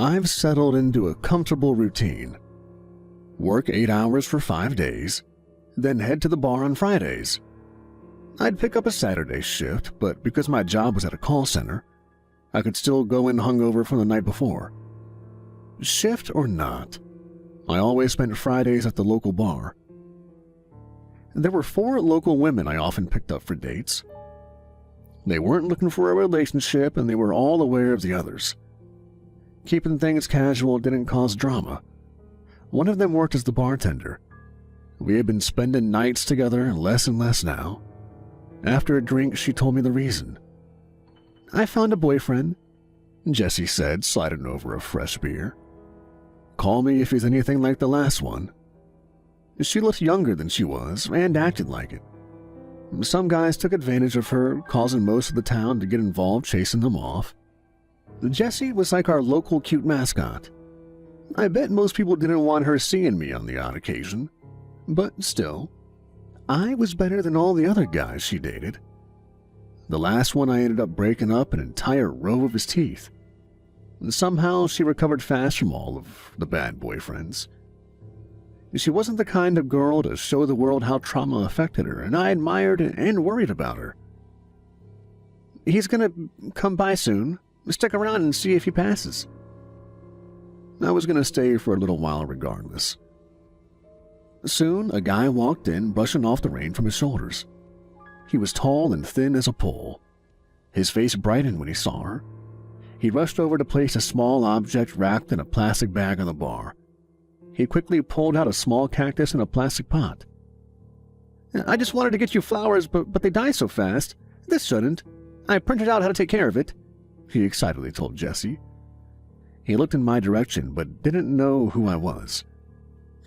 I've settled into a comfortable routine. Work 8 hours for 5 days, then head to the bar on Fridays. I'd pick up a Saturday shift, but because my job was at a call center, I could still go in hungover from the night before. Shift or not, I always spent Fridays at the local bar. There were 4 local women I often picked up for dates. They weren't looking for a relationship, and they were all aware of the others. Keeping things casual didn't cause drama. One of them worked as the bartender. We had been spending nights together, less and less now. After a drink, she told me the reason. "I found a boyfriend," Jessie said, sliding over a fresh beer. "Call me if he's anything like the last one." She looked younger than she was, and acted like it. Some guys took advantage of her, causing most of the town to get involved chasing them off. Jessie was like our local cute mascot. I bet most people didn't want her seeing me on the odd occasion, but still, I was better than all the other guys she dated. The last one I ended up breaking up an entire row of his teeth. Somehow she recovered fast from all of the bad boyfriends. She wasn't the kind of girl to show the world how trauma affected her, and I admired and worried about her. "He's gonna come by soon. Stick around and see if he passes." I was gonna stay for a little while regardless. Soon, a guy walked in, brushing off the rain from his shoulders. He was tall and thin as a pole. His face brightened when he saw her. He rushed over to place a small object wrapped in a plastic bag on the bar. He quickly pulled out a small cactus in a plastic pot. "I just wanted to get you flowers, but they die so fast. This shouldn't. I printed out how to take care of it," he excitedly told Jessie. He looked in my direction, but didn't know who I was.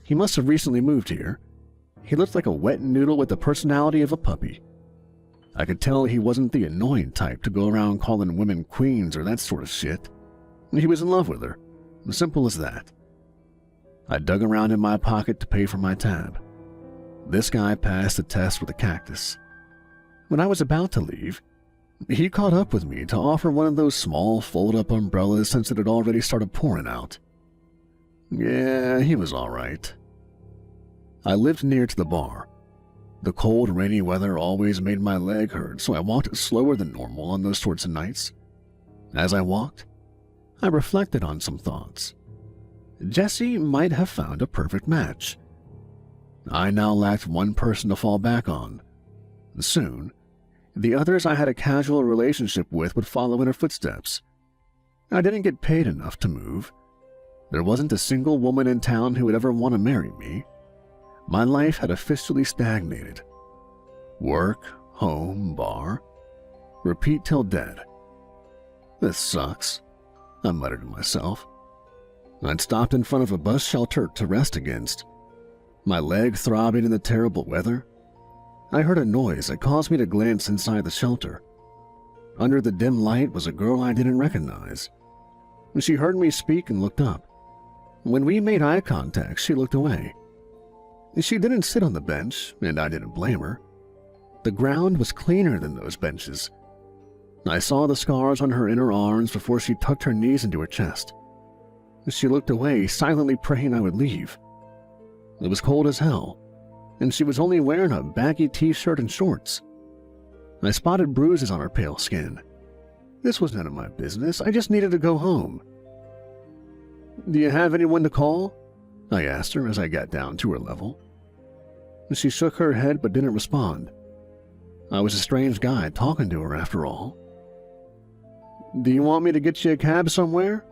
He must have recently moved here. He looked like a wet noodle with the personality of a puppy. I could tell he wasn't the annoying type to go around calling women queens or that sort of shit. He was in love with her. As simple as that. I dug around in my pocket to pay for my tab. This guy passed the test with a cactus. When I was about to leave, he caught up with me to offer one of those small fold-up umbrellas since it had already started pouring out. Yeah, he was all right. I lived near to the bar. The cold, rainy weather always made my leg hurt, so I walked slower than normal on those sorts of nights. As I walked, I reflected on some thoughts. Jessie might have found a perfect match. I now lacked one person to fall back on. Soon, the others I had a casual relationship with would follow in her footsteps. I didn't get paid enough to move. There wasn't a single woman in town who would ever want to marry me. My life had officially stagnated. Work, home, bar. Repeat till dead. This sucks, I muttered to myself. I'd stopped in front of a bus shelter to rest against. My leg throbbing in the terrible weather. I heard a noise that caused me to glance inside the shelter. Under the dim light was a girl I didn't recognize. She heard me speak and looked up. When we made eye contact, she looked away. She didn't sit on the bench, and I didn't blame her. The ground was cleaner than those benches. I saw the scars on her inner arms before she tucked her knees into her chest. She looked away, silently praying I would leave. It was cold as hell, and she was only wearing a baggy t-shirt and shorts. I spotted bruises on her pale skin. This was none of my business. I just needed to go home. "Do you have anyone to call?" I asked her as I got down to her level. She shook her head but didn't respond. I was a strange guy talking to her after all. "Do you want me to get you a cab somewhere?"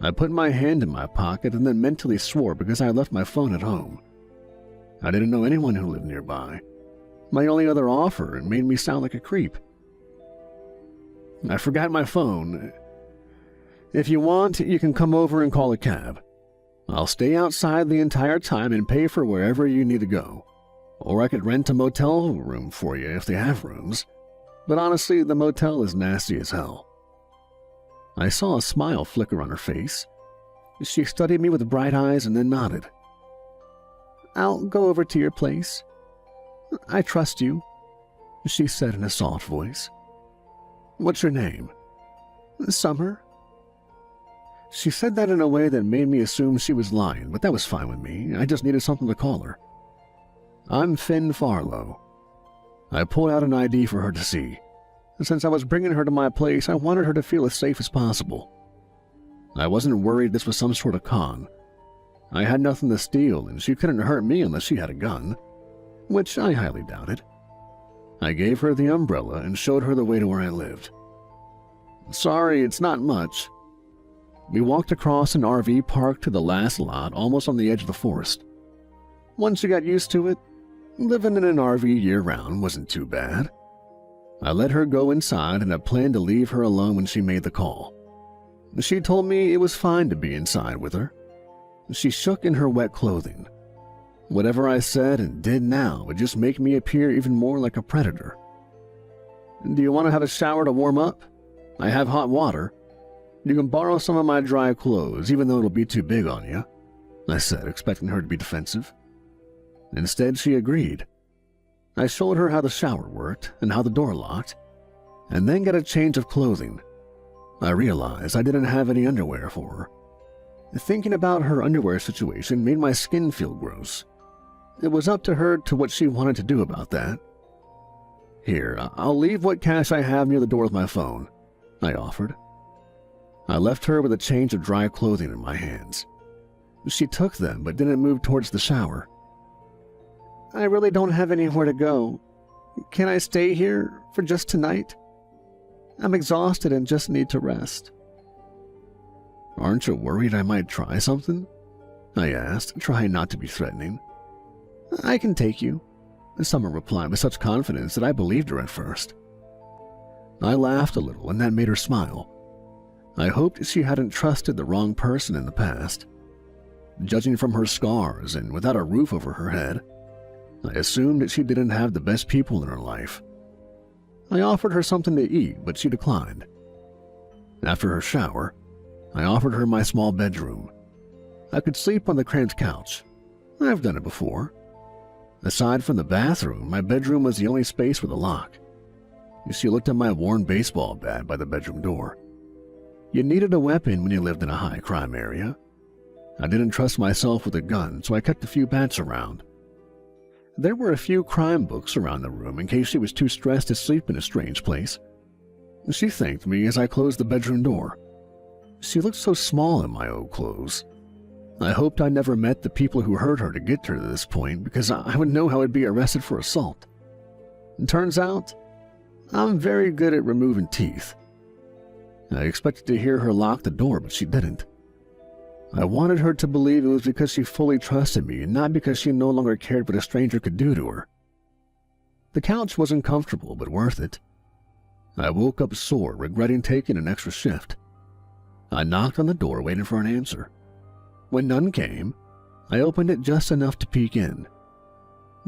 I put my hand in my pocket and then mentally swore because I had left my phone at home. I didn't know anyone who lived nearby. My only other offer made me sound like a creep. "I forgot my phone. If you want, you can come over and call a cab. I'll stay outside the entire time and pay for wherever you need to go. Or I could rent a motel room for you if they have rooms. But honestly, the motel is nasty as hell." I saw a smile flicker on her face. She studied me with bright eyes and then nodded. "I'll go over to your place. I trust you," she said in a soft voice. "What's your name?" "Summer." She said that in a way that made me assume she was lying, but that was fine with me. I just needed something to call her. I'm Finn Farlow. I pulled out an ID for her to see. Since I was bringing her to my place, I wanted her to feel as safe as possible. I wasn't worried this was some sort of con. I had nothing to steal, and she couldn't hurt me unless she had a gun, which I highly doubted. I gave her the umbrella and showed her the way to where I lived. Sorry, it's not much. We walked across an RV park to the last lot, almost on the edge of the forest. Once you got used to it, living in an RV year-round wasn't too bad. I let her go inside, and I planned to leave her alone when she made the call. She told me it was fine to be inside with her. She shook in her wet clothing. Whatever I said and did now would just make me appear even more like a predator. Do you want to have a shower to warm up? I have hot water. You can borrow some of my dry clothes, even though it'll be too big on you, I said, expecting her to be defensive. Instead, she agreed. I showed her how the shower worked and how the door locked, and then got a change of clothing. I realized I didn't have any underwear for her. Thinking about her underwear situation made my skin feel gross. It was up to her to what she wanted to do about that. Here, I'll leave what cash I have near the door with my phone, I offered. I left her with a change of dry clothing in my hands. She took them but didn't move towards the shower. I really don't have anywhere to go. Can I stay here for just tonight? I'm exhausted and just need to rest. Aren't you worried I might try something? I asked, trying not to be threatening. I can take you, Summer replied with such confidence that I believed her at first. I laughed a little, and that made her smile. I hoped she hadn't trusted the wrong person in the past. Judging from her scars and without a roof over her head, I assumed that she didn't have the best people in her life. I offered her something to eat, but she declined. After her shower, I offered her my small bedroom. I could sleep on the cramped couch. I've done it before. Aside from the bathroom, my bedroom was the only space with a lock. She looked at my worn baseball bat by the bedroom door. You needed a weapon when you lived in a high-crime area. I didn't trust myself with a gun, so I kept a few bats around. There were a few crime books around the room in case she was too stressed to sleep in a strange place. She thanked me as I closed the bedroom door. She looked so small in my old clothes. I hoped I never met the people who hurt her to get her to this point, because I would know how I'd be arrested for assault. It turns out, I'm very good at removing teeth. I expected to hear her lock the door, but she didn't. I wanted her to believe it was because she fully trusted me and not because she no longer cared what a stranger could do to her. The couch wasn't comfortable, but worth it. I woke up sore, regretting taking an extra shift. I knocked on the door, waiting for an answer. When none came, I opened it just enough to peek in.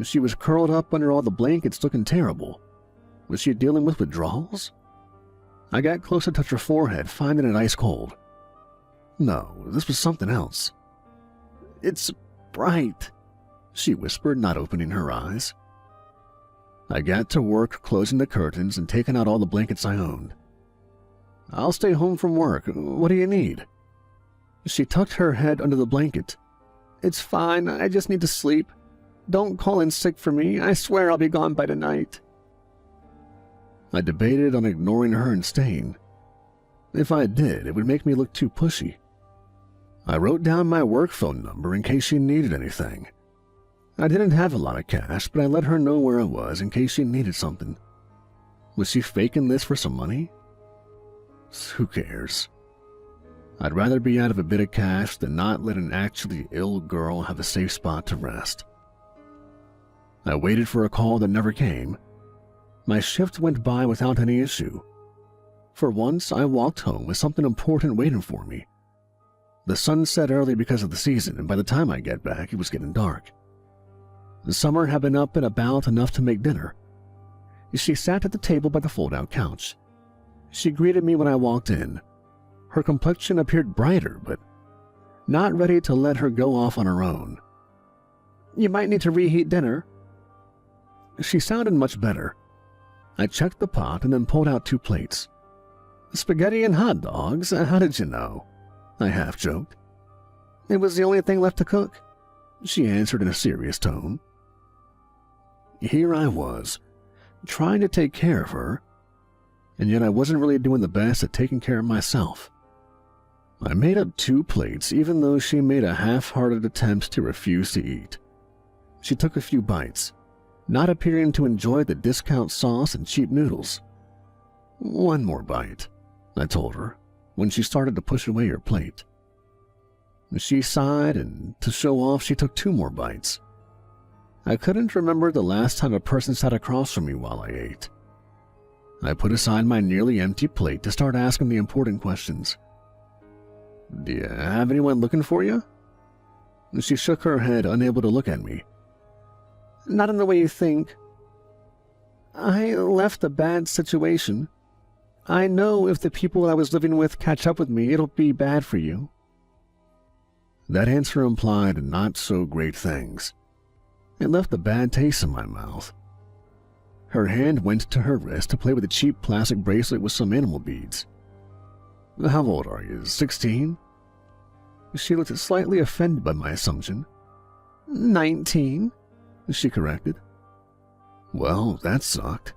She was curled up under all the blankets, looking terrible. Was she dealing with withdrawals? I got close to touch her forehead, finding it ice cold. No, this was something else. It's bright, she whispered, not opening her eyes. I got to work closing the curtains and taking out all the blankets I owned. I'll stay home from work. What do you need? She tucked her head under the blanket. It's fine. I just need to sleep. Don't call in sick for me. I swear I'll be gone by tonight. I debated on ignoring her and staying. If I did, it would make me look too pushy. I wrote down my work phone number in case she needed anything. I didn't have a lot of cash, but I let her know where I was in case she needed something. Was she faking this for some money? Who cares? I'd rather be out of a bit of cash than not let an actually ill girl have a safe spot to rest. I waited for a call that never came. My shift went by without any issue. For once, I walked home with something important waiting for me. The sun set early because of the season, and by the time I get back, it was getting dark. The Summer had been up and about enough to make dinner. She sat at the table by the fold-out couch. She greeted me when I walked in. Her complexion appeared brighter, but not ready to let her go off on her own. You might need to reheat dinner. She sounded much better. I checked the pot and then pulled out 2 plates. Spaghetti and hot dogs? How did you know? I half joked. It was the only thing left to cook, she answered in a serious tone. Here I was, trying to take care of her, and yet I wasn't really doing the best at taking care of myself. I made up 2 plates even though she made a half-hearted attempt to refuse to eat. She took a few bites, not appearing to enjoy the discount sauce and cheap noodles. One more bite, I told her, when she started to push away her plate. She sighed, and to show off, she took 2 more bites. I couldn't remember the last time a person sat across from me while I ate. I put aside my nearly empty plate to start asking the important questions. Do you have anyone looking for you? She shook her head, unable to look at me. Not in the way you think. I left a bad situation. I know if the people I was living with catch up with me, it'll be bad for you. That answer implied not so great things. It left a bad taste in my mouth. Her hand went to her wrist to play with a cheap plastic bracelet with some animal beads. How old are you, 16? She looked slightly offended by my assumption. 19, she corrected. Well, that sucked.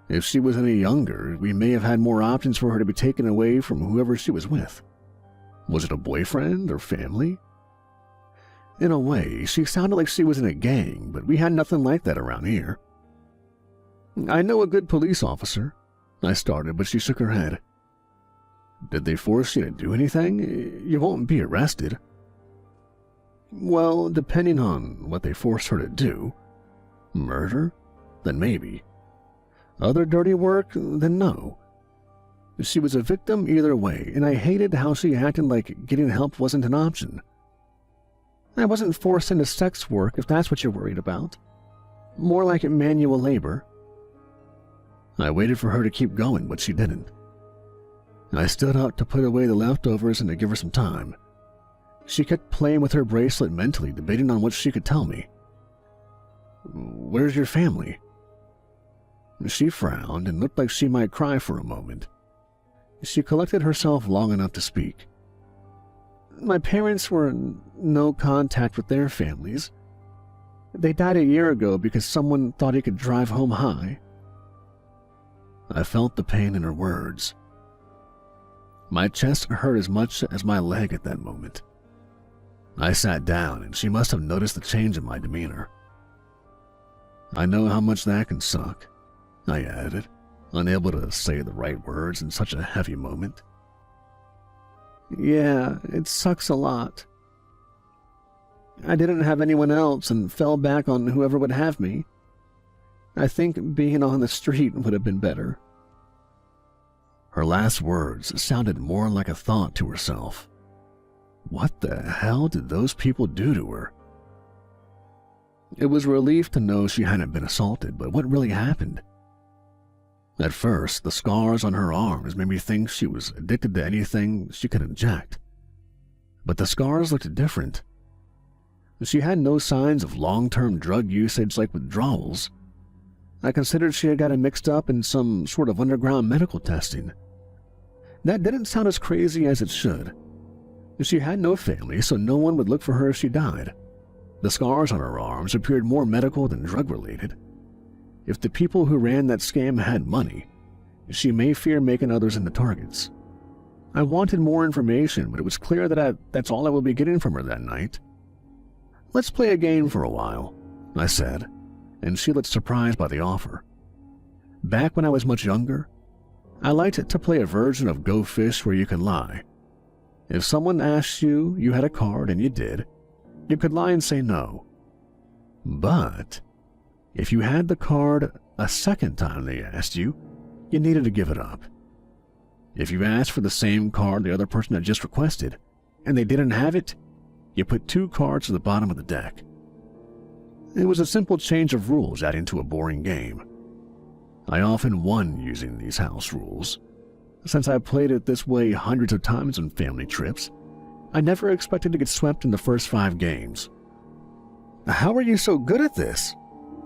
If she was any younger, we may have had more options for her to be taken away from whoever she was with. Was it a boyfriend or family? In a way, she sounded like she was in a gang, but we had nothing like that around here. I know a good police officer, I started, but she shook her head. Did they force you to do anything? You won't be arrested. Well, depending on what they forced her to do. Murder? Then maybe. Other dirty work? Then no. She was a victim either way, and I hated how she acted like getting help wasn't an option. I wasn't forced into sex work, if that's what you're worried about. More like manual labor. I waited for her to keep going, but she didn't. I stood up to put away the leftovers and to give her some time. She kept playing with her bracelet mentally, debating on what she could tell me. Where's your family? She frowned and looked like she might cry for a moment. She collected herself long enough to speak. My parents were in no contact with their families. They died a year ago because someone thought he could drive home high. I felt the pain in her words. My chest hurt as much as my leg at that moment. I sat down, and she must have noticed the change in my demeanor. I know how much that can suck, I added, unable to say the right words in such a heavy moment. Yeah, it sucks a lot. I didn't have anyone else and fell back on whoever would have me. I think being on the street would have been better. Her last words sounded more like a thought to herself. What the hell did those people do to her? It was a relief to know she hadn't been assaulted, but what really happened? At first, the scars on her arms made me think she was addicted to anything she could inject. But the scars looked different. She had no signs of long-term drug usage like withdrawals. I considered she had gotten mixed up in some sort of underground medical testing. That didn't sound as crazy as it should. She had no family, so no one would look for her if she died. The scars on her arms appeared more medical than drug-related. If the people who ran that scam had money, she may fear making others into targets. I wanted more information, but it was clear that that's all I would be getting from her that night. Let's play a game for a while, I said, and she looked surprised by the offer. Back when I was much younger, I liked to play a version of Go Fish where you could lie. If someone asked you had a card and you did, you could lie and say no. But if you had the card a second time they asked you, you needed to give it up. If you asked for the same card the other person had just requested, and they didn't have it, you put 2 cards at the bottom of the deck. It was a simple change of rules adding to a boring game. I often won using these house rules. Since I played it this way hundreds of times on family trips, I never expected to get swept in the first 5 games. How are you so good at this?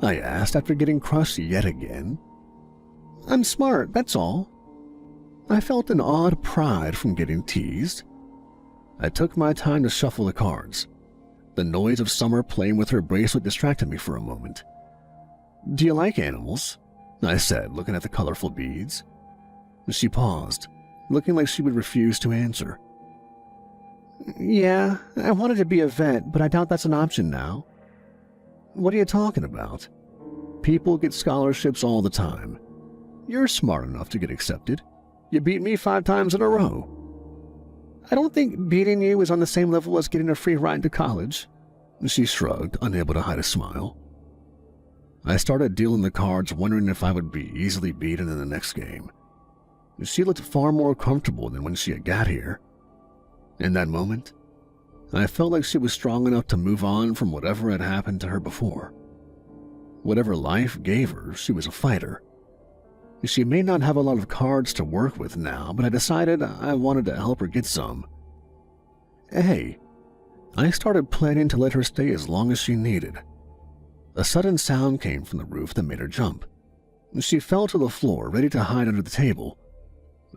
I asked after getting crushed yet again. I'm smart, that's all. I felt an odd pride from getting teased. I took my time to shuffle the cards. The noise of Summer playing with her bracelet distracted me for a moment. "Do you like animals?" I said, looking at the colorful beads. She paused, looking like she would refuse to answer. "Yeah, I wanted to be a vet, but I doubt that's an option now." "What are you talking about? People get scholarships all the time. You're smart enough to get accepted. You beat me 5 times in a row." "I don't think beating you is on the same level as getting a free ride to college." She shrugged, unable to hide a smile. I started dealing the cards, wondering if I would be easily beaten in the next game. She looked far more comfortable than when she had got here. In that moment, I felt like she was strong enough to move on from whatever had happened to her before. Whatever life gave her, she was a fighter. She may not have a lot of cards to work with now, but I decided I wanted to help her get some. Hey, I started planning to let her stay as long as she needed. A sudden sound came from the roof that made her jump. She fell to the floor, ready to hide under the table.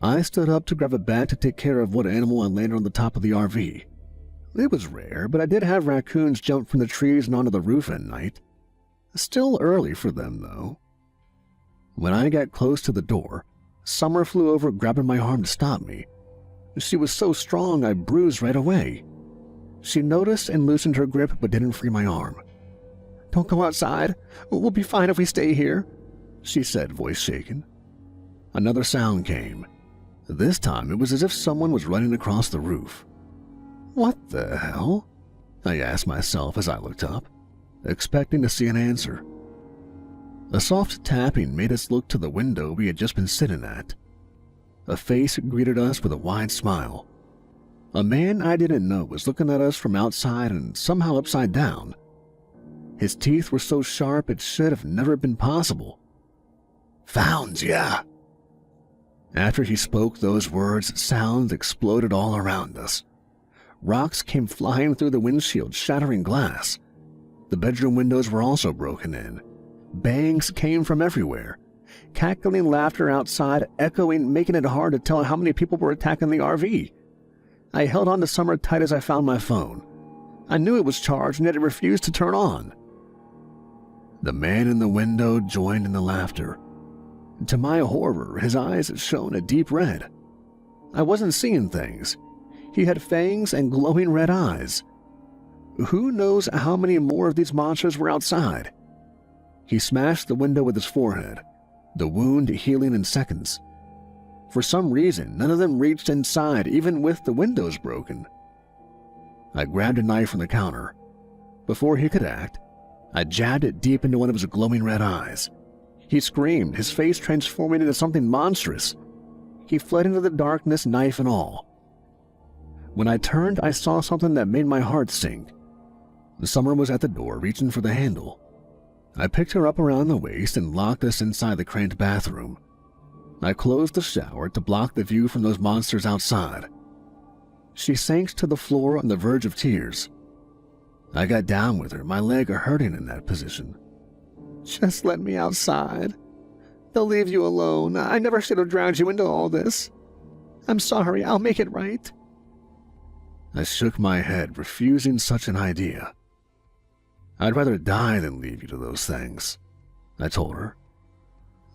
I stood up to grab a bat to take care of what animal had landed on the top of the RV. It was rare, but I did have raccoons jump from the trees and onto the roof at night. Still early for them, though. When I got close to the door, Summer flew over, grabbing my arm to stop me. She was so strong I bruised right away. She noticed and loosened her grip but didn't free my arm. "Don't go outside. We'll be fine if we stay here," she said, voice shaken. Another sound came. This time it was as if someone was running across the roof. "What the hell?" I asked myself as I looked up, expecting to see an answer. A soft tapping made us look to the window we had just been sitting at. A face greeted us with a wide smile. A man I didn't know was looking at us from outside and somehow upside down. His teeth were so sharp it should have never been possible. "Found ya!" After he spoke those words, sounds exploded all around us. Rocks came flying through the windshield, shattering glass. The bedroom windows were also broken in. Bangs came from everywhere. Cackling laughter outside, echoing, making it hard to tell how many people were attacking the RV. I held on to Summer tight as I found my phone. I knew it was charged, and yet it refused to turn on. The man in the window joined in the laughter. To my horror, his eyes shone a deep red. I wasn't seeing things. He had fangs and glowing red eyes. Who knows how many more of these monsters were outside? He smashed the window with his forehead, the wound healing in seconds. For some reason, none of them reached inside, even with the windows broken. I grabbed a knife from the counter. Before he could act, I jabbed it deep into one of his glowing red eyes. He screamed, his face transforming into something monstrous. He fled into the darkness, knife and all. When I turned, I saw something that made my heart sink. Summer was at the door, reaching for the handle. I picked her up around the waist and locked us inside the cramped bathroom. I closed the shower to block the view from those monsters outside. She sank to the floor on the verge of tears. I got down with her, my leg hurting in that position. "Just let me outside. They'll leave you alone. I never should have dragged you into all this. I'm sorry, I'll make it right." I shook my head, refusing such an idea. "I'd rather die than leave you to those things," I told her.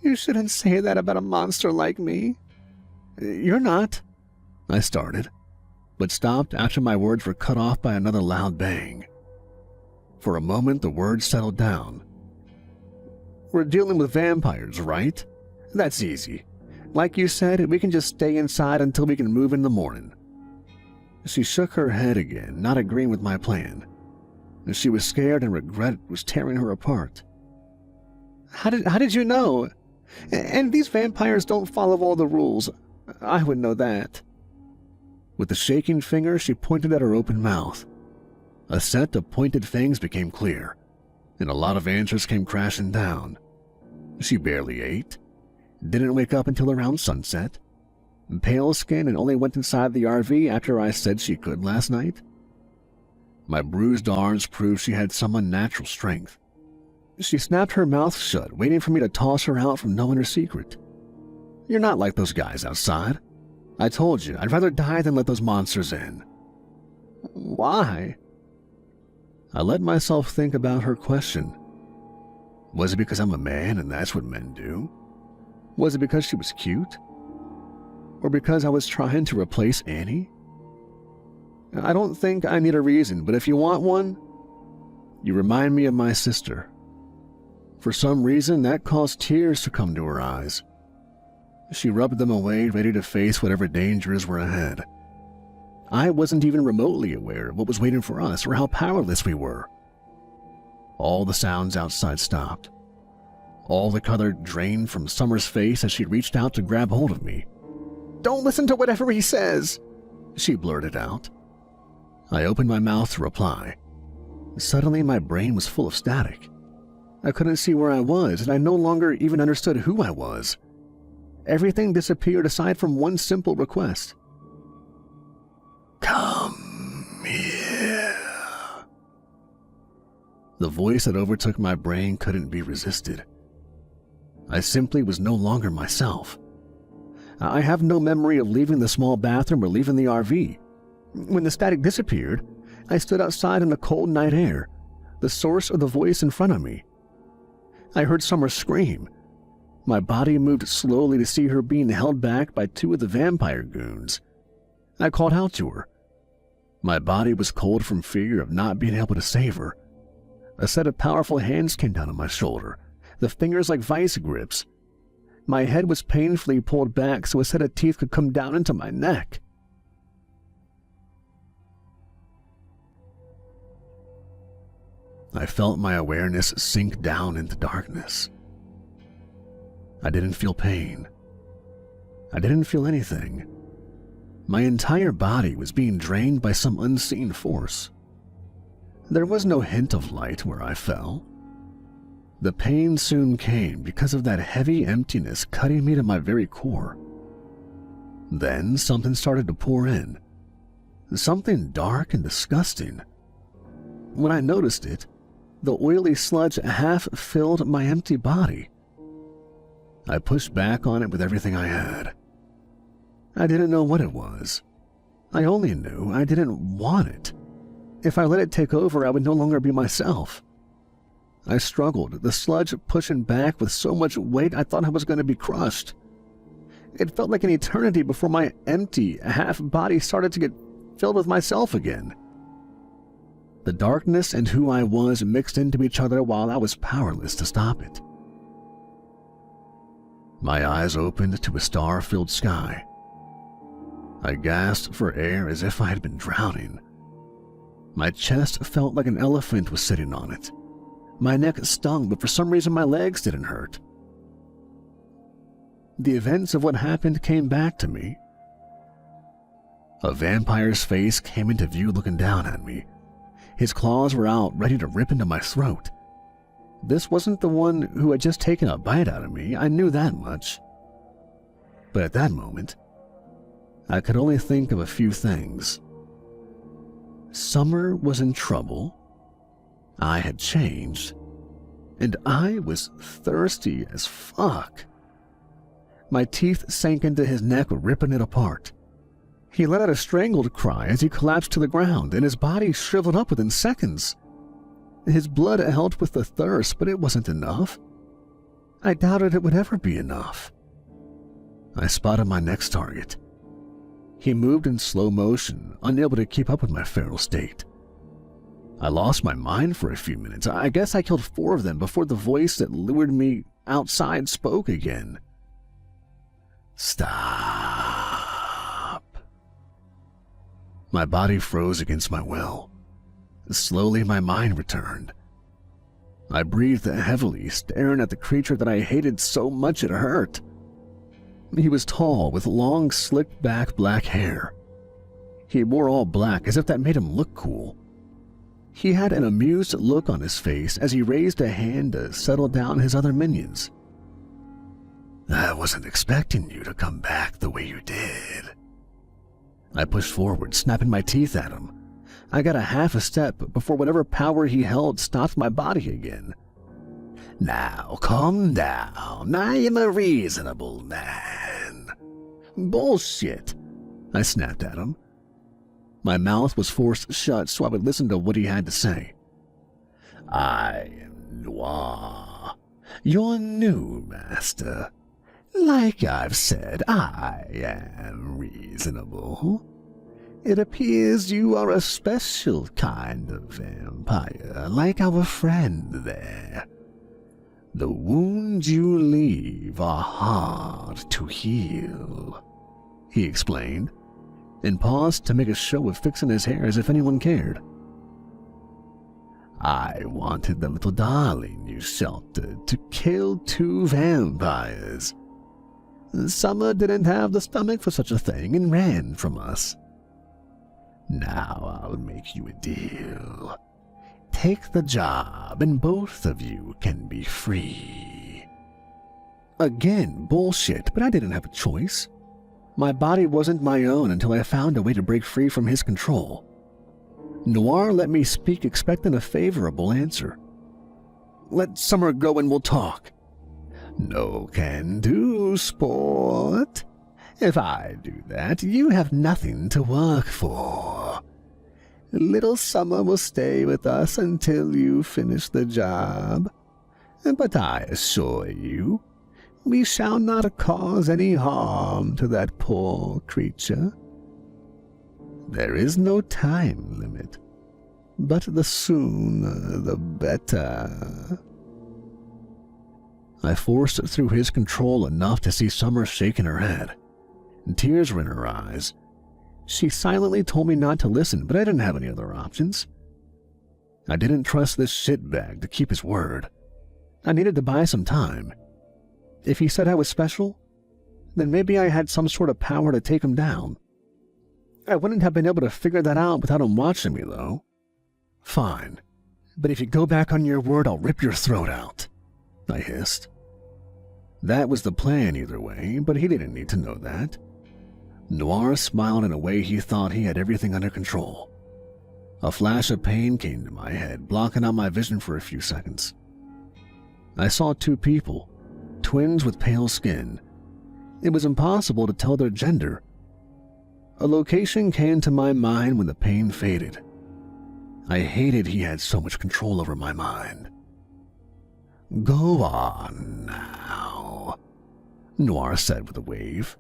"You shouldn't say that about a monster like me." "You're not," I started, but stopped after my words were cut off by another loud bang. For a moment, the words settled down. "We're dealing with vampires, right? That's easy. Like you said, we can just stay inside until we can move in the morning." She shook her head again, not agreeing with my plan. She was scared and regret was tearing her apart. How did you know? And these vampires don't follow all the rules. I would know that." With a shaking finger, she pointed at her open mouth. A set of pointed fangs became clear, and a lot of answers came crashing down. She barely ate, didn't wake up until around sunset, pale skin, and only went inside the RV after I said she could last night. My bruised arms proved she had some unnatural strength. She snapped her mouth shut, waiting for me to toss her out from knowing her secret. "You're not like those guys outside. I told you, I'd rather die than let those monsters in." Why? I let myself think about her question. Was it because I'm a man and that's what men do? Was it because she was cute? Or because I was trying to replace Annie? I don't think I need a reason, but if you want one, you remind me of my sister. For some reason, that caused tears to come to her eyes. She rubbed them away, ready to face whatever dangers were ahead. I wasn't even remotely aware of what was waiting for us or how powerless we were. All the sounds outside stopped. All the color drained from Summer's face as she reached out to grab hold of me. "Don't listen to whatever he says," she blurted out. I opened my mouth to reply. Suddenly, my brain was full of static. I couldn't see where I was, and I no longer even understood who I was. Everything disappeared aside from one simple request. "Come here." The voice that overtook my brain couldn't be resisted. I simply was no longer myself. I have no memory of leaving the small bathroom or leaving the RV. When the static disappeared, I stood outside in the cold night air, the source of the voice in front of me. I heard Summer scream. My body moved slowly to see her being held back by two of the vampire goons. I called out to her. My body was cold from fear of not being able to save her. A set of powerful hands came down on my shoulder, the fingers like vice grips. My head was painfully pulled back so a set of teeth could come down into my neck. I felt my awareness sink down into darkness. I didn't feel pain. I didn't feel anything. My entire body was being drained by some unseen force. There was no hint of light where I fell. The pain soon came because of that heavy emptiness cutting me to my very core. Then something started to pour in. Something dark and disgusting. When I noticed it, the oily sludge half filled my empty body. I pushed back on it with everything I had. I didn't know what it was. I only knew I didn't want it. If I let it take over, I would no longer be myself. I struggled, the sludge pushing back with so much weight I thought I was going to be crushed. It felt like an eternity before my empty half body started to get filled with myself again. The darkness and who I was mixed into each other while I was powerless to stop it. My eyes opened to a star-filled sky. I gasped for air as if I had been drowning. My chest felt like an elephant was sitting on it. My neck stung, but for some reason my legs didn't hurt. The events of what happened came back to me. A vampire's face came into view looking down at me. His claws were out, ready to rip into my throat. This wasn't the one who had just taken a bite out of me, I knew that much. But at that moment, I could only think of a few things. Summer was in trouble. I had changed. And I was thirsty as fuck. My teeth sank into his neck, ripping it apart. He let out a strangled cry as he collapsed to the ground, and his body shriveled up within seconds. His blood helped with the thirst, but it wasn't enough. I doubted it would ever be enough. I spotted my next target. He moved in slow motion, unable to keep up with my feral state. I lost my mind for a few minutes. I guess I killed 4 of them before the voice that lured me outside spoke again. "Stop." My body froze against my will. Slowly, my mind returned. I breathed heavily, staring at the creature that I hated so much it hurt. He was tall, with long, slicked-back black hair. He wore all black, as if that made him look cool. He had an amused look on his face as he raised a hand to settle down his other minions. "I wasn't expecting you to come back the way you did." I pushed forward, snapping my teeth at him. I got a half a step before whatever power he held stopped my body again. "Now, calm down. I am a reasonable man." "Bullshit," I snapped at him. My mouth was forced shut so I would listen to what he had to say. I am Noir, your new master. Like I've said, I am reasonable. It appears you are a special kind of vampire, like our friend there. The wounds you leave are hard to heal, he explained, and paused to make a show of fixing his hair as if anyone cared. I wanted the little darling you sheltered to kill 2 vampires. Summer didn't have the stomach for such a thing and ran from us. Now I'll make you a deal. Take the job and both of you can be free. Again, bullshit, but I didn't have a choice. My body wasn't my own until I found a way to break free from his control. Noir let me speak, expecting a favorable answer. Let Summer go and we'll talk. No can do, sport. If I do that, you have nothing to work for. Little Summer will stay with us until you finish the job. But I assure you, we shall not cause any harm to that poor creature. There is no time limit, but the sooner the better. I forced through his control enough to see Summer shaking her head. Tears were in her eyes. She silently told me not to listen, but I didn't have any other options. I didn't trust this shitbag to keep his word. I needed to buy some time. If he said I was special, then maybe I had some sort of power to take him down. I wouldn't have been able to figure that out without him watching me, though. Fine, but if you go back on your word, I'll rip your throat out, I hissed. That was the plan either way, but he didn't need to know that. Noir smiled in a way he thought he had everything under control. A flash of pain came to my head, blocking out my vision for a few seconds. I saw 2 people, twins with pale skin. It was impossible to tell their gender. A location came to my mind when the pain faded. I hated he had so much control over my mind. Go on now, Noir said with a wave.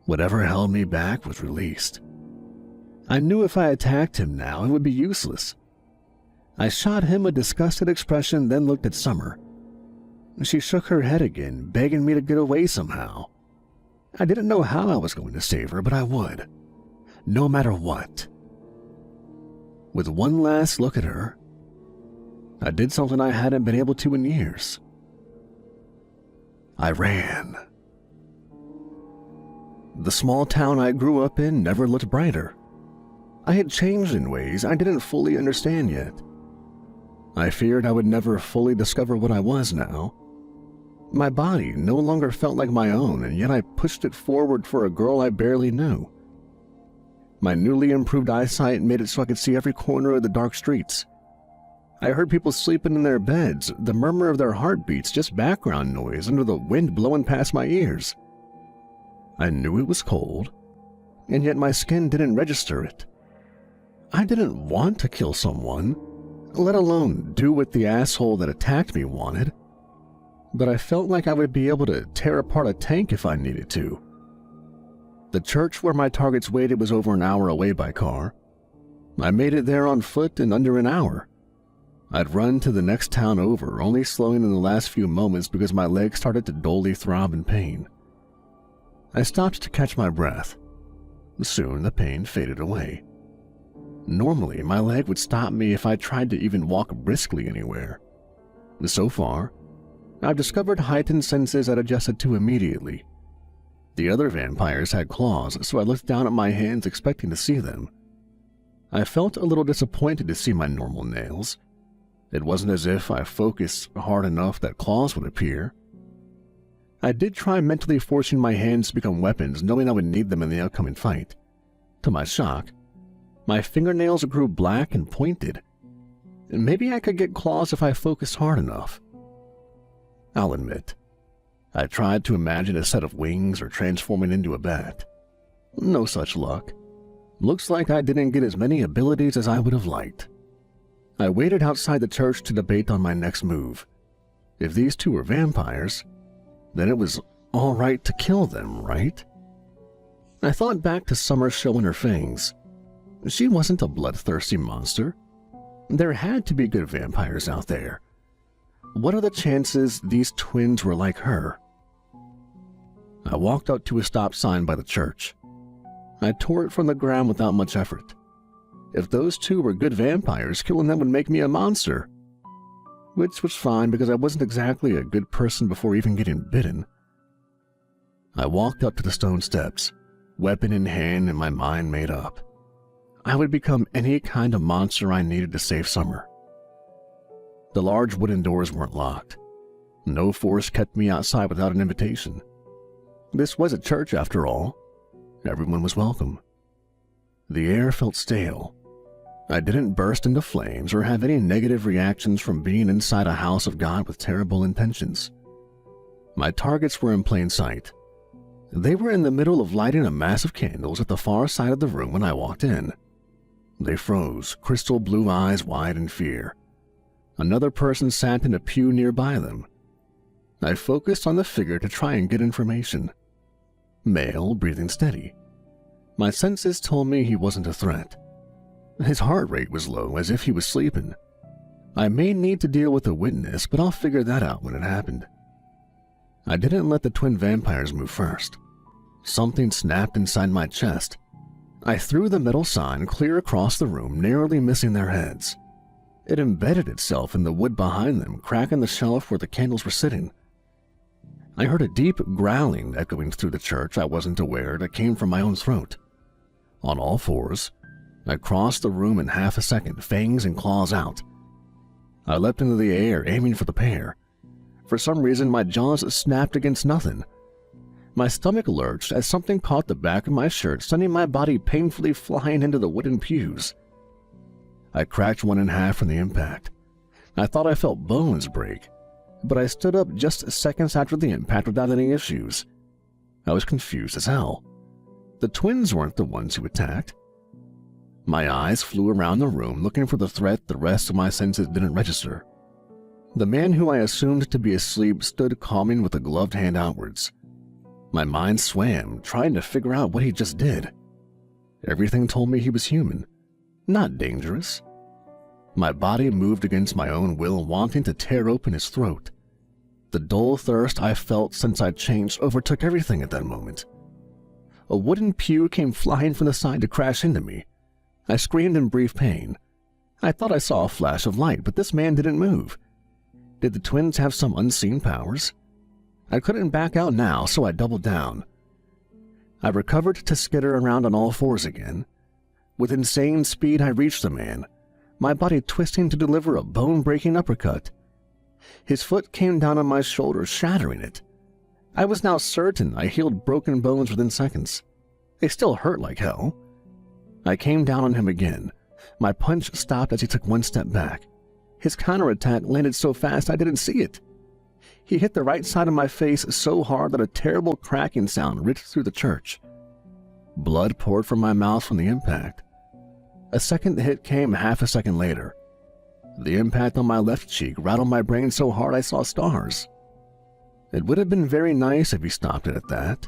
Whatever held me back was released. I knew if I attacked him now, it would be useless. I shot him a disgusted expression, then looked at Summer. She shook her head again, begging me to get away somehow. I didn't know how I was going to save her, but I would, no matter what. With one last look at her, I did something I hadn't been able to in years. I ran. The small town I grew up in never looked brighter. I had changed in ways I didn't fully understand yet. I feared I would never fully discover what I was now. My body no longer felt like my own, and yet I pushed it forward for a girl I barely knew. My newly improved eyesight made it so I could see every corner of the dark streets. I heard people sleeping in their beds, the murmur of their heartbeats just background noise under the wind blowing past my ears. I knew it was cold, and yet my skin didn't register it. I didn't want to kill someone, let alone do what the asshole that attacked me wanted. But I felt like I would be able to tear apart a tank if I needed to. The church where my targets waited was over an hour away by car. I made it there on foot in under an hour. I'd run to the next town over, only slowing in the last few moments because my legs started to dully throb in pain. I stopped to catch my breath. Soon the pain faded away. Normally, my leg would stop me if I tried to even walk briskly anywhere. So far, I've discovered heightened senses I'd adjusted to immediately. The other vampires had claws, so I looked down at my hands expecting to see them. I felt a little disappointed to see my normal nails. It wasn't as if I focused hard enough that claws would appear. I did try mentally forcing my hands to become weapons, knowing I would need them in the upcoming fight. To my shock, my fingernails grew black and pointed. Maybe I could get claws if I focused hard enough. I'll admit, I tried to imagine a set of wings or transforming into a bat. No such luck. Looks like I didn't get as many abilities as I would have liked. I waited outside the church to debate on my next move. If these two were vampires, then it was all right to kill them, right? I thought back to Summer showing her fangs. She wasn't a bloodthirsty monster. There had to be good vampires out there. What are the chances these twins were like her? I walked up to a stop sign by the church. I tore it from the ground without much effort. If those two were good vampires, killing them would make me a monster. Which was fine because I wasn't exactly a good person before even getting bitten. I walked up to the stone steps, weapon in hand and my mind made up. I would become any kind of monster I needed to save Summer. The large wooden doors weren't locked. No force kept me outside without an invitation. This was a church after all. Everyone was welcome. The air felt stale. I didn't burst into flames or have any negative reactions from being inside a house of God with terrible intentions. My targets were in plain sight. They were in the middle of lighting a mass of candles at the far side of the room when I walked in. They froze, crystal blue eyes wide in fear. Another person sat in a pew nearby them. I focused on the figure to try and get information. Male, breathing steady. My senses told me he wasn't a threat. His heart rate was low, as if he was sleeping. I may need to deal with a witness, but I'll figure that out when it happened. I didn't let the twin vampires move first. Something snapped inside my chest. I threw the metal sign clear across the room, narrowly missing their heads. It embedded itself in the wood behind them, cracking the shelf where the candles were sitting. I heard a deep growling echoing through the church I wasn't aware that came from my own throat. On all fours, I crossed the room in half a second, fangs and claws out. I leapt into the air, aiming for the pair. For some reason, my jaws snapped against nothing. My stomach lurched as something caught the back of my shirt, sending my body painfully flying into the wooden pews. I cracked one in half from the impact. I thought I felt bones break, but I stood up just seconds after the impact without any issues. I was confused as hell. The twins weren't the ones who attacked. My eyes flew around the room looking for the threat the rest of my senses didn't register. The man who I assumed to be asleep stood calming with a gloved hand outwards. My mind swam, trying to figure out what he just did. Everything told me he was human, not dangerous. My body moved against my own will, wanting to tear open his throat. The dull thirst I felt since I'd changed overtook everything at that moment. A wooden pew came flying from the side to crash into me. I screamed in brief pain. I thought I saw a flash of light, but this man didn't move. Did the twins have some unseen powers? I couldn't back out now, so I doubled down. I recovered to skitter around on all fours again. With insane speed, I reached the man, my body twisting to deliver a bone-breaking uppercut. His foot came down on my shoulder, shattering it. I was now certain I healed broken bones within seconds. They still hurt like hell. I came down on him again. My punch stopped as he took one step back. His counterattack landed so fast I didn't see it. He hit the right side of my face so hard that a terrible cracking sound ripped through the church. Blood poured from my mouth from the impact. A second hit came half a second later. The impact on my left cheek rattled my brain so hard I saw stars. It would have been very nice if he stopped it at that.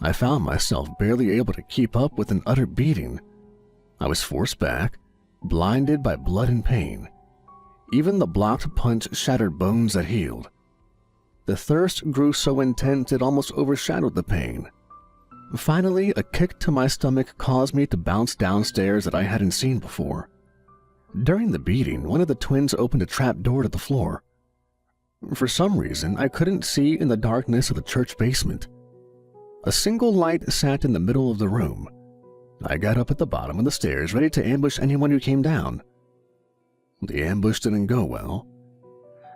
I found myself barely able to keep up with an utter beating. I was forced back, blinded by blood and pain. Even the blocked punch shattered bones that healed. The thirst grew so intense it almost overshadowed the pain. Finally, a kick to my stomach caused me to bounce downstairs that I hadn't seen before. During the beating, one of the twins opened a trap door to the floor. For some reason, I couldn't see in the darkness of the church basement. A single light sat in the middle of the room. I got up at the bottom of the stairs, ready to ambush anyone who came down. The ambush didn't go well.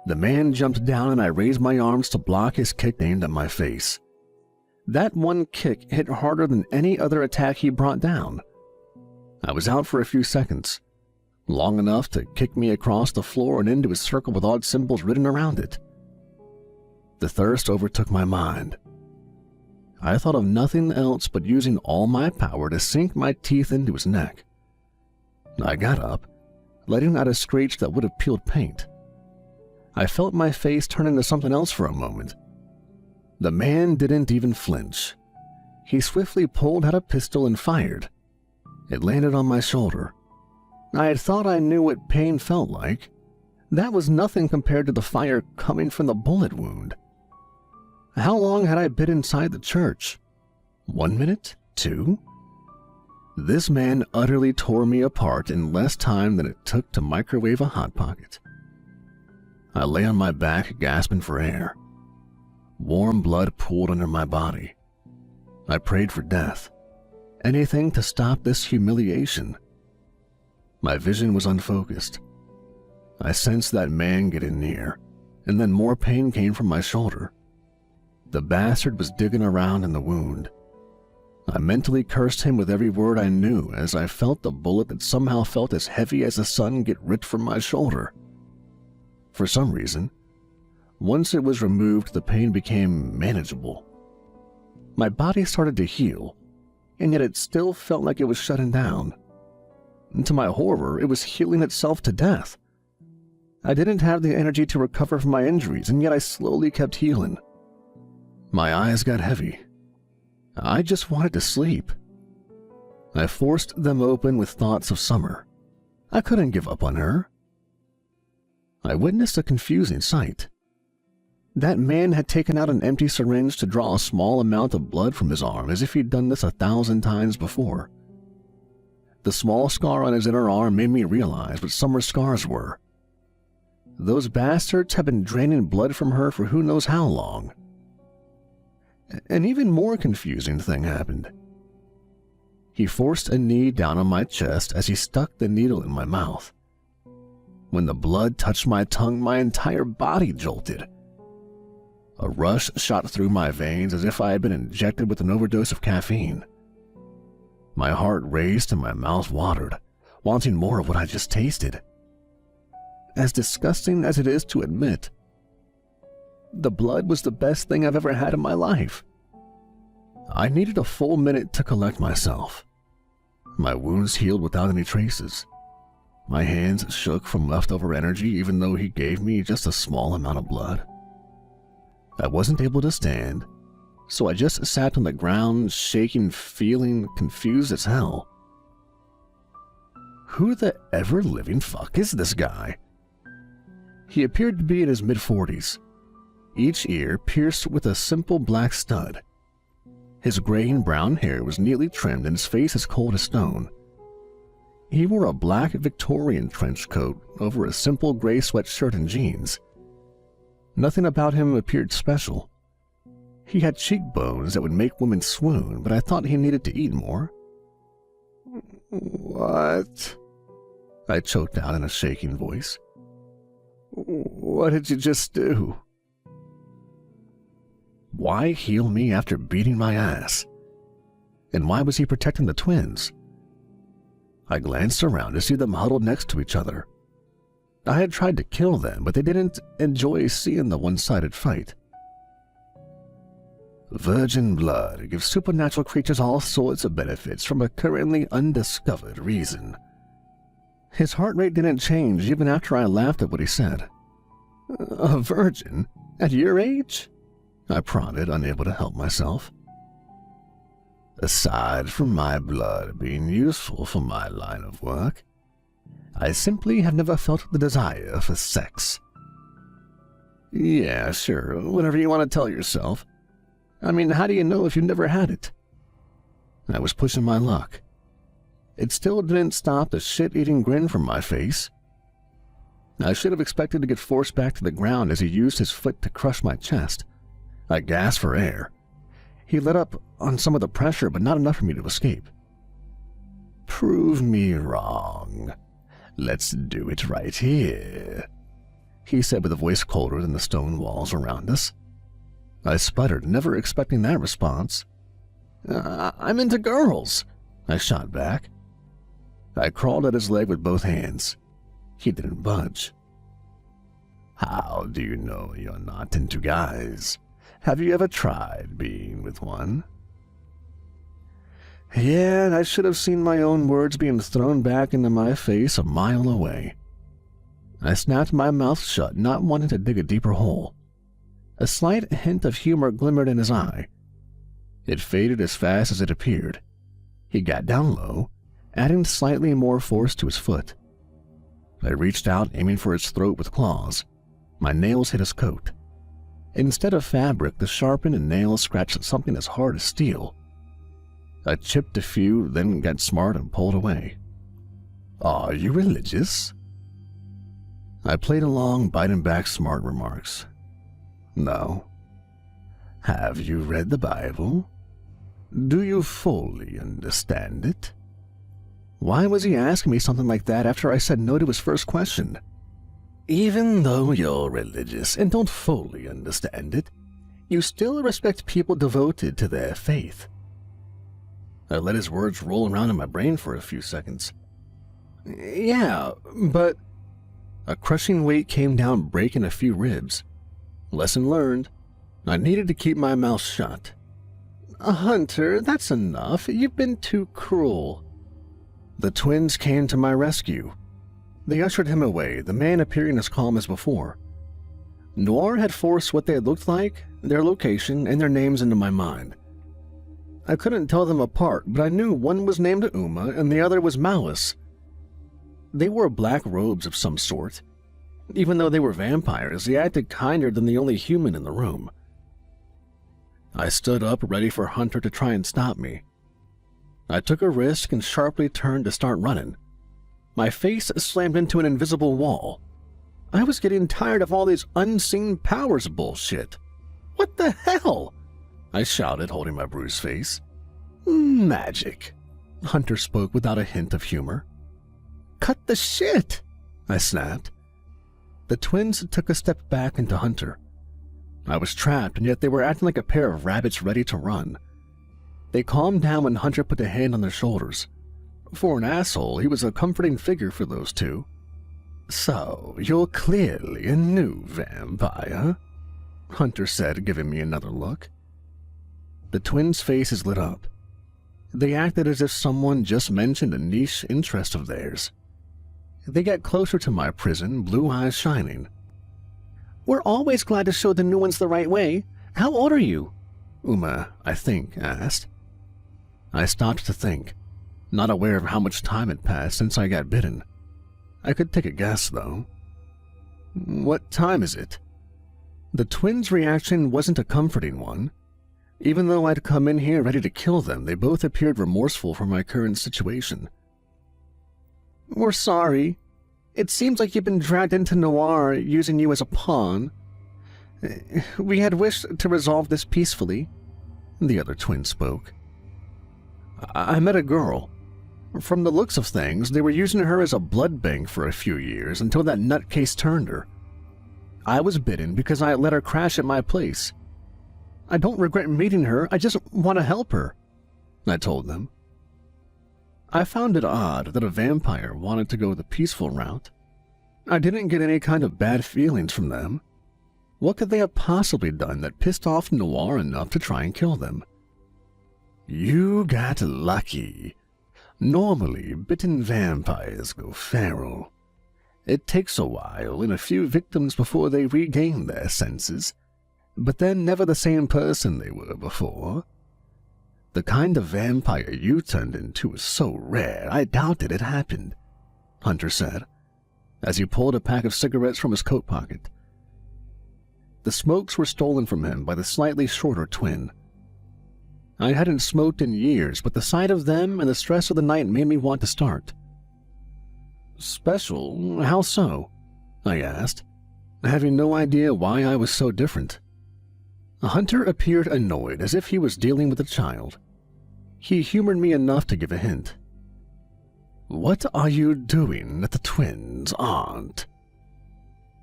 The man jumped down and I raised my arms to block his kick aimed at my face. That one kick hit harder than any other attack he brought down. I was out for a few seconds, long enough to kick me across the floor and into a circle with odd symbols written around it. The thirst overtook my mind. I thought of nothing else but using all my power to sink my teeth into his neck. I got up, letting out a screech that would have peeled paint. I felt my face turn into something else for a moment. The man didn't even flinch. He swiftly pulled out a pistol and fired. It landed on my shoulder. I had thought I knew what pain felt like. That was nothing compared to the fire coming from the bullet wound. How long had I been inside the church? 1 minute? 2? This man utterly tore me apart in less time than it took to microwave a Hot Pocket. I lay on my back, gasping for air. Warm blood pooled under my body. I prayed for death. Anything to stop this humiliation. My vision was unfocused. I sensed that man getting near, and then more pain came from my shoulder. The bastard was digging around in the wound. I mentally cursed him with every word I knew as I felt the bullet that somehow felt as heavy as the sun get ripped from my shoulder. For some reason, once it was removed, the pain became manageable. My body started to heal, and yet it still felt like it was shutting down. And to my horror, it was healing itself to death. I didn't have the energy to recover from my injuries, and yet I slowly kept healing. My eyes got heavy. I just wanted to sleep. I forced them open with thoughts of Summer. I couldn't give up on her. I witnessed a confusing sight. That man had taken out an empty syringe to draw a small amount of blood from his arm as if he'd done this 1,000 times before. The small scar on his inner arm made me realize what Summer's scars were. Those bastards had been draining blood from her for who knows how long. An even more confusing thing happened. He forced a knee down on my chest as he stuck the needle in my mouth. When the blood touched my tongue, my entire body jolted. A rush shot through my veins as if I had been injected with an overdose of caffeine. My heart raced and my mouth watered, wanting more of what I just tasted. As disgusting as it is to admit, the blood was the best thing I've ever had in my life. I needed a full minute to collect myself. My wounds healed without any traces. My hands shook from leftover energy even though he gave me just a small amount of blood. I wasn't able to stand, so I just sat on the ground, shaking, feeling confused as hell. Who the ever-living fuck is this guy? He appeared to be in his mid-40s, each ear pierced with a simple black stud. His gray and brown hair was neatly trimmed and his face as cold as stone. He wore a black Victorian trench coat over a simple gray sweatshirt and jeans. Nothing about him appeared special. He had cheekbones that would make women swoon, but I thought he needed to eat more. "What?" I choked out in a shaking voice. "What did you just do?" Why heal me after beating my ass? And why was he protecting the twins? I glanced around to see them huddled next to each other. I had tried to kill them, but they didn't enjoy seeing the one-sided fight. Virgin blood gives supernatural creatures all sorts of benefits from a currently undiscovered reason. His heart rate didn't change even after I laughed at what he said. A virgin? At your age? I prodded, unable to help myself. Aside from my blood being useful for my line of work, I simply have never felt the desire for sex. Yeah, sure, whatever you want to tell yourself. I mean, how do you know if you never had it? I was pushing my luck. It still didn't stop the shit-eating grin from my face. I should have expected to get forced back to the ground as he used his foot to crush my chest. I gasped for air. He let up on some of the pressure, but not enough for me to escape. Prove me wrong. Let's do it right here, he said with a voice colder than the stone walls around us. I sputtered, never expecting that response. I'm into girls, I shot back. I crawled at his leg with both hands. He didn't budge. How do you know you're not into guys? Have you ever tried being with one? Yeah, I should have seen my own words being thrown back into my face a mile away. I snapped my mouth shut, not wanting to dig a deeper hole. A slight hint of humor glimmered in his eye. It faded as fast as it appeared. He got down low, adding slightly more force to his foot. I reached out, aiming for his throat with claws. My nails hit his coat. Instead of fabric, the sharpened nails scratched something as hard as steel. I chipped a few, then got smart and pulled away. Are you religious? I played along, biting back smart remarks. No. Have you read the Bible? Do you fully understand it? Why was he asking me something like that after I said no to his first question? Even though you're religious and don't fully understand it, you still respect people devoted to their faith. I let his words roll around in my brain for a few seconds. Yeah, but... A crushing weight came down, breaking a few ribs. Lesson learned. I needed to keep my mouth shut. Hunter, that's enough. You've been too cruel. The twins came to my rescue. They ushered him away, the man appearing as calm as before. Noir had forced what they looked like, their location, and their names into my mind. I couldn't tell them apart, but I knew one was named Uma and the other was Malice. They wore black robes of some sort. Even though they were vampires, they acted kinder than the only human in the room. I stood up, ready for Hunter to try and stop me. I took a risk and sharply turned to start running. My face slammed into an invisible wall. I was getting tired of all these unseen powers bullshit. What the hell? I shouted, holding my bruised face. Magic. Hunter spoke without a hint of humor. Cut the shit, I snapped. The twins took a step back into Hunter. I was trapped, and yet they were acting like a pair of rabbits ready to run. They calmed down when Hunter put a hand on their shoulders. For an asshole, he was a comforting figure for those two. So, you're clearly a new vampire, Hunter said, giving me another look. The twins' faces lit up. They acted as if someone just mentioned a niche interest of theirs. They got closer to my prison, blue eyes shining. We're always glad to show the new ones the right way. How old are you? Uma, I think, asked. I stopped to think, not aware of how much time had passed since I got bitten. I could take a guess, though. What time is it? The twins' reaction wasn't a comforting one. Even though I'd come in here ready to kill them, they both appeared remorseful for my current situation. We're sorry. It seems like you've been dragged into Noir, using you as a pawn. We had wished to resolve this peacefully, the other twin spoke. I met a girl. From the looks of things, they were using her as a blood bank for a few years until that nutcase turned her. I was bitten because I let her crash at my place. I don't regret meeting her, I just want to help her, I told them. I found it odd that a vampire wanted to go the peaceful route. I didn't get any kind of bad feelings from them. What could they have possibly done that pissed off Noir enough to try and kill them? You got lucky. Normally, bitten vampires go feral. It takes a while and a few victims before they regain their senses, but they're never the same person they were before. The kind of vampire you turned into is so rare, I doubted it happened, Hunter said, as he pulled a pack of cigarettes from his coat pocket. The smokes were stolen from him by the slightly shorter twin. I hadn't smoked in years, but the sight of them and the stress of the night made me want to start. Special? How so? I asked, having no idea why I was so different. Hunter appeared annoyed, as if he was dealing with a child. He humored me enough to give a hint. What are you doing that the twins aren't?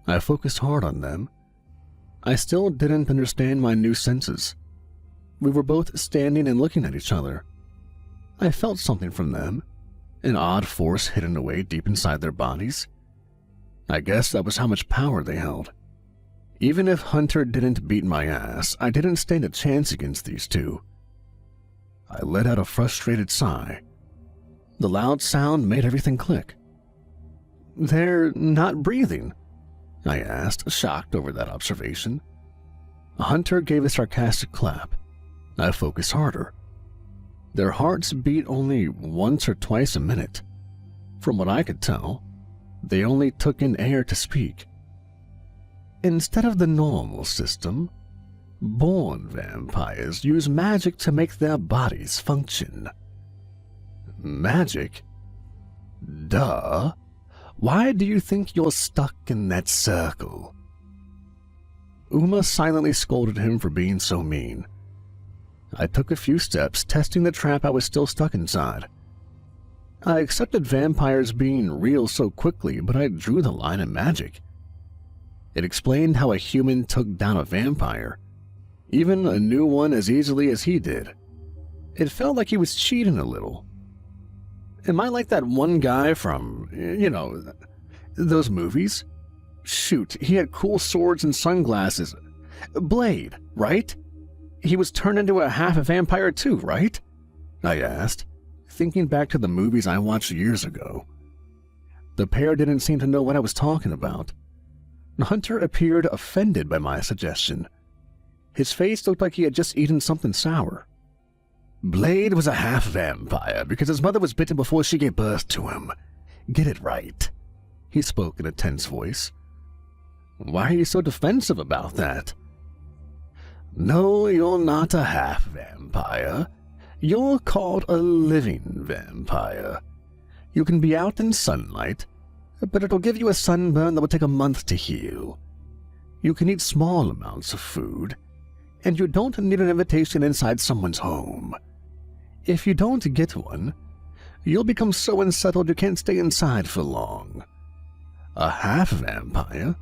I focused hard on them. I still didn't understand my new senses. We were both standing and looking at each other. I felt something from them, an odd force hidden away deep inside their bodies. I guess that was how much power they held. Even if Hunter didn't beat my ass, I didn't stand a chance against these two. I let out a frustrated sigh. The loud sound made everything click. "They're not breathing?" I asked, shocked over that observation. Hunter gave a sarcastic clap. I focused harder. Their hearts beat only once or twice a minute. From what I could tell, they only took in air to speak. Instead of the normal system, born vampires use magic to make their bodies function. Magic? Duh. Why do you think you're stuck in that circle? Uma silently scolded him for being so mean. I took a few steps, testing the trap I was still stuck inside. I accepted vampires being real so quickly, but I drew the line at magic. It explained how a human took down a vampire, even a new one, as easily as he did. It felt like he was cheating a little. Am I like that one guy from, those movies? Shoot, he had cool swords and sunglasses. Blade, right? He was turned into a half a vampire too, right? I asked, thinking back to the movies I watched years ago. The pair didn't seem to know what I was talking about. Hunter appeared offended by my suggestion. His face looked like he had just eaten something sour. Blade was a half vampire because his mother was bitten before she gave birth to him. Get it right. He spoke in a tense voice. Why are you so defensive about that? No, you're not a half vampire. You're called a living vampire. You can be out in sunlight, but it'll give you a sunburn that will take a month to heal. You can eat small amounts of food, and you don't need an invitation inside someone's home. If you don't get one, you'll become so unsettled you can't stay inside for long. A half vampire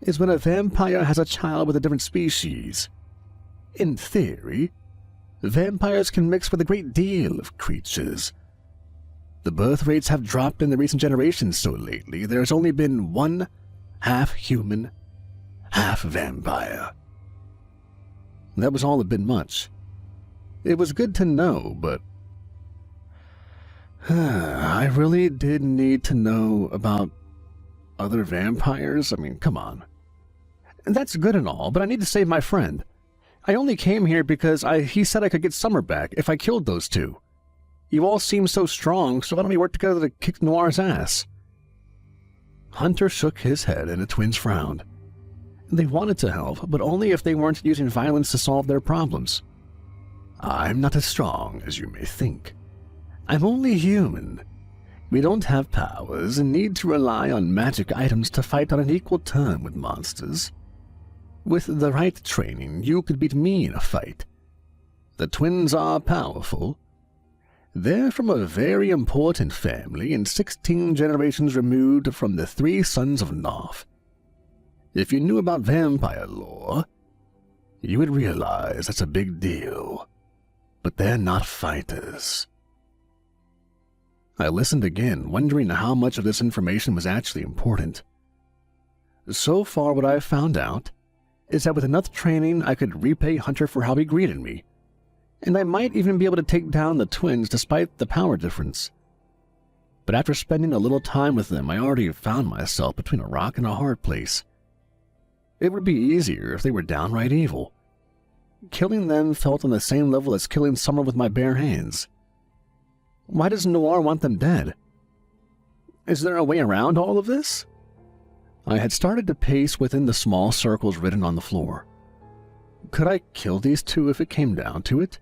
is when a vampire has a child with a different species. In theory, vampires can mix with a great deal of creatures. The birth rates have dropped in the recent generations, so lately there's only been one half human, half vampire. That was all a bit much. It was good to know, but I really did need to know about other vampires. I mean, come on. That's good and all, but I need to save my friend. I only came here because he said I could get Summer back if I killed those two. You all seem so strong, so why don't we work together to kick Noir's ass? Hunter shook his head and the twins frowned. They wanted to help, but only if they weren't using violence to solve their problems. I'm not as strong as you may think. I'm only human. We don't have powers and need to rely on magic items to fight on an equal term with monsters. With the right training, you could beat me in a fight. The twins are powerful. They're from a very important family and 16 generations removed from the 3 sons of Noth. If you knew about vampire lore, you would realize that's a big deal. But they're not fighters. I listened again, wondering how much of this information was actually important. So far, what I've found out is that with enough training, I could repay Hunter for how he greeted me, and I might even be able to take down the twins despite the power difference. But after spending a little time with them, I already found myself between a rock and a hard place. It would be easier if they were downright evil. Killing them felt on the same level as killing someone with my bare hands. Why does Noir want them dead? Is there a way around all of this? I had started to pace within the small circles written on the floor. Could I kill these two if it came down to it?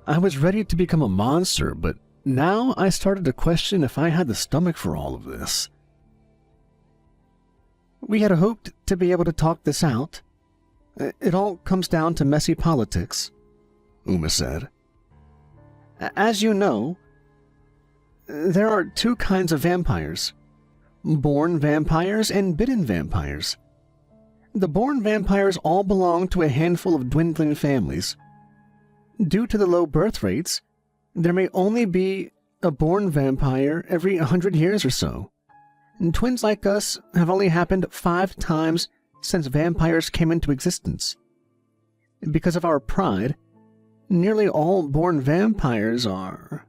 I was ready to become a monster, but now I started to question if I had the stomach for all of this. We had hoped to be able to talk this out. It all comes down to messy politics, Uma said. As you know, there are 2 kinds of vampires. Born vampires and bitten vampires. The born vampires all belong to a handful of dwindling families. Due to the low birth rates, there may only be a born vampire every 100 years or so. And twins like us have only happened 5 times since vampires came into existence. Because of our pride, nearly all born vampires are...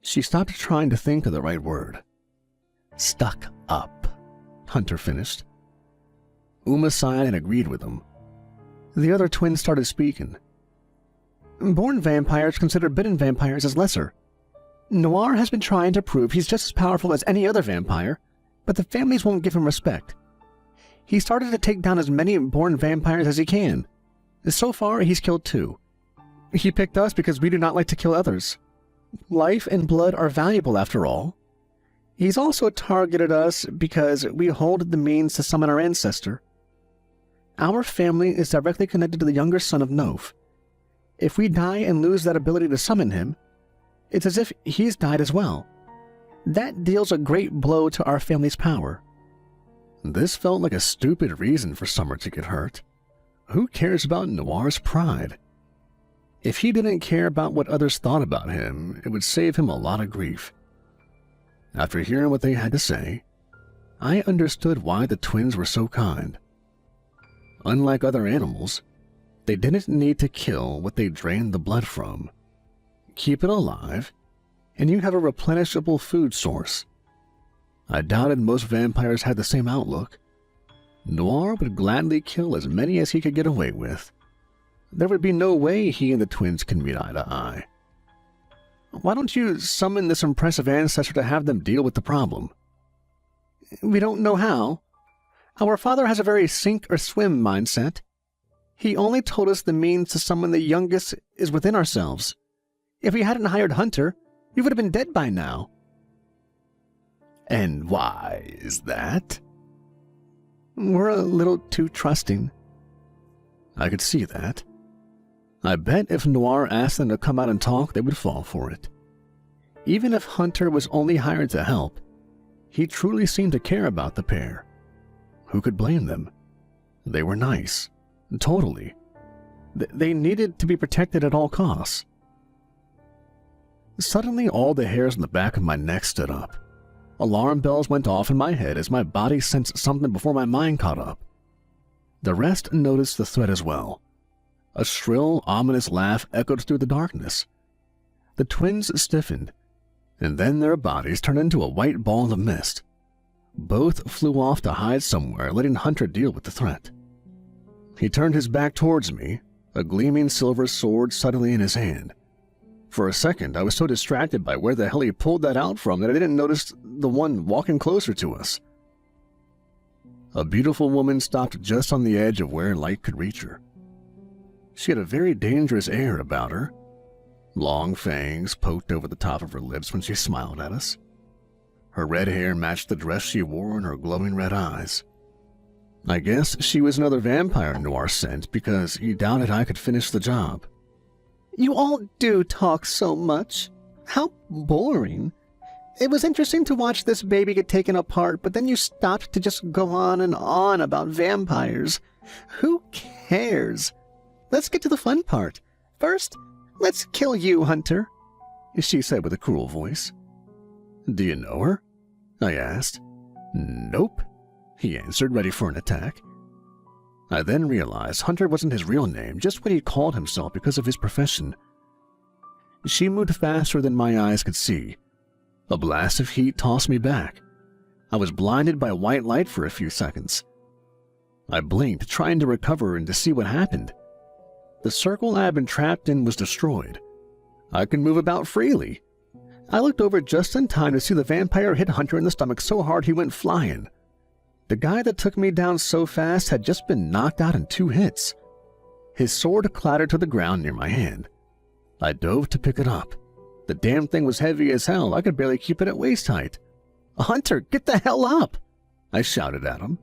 She stopped trying to think of the right word. Stuck up, Hunter finished. Uma sighed and agreed with him. The other twin started speaking. Born vampires consider bitten vampires as lesser. Noir has been trying to prove he's just as powerful as any other vampire, but the families won't give him respect. He started to take down as many born vampires as he can. So far, he's killed 2. He picked us because we do not like to kill others. Life and blood are valuable after all. He's also targeted us because we hold the means to summon our ancestor. Our family is directly connected to the younger son of Nov. If we die and lose that ability to summon him, it's as if he's died as well. That deals a great blow to our family's power. This felt like a stupid reason for Summer to get hurt. Who cares about Noir's pride? If he didn't care about what others thought about him, it would save him a lot of grief. After hearing what they had to say, I understood why the twins were so kind. Unlike other animals, they didn't need to kill what they drained the blood from. Keep it alive, and you have a replenishable food source. I doubted most vampires had the same outlook. Noir would gladly kill as many as he could get away with. There would be no way he and the twins could meet eye to eye. Why don't you summon this impressive ancestor to have them deal with the problem? We don't know how. Our father has a very sink or swim mindset. He only told us the means to summon the youngest is within ourselves. If we hadn't hired Hunter, we would have been dead by now. And why is that? We're a little too trusting. I could see that. I bet if Noir asked them to come out and talk, they would fall for it. Even if Hunter was only hired to help, he truly seemed to care about the pair. Who could blame them? They were nice. Totally. They needed to be protected at all costs. Suddenly, all the hairs on the back of my neck stood up. Alarm bells went off in my head as my body sensed something before my mind caught up. The rest noticed the threat as well. A shrill, ominous laugh echoed through the darkness. The twins stiffened, and then their bodies turned into a white ball of mist. Both flew off to hide somewhere, letting Hunter deal with the threat. He turned his back towards me, a gleaming silver sword suddenly in his hand. For a second, I was so distracted by where the hell he pulled that out from that I didn't notice the one walking closer to us. A beautiful woman stopped just on the edge of where light could reach her. She had a very dangerous air about her. Long fangs poked over the top of her lips when she smiled at us. Her red hair matched the dress she wore and her glowing red eyes. I guess she was another vampire Noir sent because he doubted I could finish the job. You all do talk so much. How boring. It was interesting to watch this baby get taken apart, but then you stopped to just go on and on about vampires. Who cares? Let's get to the fun part. First, let's kill you, Hunter, she said with a cruel voice. Do you know her? I asked. Nope, he answered, ready for an attack. I then realized Hunter wasn't his real name, just what he called himself because of his profession. She moved faster than my eyes could see. A blast of heat tossed me back. I was blinded by white light for a few seconds. I blinked, trying to recover and to see what happened. The circle I had been trapped in was destroyed. I could move about freely. I looked over just in time to see the vampire hit Hunter in the stomach so hard he went flying. The guy that took me down so fast had just been knocked out in 2 hits. His sword clattered to the ground near my hand. I dove to pick it up. The damn thing was heavy as hell. I could barely keep it at waist height. Hunter, get the hell up! I shouted at him.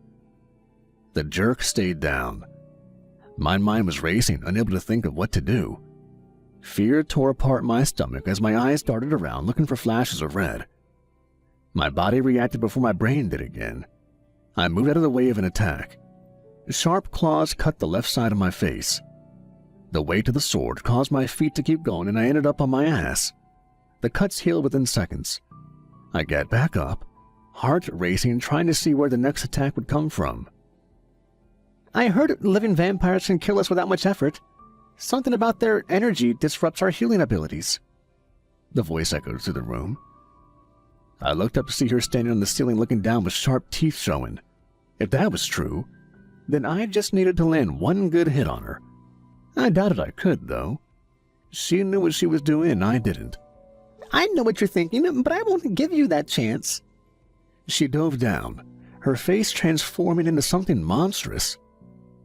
The jerk stayed down. My mind was racing, unable to think of what to do. Fear tore apart my stomach as my eyes darted around looking for flashes of red. My body reacted before my brain did again. I moved out of the way of an attack. Sharp claws cut the left side of my face. The weight of the sword caused my feet to keep going and I ended up on my ass. The cuts healed within seconds. I got back up, heart racing, trying to see where the next attack would come from. I heard living vampires can kill us without much effort. Something about their energy disrupts our healing abilities. The voice echoed through the room. I looked up to see her standing on the ceiling looking down with sharp teeth showing. If that was true, then I just needed to land one good hit on her. I doubted I could, though. She knew what she was doing and I didn't. I know what you're thinking, but I won't give you that chance. She dove down, her face transforming into something monstrous.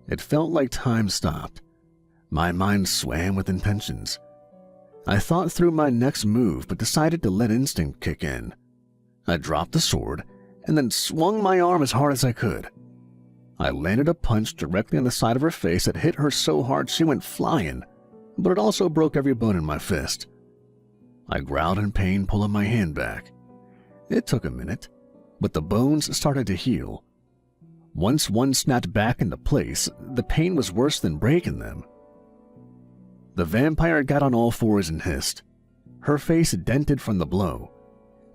It felt like time stopped. My mind swam with intentions. I thought through my next move, but decided to let instinct kick in. I dropped the sword and then swung my arm as hard as I could. I landed a punch directly on the side of her face that hit her so hard she went flying, but it also broke every bone in my fist. I growled in pain, pulling my hand back. It took a minute, but the bones started to heal. Once one snapped back into place, the pain was worse than breaking them. The vampire got on all fours and hissed. Her face dented from the blow.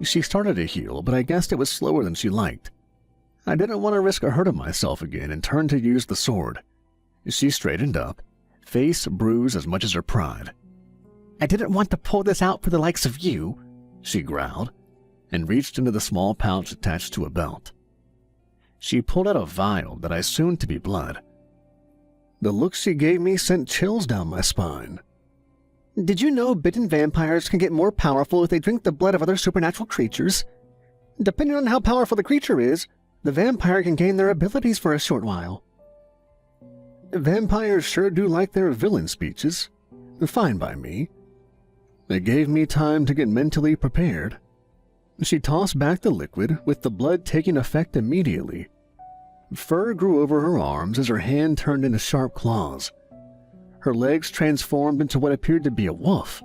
She started to heal, but I guessed it was slower than she liked. I didn't want to risk a hurt of myself again and turned to use the sword. She straightened up, face bruised as much as her pride. I didn't want to pull this out for the likes of you, she growled, and reached into the small pouch attached to a belt. She pulled out a vial that I assumed to be blood. The look she gave me sent chills down my spine. Did you know bitten vampires can get more powerful if they drink the blood of other supernatural creatures? Depending on how powerful the creature is, the vampire can gain their abilities for a short while. Vampires sure do like their villain speeches. Fine by me. It gave me time to get mentally prepared. She tossed back the liquid, with the blood taking effect immediately. Fur grew over her arms as her hand turned into sharp claws. Her legs transformed into what appeared to be a wolf.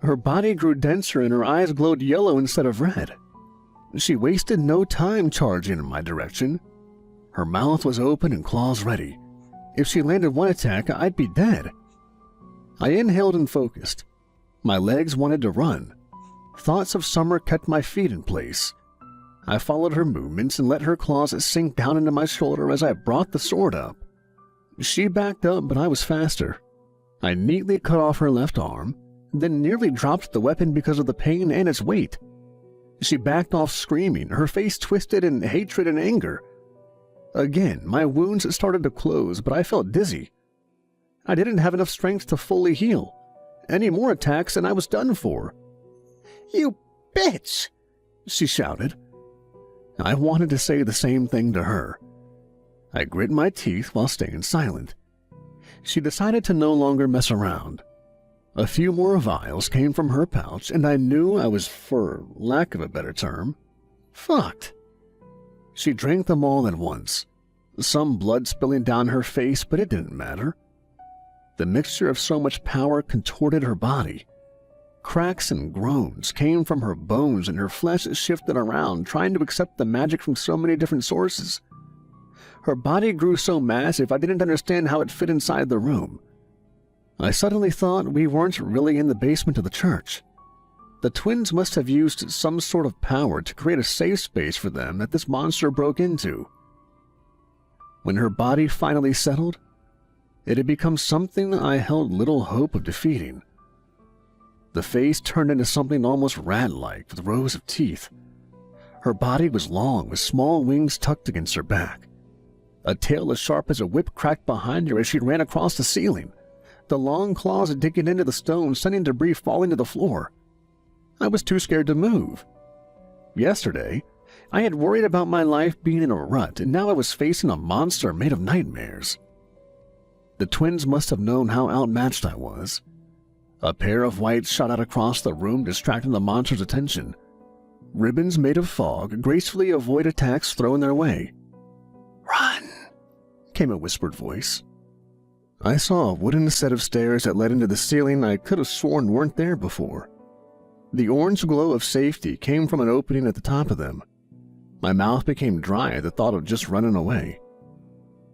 Her body grew denser and her eyes glowed yellow instead of red. She wasted no time charging in my direction. Her mouth was open and claws ready. If she landed one attack, I'd be dead. I inhaled and focused. My legs wanted to run. Thoughts of summer kept my feet in place. I followed her movements and let her claws sink down into my shoulder as I brought the sword up. She backed up, but I was faster. I neatly cut off her left arm, then nearly dropped the weapon because of the pain and its weight. She backed off screaming, her face twisted in hatred and anger. Again, my wounds started to close, but I felt dizzy. I didn't have enough strength to fully heal. Any more attacks and I was done for. You bitch! She shouted. I wanted to say the same thing to her. I grit my teeth while staying silent. She decided to no longer mess around. A few more vials came from her pouch, and I knew I was, for lack of a better term, fucked. She drank them all at once, some blood spilling down her face, but it didn't matter. The mixture of so much power contorted her body. Cracks and groans came from her bones, and her flesh shifted around, trying to accept the magic from so many different sources. Her body grew so massive I didn't understand how it fit inside the room. I suddenly thought we weren't really in the basement of the church. The twins must have used some sort of power to create a safe space for them that this monster broke into. When her body finally settled, it had become something I held little hope of defeating. The face turned into something almost rat-like with rows of teeth. Her body was long, with small wings tucked against her back. A tail as sharp as a whip cracked behind her as she ran across the ceiling, the long claws digging into the stone, sending debris falling to the floor. I was too scared to move. Yesterday, I had worried about my life being in a rut, and now I was facing a monster made of nightmares. The twins must have known how outmatched I was. A pair of lights shot out across the room, distracting the monster's attention. Ribbons made of fog gracefully avoid attacks thrown their way. "Run!" came a whispered voice. I saw a wooden set of stairs that led into the ceiling I could have sworn weren't there before. The orange glow of safety came from an opening at the top of them. My mouth became dry at the thought of just running away.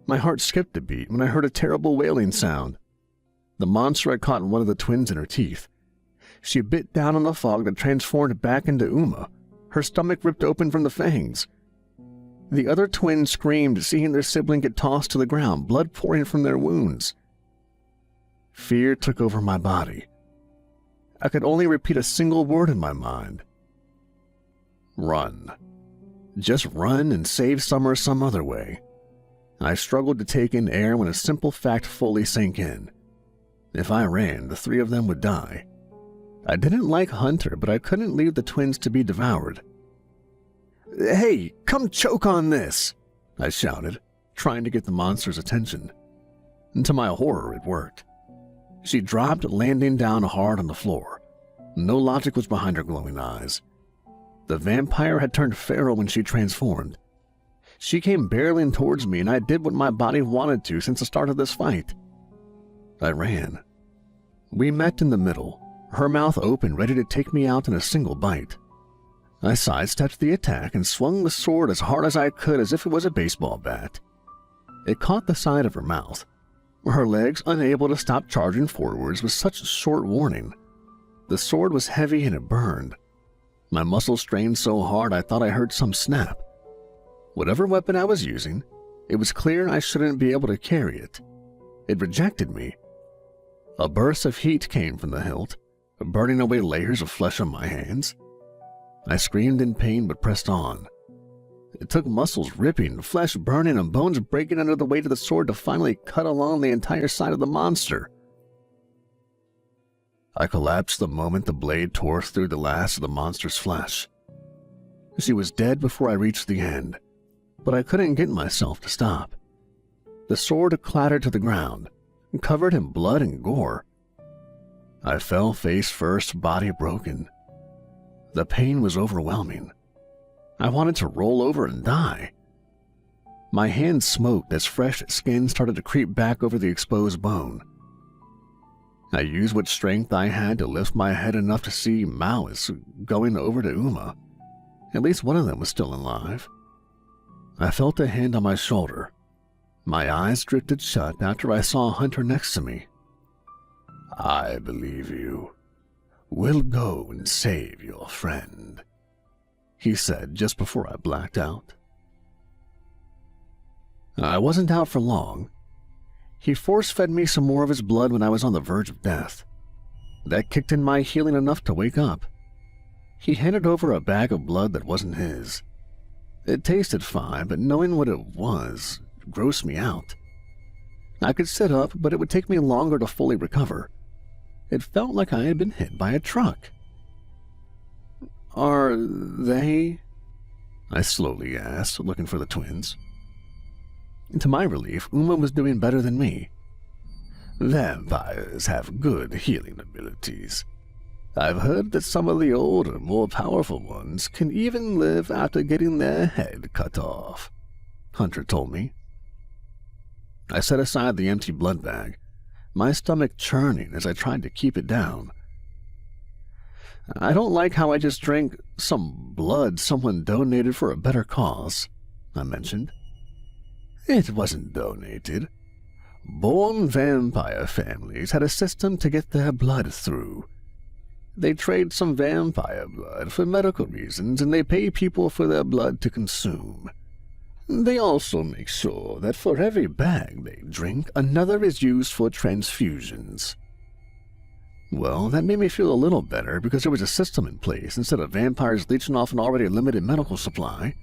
My heart skipped a beat when I heard a terrible wailing sound. The monster had caught one of the twins in her teeth. She bit down on the fog that transformed back into Uma. her stomach ripped open from the fangs. The other twins screamed, seeing their sibling get tossed to the ground, blood pouring from their wounds. Fear took over my body. I could only repeat a single word in my mind. Run. Just run and save Summer some other way. I struggled to take in air when a simple fact fully sank in. If I ran, the three of them would die. I didn't like Hunter, but I couldn't leave the twins to be devoured. "Hey, come choke on this!" I shouted, trying to get the monster's attention. And to my horror, it worked. She dropped, landing down hard on the floor. No logic was behind her glowing eyes. The vampire had turned feral when she transformed. She came barreling towards me, and I did what my body wanted to since the start of this fight. I ran. We met in the middle, her mouth open, ready to take me out in a single bite. I sidestepped the attack and swung the sword as hard as I could, as if it was a baseball bat. It caught the side of her mouth, her legs unable to stop charging forwards with such short warning. The sword was heavy and it burned. My muscles strained so hard I thought I heard some snap. Whatever weapon I was using, it was clear I shouldn't be able to carry it. It rejected me. A burst of heat came from the hilt, burning away layers of flesh on my hands. I screamed in pain but pressed on. It took muscles ripping, flesh burning, and bones breaking under the weight of the sword to finally cut along the entire side of the monster. I collapsed the moment the blade tore through the last of the monster's flesh. She was dead before I reached the end, but I couldn't get myself to stop. The sword clattered to the ground, covered in blood and gore. I fell face first, body broken. The pain was overwhelming. I wanted to roll over and die. My hands smoked as fresh skin started to creep back over the exposed bone. I used what strength I had to lift my head enough to see Maois going over to Uma. At least one of them was still alive. I felt a hand on my shoulder. My eyes drifted shut after I saw Hunter next to me. "I believe you. We'll go and save your friend," he said just before I blacked out. I wasn't out for long. He force-fed me some more of his blood when I was on the verge of death. That kicked in my healing enough to wake up. He handed over a bag of blood that wasn't his. It tasted fine, but knowing what it was grossed me out. I could sit up, but it would take me longer to fully recover. It felt like I had been hit by a truck. "Are they?" I slowly asked, looking for the twins. To my relief, Uma was doing better than me. "Vampires have good healing abilities. I've heard that some of the older, more powerful ones can even live after getting their head cut off," Hunter told me. I set aside the empty blood bag, my stomach churning as I tried to keep it down. "I don't like how I just drank some blood someone donated for a better cause," I mentioned. "It wasn't donated. Born vampire families had a system to get their blood through. They trade some vampire blood for medical reasons, and they pay people for their blood to consume. They also make sure that for every bag they drink, another is used for transfusions." Well, that made me feel a little better because there was a system in place instead of vampires leeching off an already limited medical supply.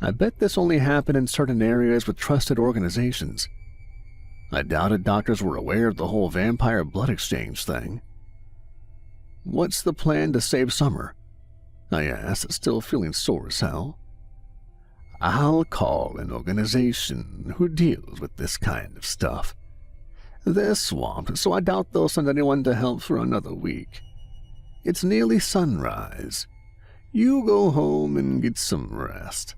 I bet this only happened in certain areas with trusted organizations. I doubted doctors were aware of the whole vampire blood exchange thing. "What's the plan to save Summer?" I asked, still feeling sore as hell. "I'll call an organization who deals with this kind of stuff. They're swamped, so I doubt they'll send anyone to help for another week. It's nearly sunrise. You go home and get some rest.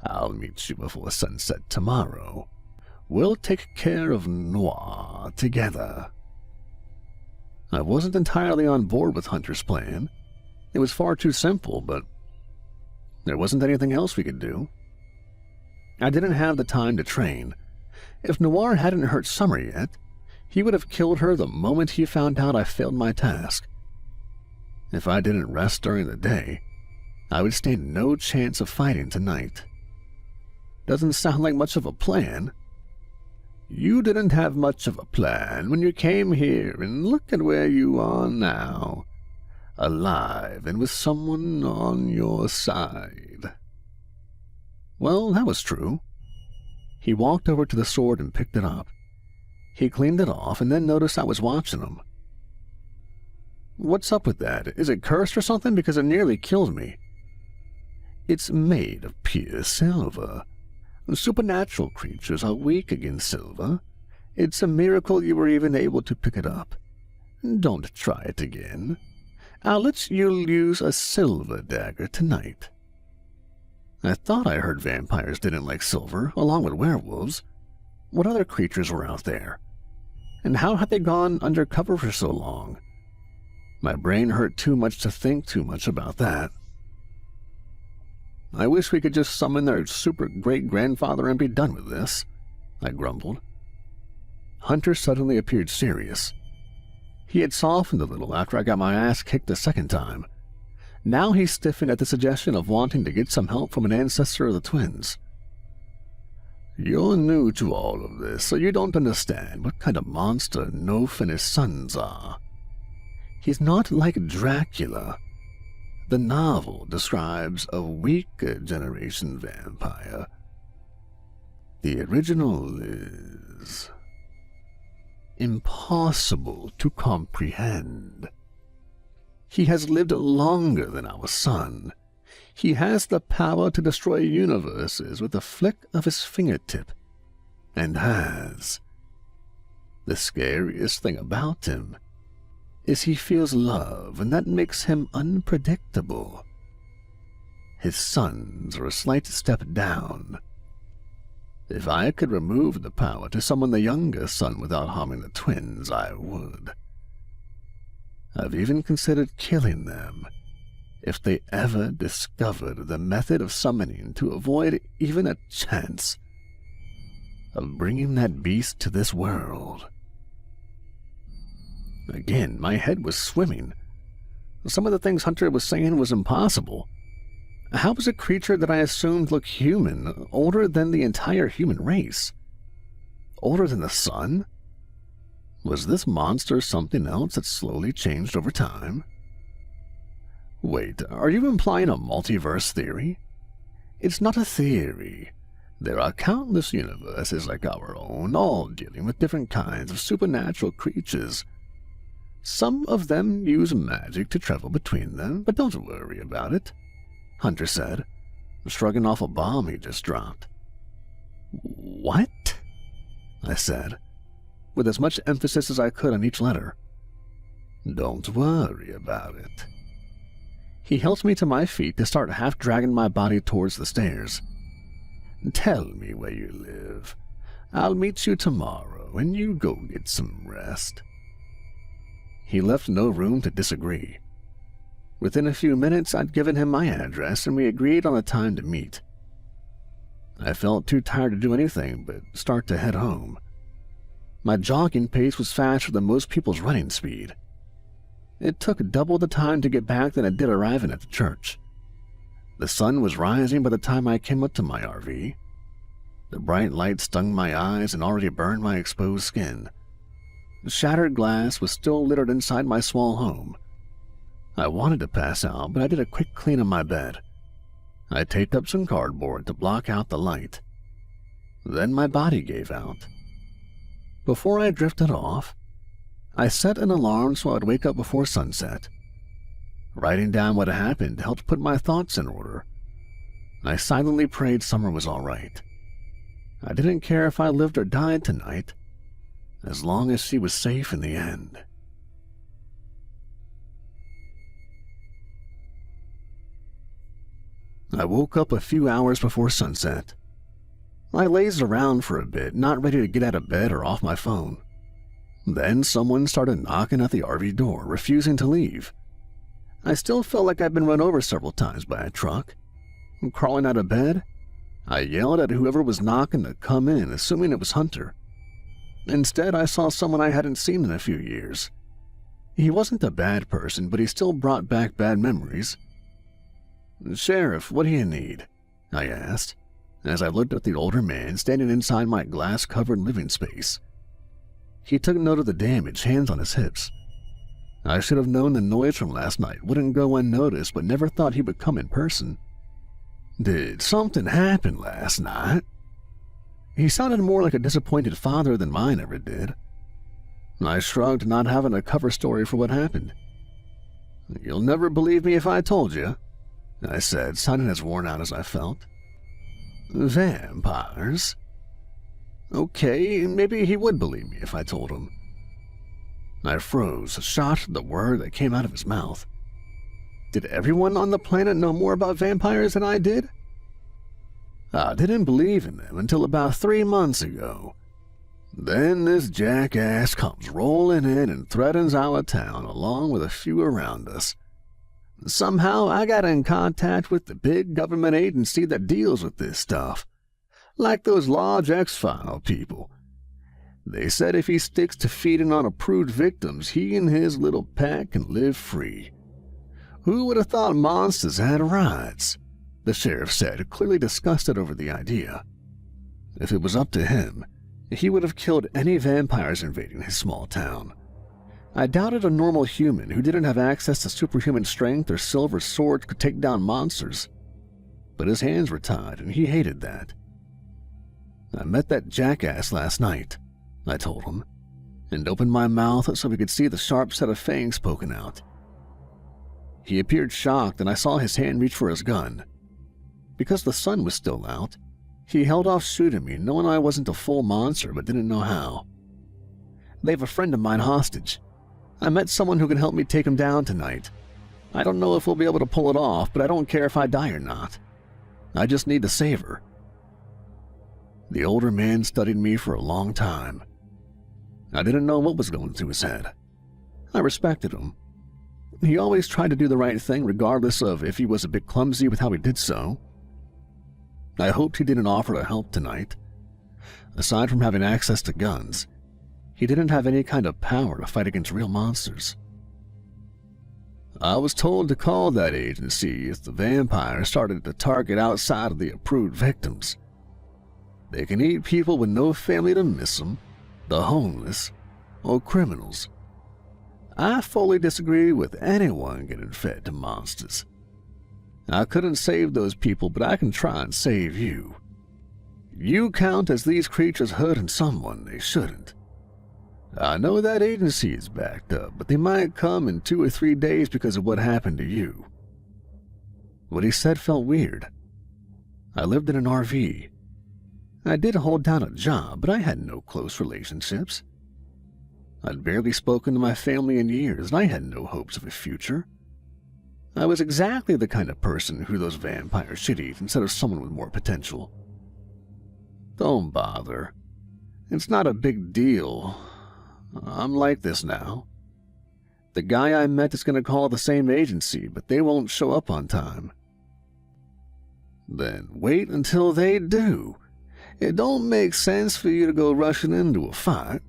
I'll meet you before sunset tomorrow. We'll take care of Noir together." I wasn't entirely on board with Hunter's plan. It was far too simple, but there wasn't anything else we could do. I didn't have the time to train. If Noir hadn't hurt Summer yet, he would have killed her the moment he found out I failed my task. If I didn't rest during the day, I would stand no chance of fighting tonight. Doesn't sound like much of a plan. You didn't have much of a plan when you came here, and look at where you are now. Alive and with someone on your side. Well, that was true. He walked over to the sword and picked it up. He cleaned it off and then noticed I was watching him. What's up with that? Is it cursed or something? Because it nearly killed me. It's made of pure silver. Supernatural creatures are weak against silver. It's a miracle you were even able to pick it up. Don't try it again. I'll let you use a silver dagger tonight. I thought I heard vampires didn't like silver, along with werewolves. What other creatures were out there? And how had they gone undercover for so long? My brain hurt too much to think too much about that. I wish we could just summon their super great-grandfather and be done with this, I grumbled. Hunter suddenly appeared serious. He had softened a little after I got my ass kicked the second time. Now he stiffened at the suggestion of wanting to get some help from an ancestor of the twins. You're new to all of this, so you don't understand what kind of monster Noph and his sons are. He's not like Dracula. The novel describes a weaker generation vampire. The original is impossible to comprehend. He has lived longer than our sun. He has the power to destroy universes with a flick of his fingertip, and has. The scariest thing about him is he feels love, and that makes him unpredictable. His sons are a slight step down. If I could remove the power to summon the younger son without harming the twins, I would. I've even considered killing them if they ever discovered the method of summoning to avoid even a chance of bringing that beast to this world. Again, my head was swimming. Some of the things Hunter was saying was impossible. How was a creature that I assumed looked human older than the entire human race? Older than the sun? Was this monster something else that slowly changed over time? Wait, are you implying a multiverse theory? It's not a theory. There are countless universes like our own, all dealing with different kinds of supernatural creatures. Some of them use magic to travel between them, but don't worry about it, Hunter said, shrugging off a bomb he just dropped. What? I said, with as much emphasis as I could on each letter. Don't worry about it. He helped me to my feet to start half-dragging my body towards the stairs. Tell me where you live. I'll meet you tomorrow, and you go get some rest. He left no room to disagree. Within a few minutes, I'd given him my address, and we agreed on a time to meet. I felt too tired to do anything but start to head home. My jogging pace was faster than most people's running speed. It took double the time to get back than it did arriving at the church. The sun was rising by the time I came up to my RV. The bright light stung my eyes and already burned my exposed skin. The shattered glass was still littered inside my small home. I wanted to pass out, but I did a quick clean of my bed. I taped up some cardboard to block out the light. Then my body gave out. Before I drifted off, I set an alarm so I'd wake up before sunset. Writing down what happened helped put my thoughts in order. I silently prayed Summer was all right. I didn't care if I lived or died tonight, as long as she was safe in the end. I woke up a few hours before sunset. I lazed around for a bit, not ready to get out of bed or off my phone. Then someone started knocking at the RV door, refusing to leave. I still felt like I'd been run over several times by a truck. Crawling out of bed, I yelled at whoever was knocking to come in, assuming it was Hunter. Instead, I saw someone I hadn't seen in a few years. He wasn't a bad person, but he still brought back bad memories. "Sheriff, what do you need?" I asked, as I looked at the older man standing inside my glass-covered living space. He took note of the damage, hands on his hips. I should have known the noise from last night wouldn't go unnoticed, but never thought he would come in person. "Did something happen last night?" He sounded more like a disappointed father than mine ever did. I shrugged, not having a cover story for what happened. "You'll never believe me if I told you," I said, sounding as worn out as I felt. "Vampires?" Okay, maybe he would believe me if I told him. I froze, shocked at the word that came out of his mouth. Did everyone on the planet know more about vampires than I did? I didn't believe in them until about 3 months ago. Then this jackass comes rolling in and threatens our town along with a few around us. Somehow I got in contact with the big government agency that deals with this stuff, like those large X-File people. They said if he sticks to feeding on approved victims, he and his little pack can live free. Who would have thought monsters had rights? The sheriff said, clearly disgusted over the idea. If it was up to him, he would have killed any vampires invading his small town. I doubted a normal human who didn't have access to superhuman strength or silver swords could take down monsters. But his hands were tied, and he hated that. "I met that jackass last night," I told him, and opened my mouth so we could see the sharp set of fangs poking out. He appeared shocked, and I saw his hand reach for his gun. Because the sun was still out, he held off shooting me, knowing I wasn't a full monster but didn't know how. "They have a friend of mine hostage. I met someone who can help me take him down tonight. I don't know if we'll be able to pull it off, but I don't care if I die or not. I just need to save her." The older man studied me for a long time. I didn't know what was going through his head. I respected him. He always tried to do the right thing regardless of if he was a bit clumsy with how he did so. I hoped he didn't offer to help tonight. Aside from having access to guns, he didn't have any kind of power to fight against real monsters. "I was told to call that agency if the vampires started to target outside of the approved victims. They can eat people with no family to miss them, the homeless, or criminals. I fully disagree with anyone getting fed to monsters. I couldn't save those people, but I can try and save you. You count as these creatures hurting someone they shouldn't. I know that agency is backed up, but they might come in 2 or 3 days because of what happened to you." What he said felt weird. I lived in an RV. I did hold down a job, but I had no close relationships. I'd barely spoken to my family in years, and I had no hopes of a future. I was exactly the kind of person who those vampires should eat instead of someone with more potential. "Don't bother. It's not a big deal. I'm like this now. The guy I met is going to call the same agency, but they won't show up on time." "Then wait until they do. It don't make sense for you to go rushing into a fight."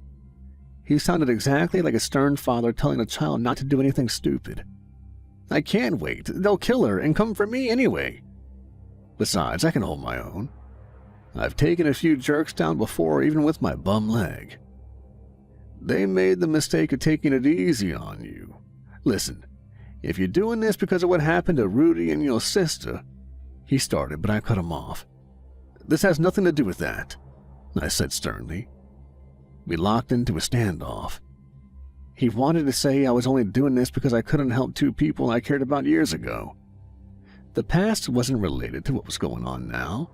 He sounded exactly like a stern father telling a child not to do anything stupid. "I can't wait. They'll kill her and come for me anyway. Besides, I can hold my own. I've taken a few jerks down before, even with my bum leg. They made the mistake of taking it easy on you. Listen, if you're doing this because of what happened to Rudy and your sister..." He started, but I cut him off. "This has nothing to do with that," I said sternly. We locked into a standoff. He wanted to say I was only doing this because I couldn't help 2 people I cared about years ago. The past wasn't related to what was going on now.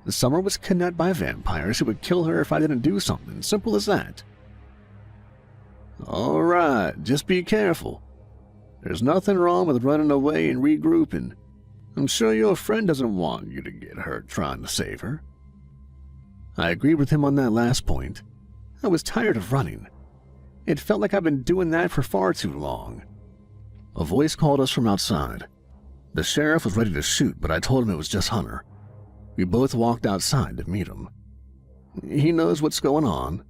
Summer was kidnapped by vampires who would kill her if I didn't do something. Simple as that. "All right, just be careful. There's nothing wrong with running away and regrouping. I'm sure your friend doesn't want you to get hurt trying to save her." I agreed with him on that last point. I was tired of running. It felt like I'd been doing that for far too long. A voice called us from outside. The sheriff was ready to shoot, but I told him it was just Hunter. We both walked outside to meet him. "He knows what's going on,"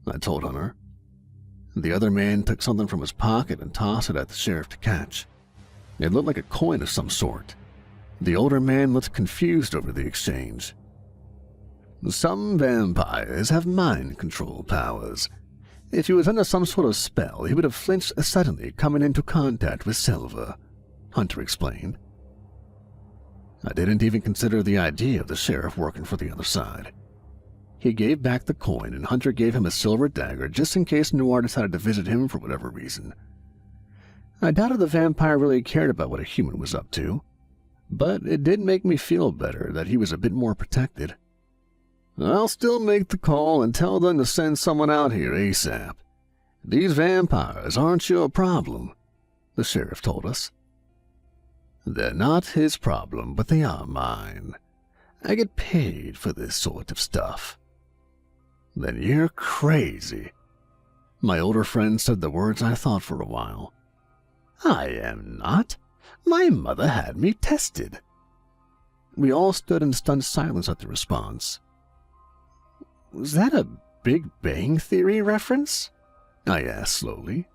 I told Hunter. The other man took something from his pocket and tossed it at the sheriff to catch. It looked like a coin of some sort. The older man looked confused over the exchange. Some vampires have mind control powers. If he was under some sort of spell, he would have flinched suddenly coming into contact with Silver, Hunter explained. I didn't even consider the idea of the sheriff working for the other side. He gave back the coin, and Hunter gave him a silver dagger just in case Noir decided to visit him for whatever reason. I doubted the vampire really cared about what a human was up to, but it did make me feel better that he was a bit more protected. I'll still make the call and tell them to send someone out here ASAP. These vampires aren't your problem, the sheriff told us. They're not his problem, but they are mine. I get paid for this sort of stuff. Then you're crazy. My older friend said the words I thought for a while. I am not. My mother had me tested. We all stood in stunned silence at the response. Was that a Big Bang Theory reference? I asked slowly.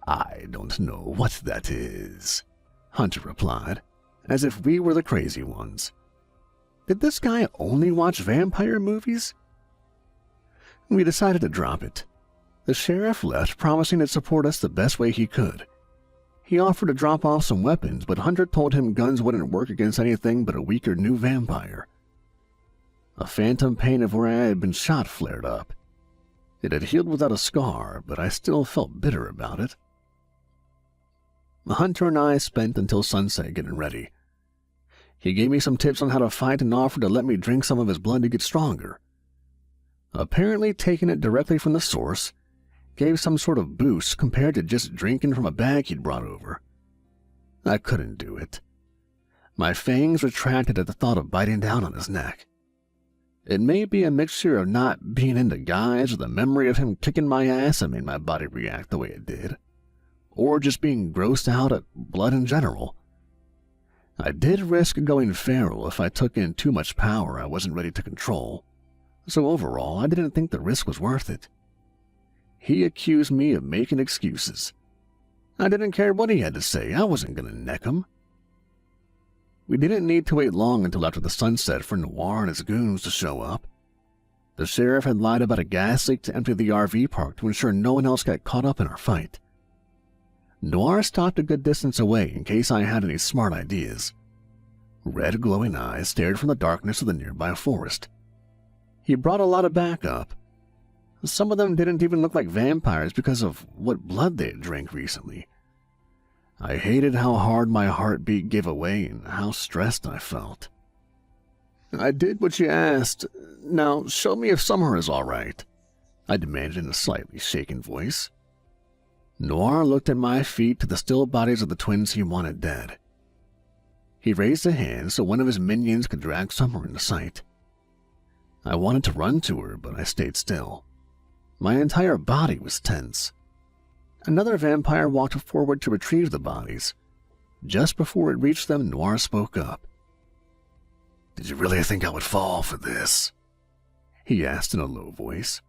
I don't know what that is, Hunter replied, as if we were the crazy ones. Did this guy only watch vampire movies? We decided to drop it. The sheriff left, promising to support us the best way he could. He offered to drop off some weapons, but Hunter told him guns wouldn't work against anything but a weaker new vampire. A phantom pain of where I had been shot flared up. It had healed without a scar, but I still felt bitter about it. Hunter and I spent until sunset getting ready. He gave me some tips on how to fight and offered to let me drink some of his blood to get stronger. Apparently taking it directly from the source gave some sort of boost compared to just drinking from a bag he'd brought over. I couldn't do it. My fangs retracted at the thought of biting down on his neck. It may be a mixture of not being into guys or the memory of him kicking my ass that made my body react the way it did, or just being grossed out at blood in general. I did risk going feral if I took in too much power I wasn't ready to control, so overall I didn't think the risk was worth it. He accused me of making excuses. I didn't care what he had to say, I wasn't going to neck him. We didn't need to wait long until after the sunset for Noir and his goons to show up. The sheriff had lied about a gas leak to empty the RV park to ensure no one else got caught up in our fight. Noir stopped a good distance away in case I had any smart ideas. Red glowing eyes stared from the darkness of the nearby forest. He brought a lot of backup. Some of them didn't even look like vampires because of what blood they had drank recently. I hated how hard my heartbeat gave away and how stressed I felt. I did what you asked. Now show me if Summer is all right, I demanded in a slightly shaken voice. Noir looked at my feet to the still bodies of the twins he wanted dead. He raised a hand so one of his minions could drag Summer into sight. I wanted to run to her, but I stayed still. My entire body was tense. Another vampire walked forward to retrieve the bodies. Just before it reached them, Noir spoke up. "Did you really think I would fall for this?" he asked in a low voice.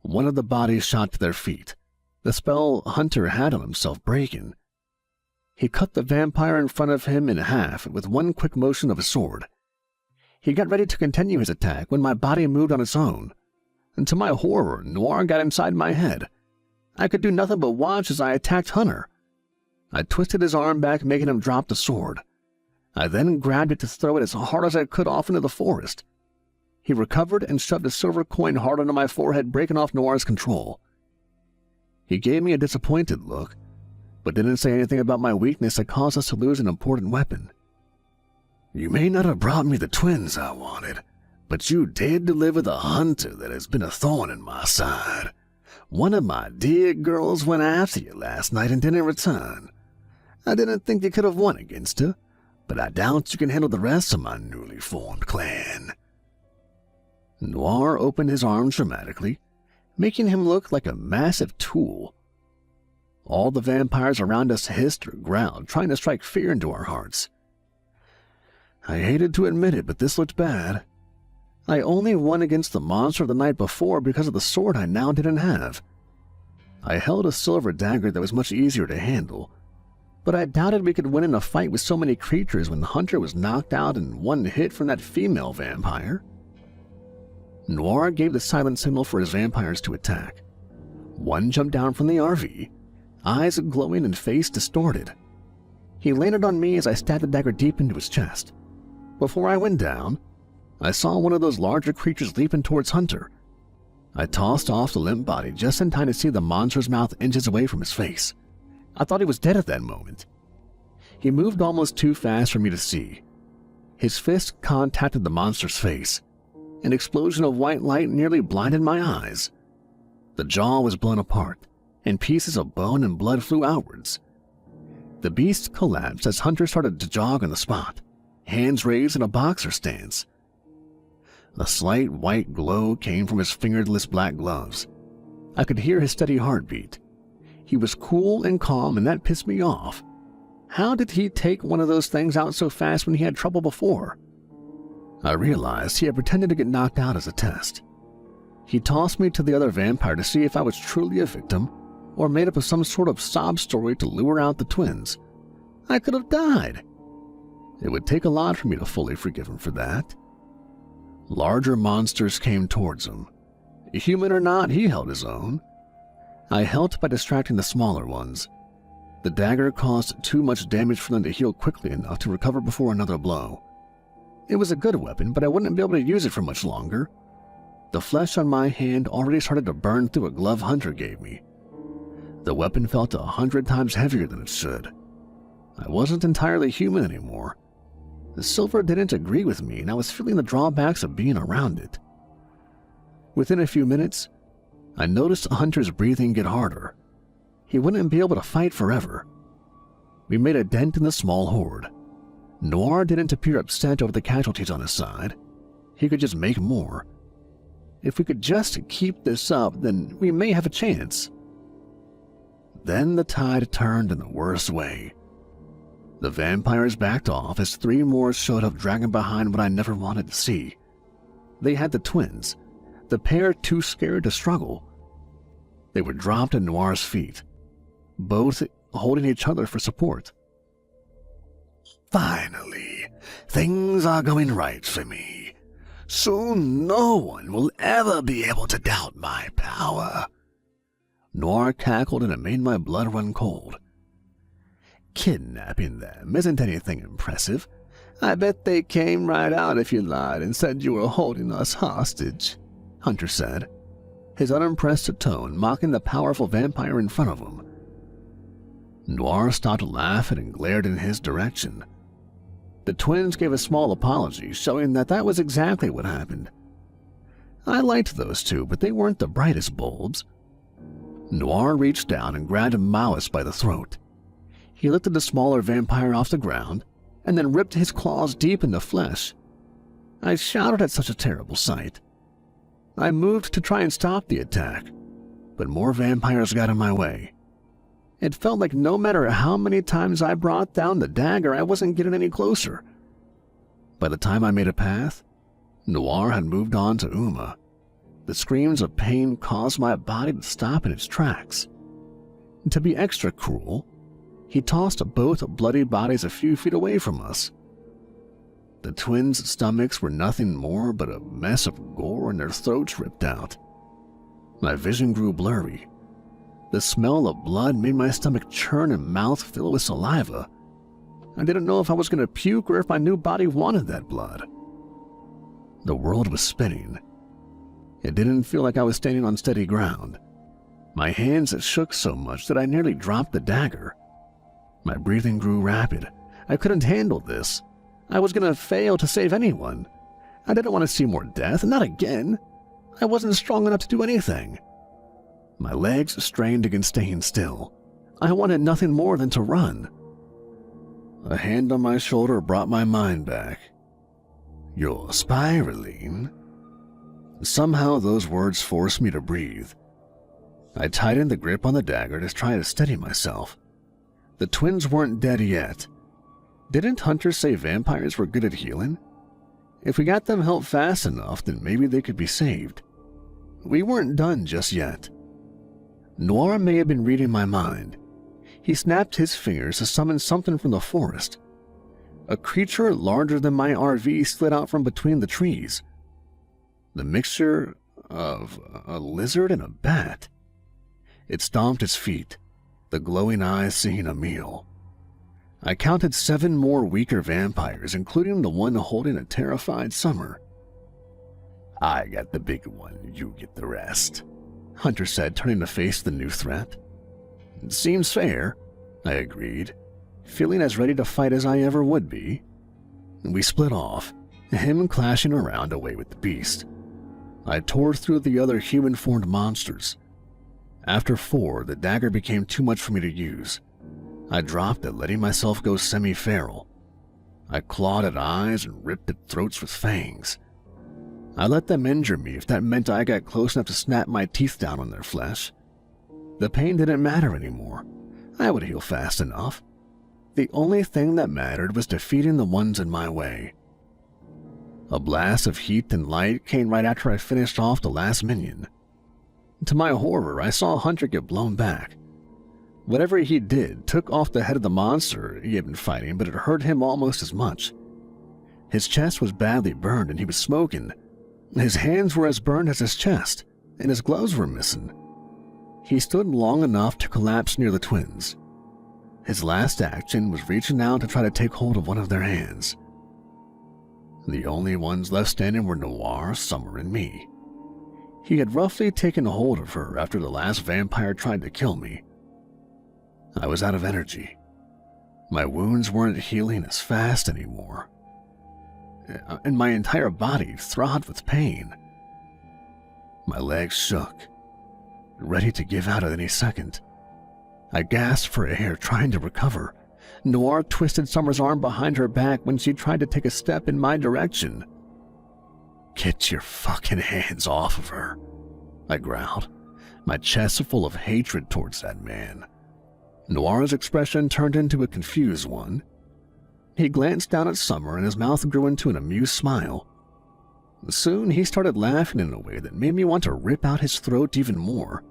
One of the bodies shot to their feet, the spell Hunter had on himself breaking. He cut the vampire in front of him in half with one quick motion of his sword. He got ready to continue his attack when my body moved on its own, and to my horror, Noir got inside my head. I could do nothing but watch as I attacked Hunter. I twisted his arm back, making him drop the sword. I then grabbed it to throw it as hard as I could off into the forest. He recovered and shoved a silver coin hard onto my forehead, breaking off Noir's control. He gave me a disappointed look, but didn't say anything about my weakness that caused us to lose an important weapon. "You may not have brought me the twins I wanted, but you did deliver the hunter that has been a thorn in my side. One of my dear girls went after you last night and didn't return. I didn't think you could have won against her, but I doubt you can handle the rest of my newly formed clan." Noir opened his arms dramatically, making him look like a massive tool. All the vampires around us hissed or growled, trying to strike fear into our hearts. I hated to admit it, but this looked bad. I only won against the monster the night before because of the sword I now didn't have. I held a silver dagger that was much easier to handle, but I doubted we could win in a fight with so many creatures when Hunter was knocked out in one hit from that female vampire. Noir gave the silent signal for his vampires to attack. One jumped down from the RV, eyes glowing and face distorted. He landed on me as I stabbed the dagger deep into his chest. Before I went down, I saw one of those larger creatures leaping towards Hunter. I tossed off the limp body just in time to see the monster's mouth inches away from his face. I thought he was dead at that moment. He moved almost too fast for me to see. His fist contacted the monster's face. An explosion of white light nearly blinded my eyes. The jaw was blown apart, and pieces of bone and blood flew outwards. The beast collapsed as Hunter started to jog on the spot, hands raised in a boxer stance. A slight white glow came from his fingerless black gloves. I could hear his steady heartbeat. He was cool and calm, and that pissed me off. How did he take one of those things out so fast when he had trouble before? I realized he had pretended to get knocked out as a test. He tossed me to the other vampire to see if I was truly a victim or made up of some sort of sob story to lure out the twins. I could have died. It would take a lot for me to fully forgive him for that. Larger monsters came towards him. Human or not, he held his own. I helped by distracting the smaller ones. The dagger caused too much damage for them to heal quickly enough to recover before another blow. It was a good weapon, but I wouldn't be able to use it for much longer. The flesh on my hand already started to burn through a glove Hunter gave me. The weapon felt 100 times heavier than it should. I wasn't entirely human anymore. The silver didn't agree with me, and I was feeling the drawbacks of being around it. Within a few minutes, I noticed Hunter's breathing get harder. He wouldn't be able to fight forever. We made a dent in the small horde. Noir didn't appear upset over the casualties on his side. He could just make more. If we could just keep this up, then we may have a chance. Then the tide turned in the worst way. The vampires backed off as 3 more showed up dragging behind what I never wanted to see. They had the twins, the pair too scared to struggle. They were dropped at Noir's feet, both holding each other for support. Finally, things are going right for me. Soon no one will ever be able to doubt my power. Noir cackled and it made my blood run cold. Kidnapping them isn't anything impressive. I bet they came right out if you lied and said you were holding us hostage, Hunter said, his unimpressed tone mocking the powerful vampire in front of him. Noir stopped laughing and glared in his direction. The twins gave a small apology, showing that was exactly what happened. I liked those two, but they weren't the brightest bulbs. Noir reached down and grabbed Maoist by the throat. He lifted the smaller vampire off the ground and then ripped his claws deep into flesh. I shouted at such a terrible sight. I moved to try and stop the attack, but more vampires got in my way. It felt like no matter how many times I brought down the dagger, I wasn't getting any closer. By the time I made a path, Noir had moved on to Uma. The screams of pain caused my body to stop in its tracks. To be extra cruel, he tossed both bloody bodies a few feet away from us. The twins' stomachs were nothing more but a mess of gore and their throats ripped out. My vision grew blurry. The smell of blood made my stomach churn and mouth fill with saliva. I didn't know if I was going to puke or if my new body wanted that blood. The world was spinning. It didn't feel like I was standing on steady ground. My hands shook so much that I nearly dropped the dagger. My breathing grew rapid. I couldn't handle this. I was going to fail to save anyone. I didn't want to see more death, not again. I wasn't strong enough to do anything. My legs strained against staying still. I wanted nothing more than to run. A hand on my shoulder brought my mind back. "You're spiraling." Somehow those words forced me to breathe. I tightened the grip on the dagger to try to steady myself. The twins weren't dead yet. Didn't Hunter say vampires were good at healing? If we got them help fast enough, then maybe they could be saved. We weren't done just yet. Noir may have been reading my mind. He snapped his fingers to summon something from the forest. A creature larger than my RV slid out from between the trees. The mixture of a lizard and a bat. It stomped its feet, the glowing eyes seeing a meal. I counted 7 more weaker vampires, including the one holding a terrified Summer. "I got the big one, you get the rest," Hunter said, turning to face the new threat. "Seems fair," I agreed, feeling as ready to fight as I ever would be. We split off, him clashing around away with the beast. I tore through the other human-formed monsters. After 4, the dagger became too much for me to use. I dropped it, letting myself go semi-feral. I clawed at eyes and ripped at throats with fangs. I let them injure me if that meant I got close enough to snap my teeth down on their flesh. The pain didn't matter anymore. I would heal fast enough. The only thing that mattered was defeating the ones in my way. A blast of heat and light came right after I finished off the last minion. To my horror, I saw Hunter get blown back. Whatever he did took off the head of the monster he had been fighting, but it hurt him almost as much. His chest was badly burned and he was smoking. His hands were as burned as his chest, and his gloves were missing. He stood long enough to collapse near the twins. His last action was reaching out to try to take hold of one of their hands. The only ones left standing were Noir, Summer, and me. He had roughly taken hold of her after the last vampire tried to kill me. I was out of energy. My wounds weren't healing as fast anymore, and my entire body throbbed with pain. My legs shook, ready to give out at any second. I gasped for air, trying to recover. Noir twisted Summer's arm behind her back when she tried to take a step in my direction. "Get your fucking hands off of her," I growled, my chest full of hatred towards that man. Noir's expression turned into a confused one. He glanced down at Summer and his mouth grew into an amused smile. Soon he started laughing in a way that made me want to rip out his throat even more.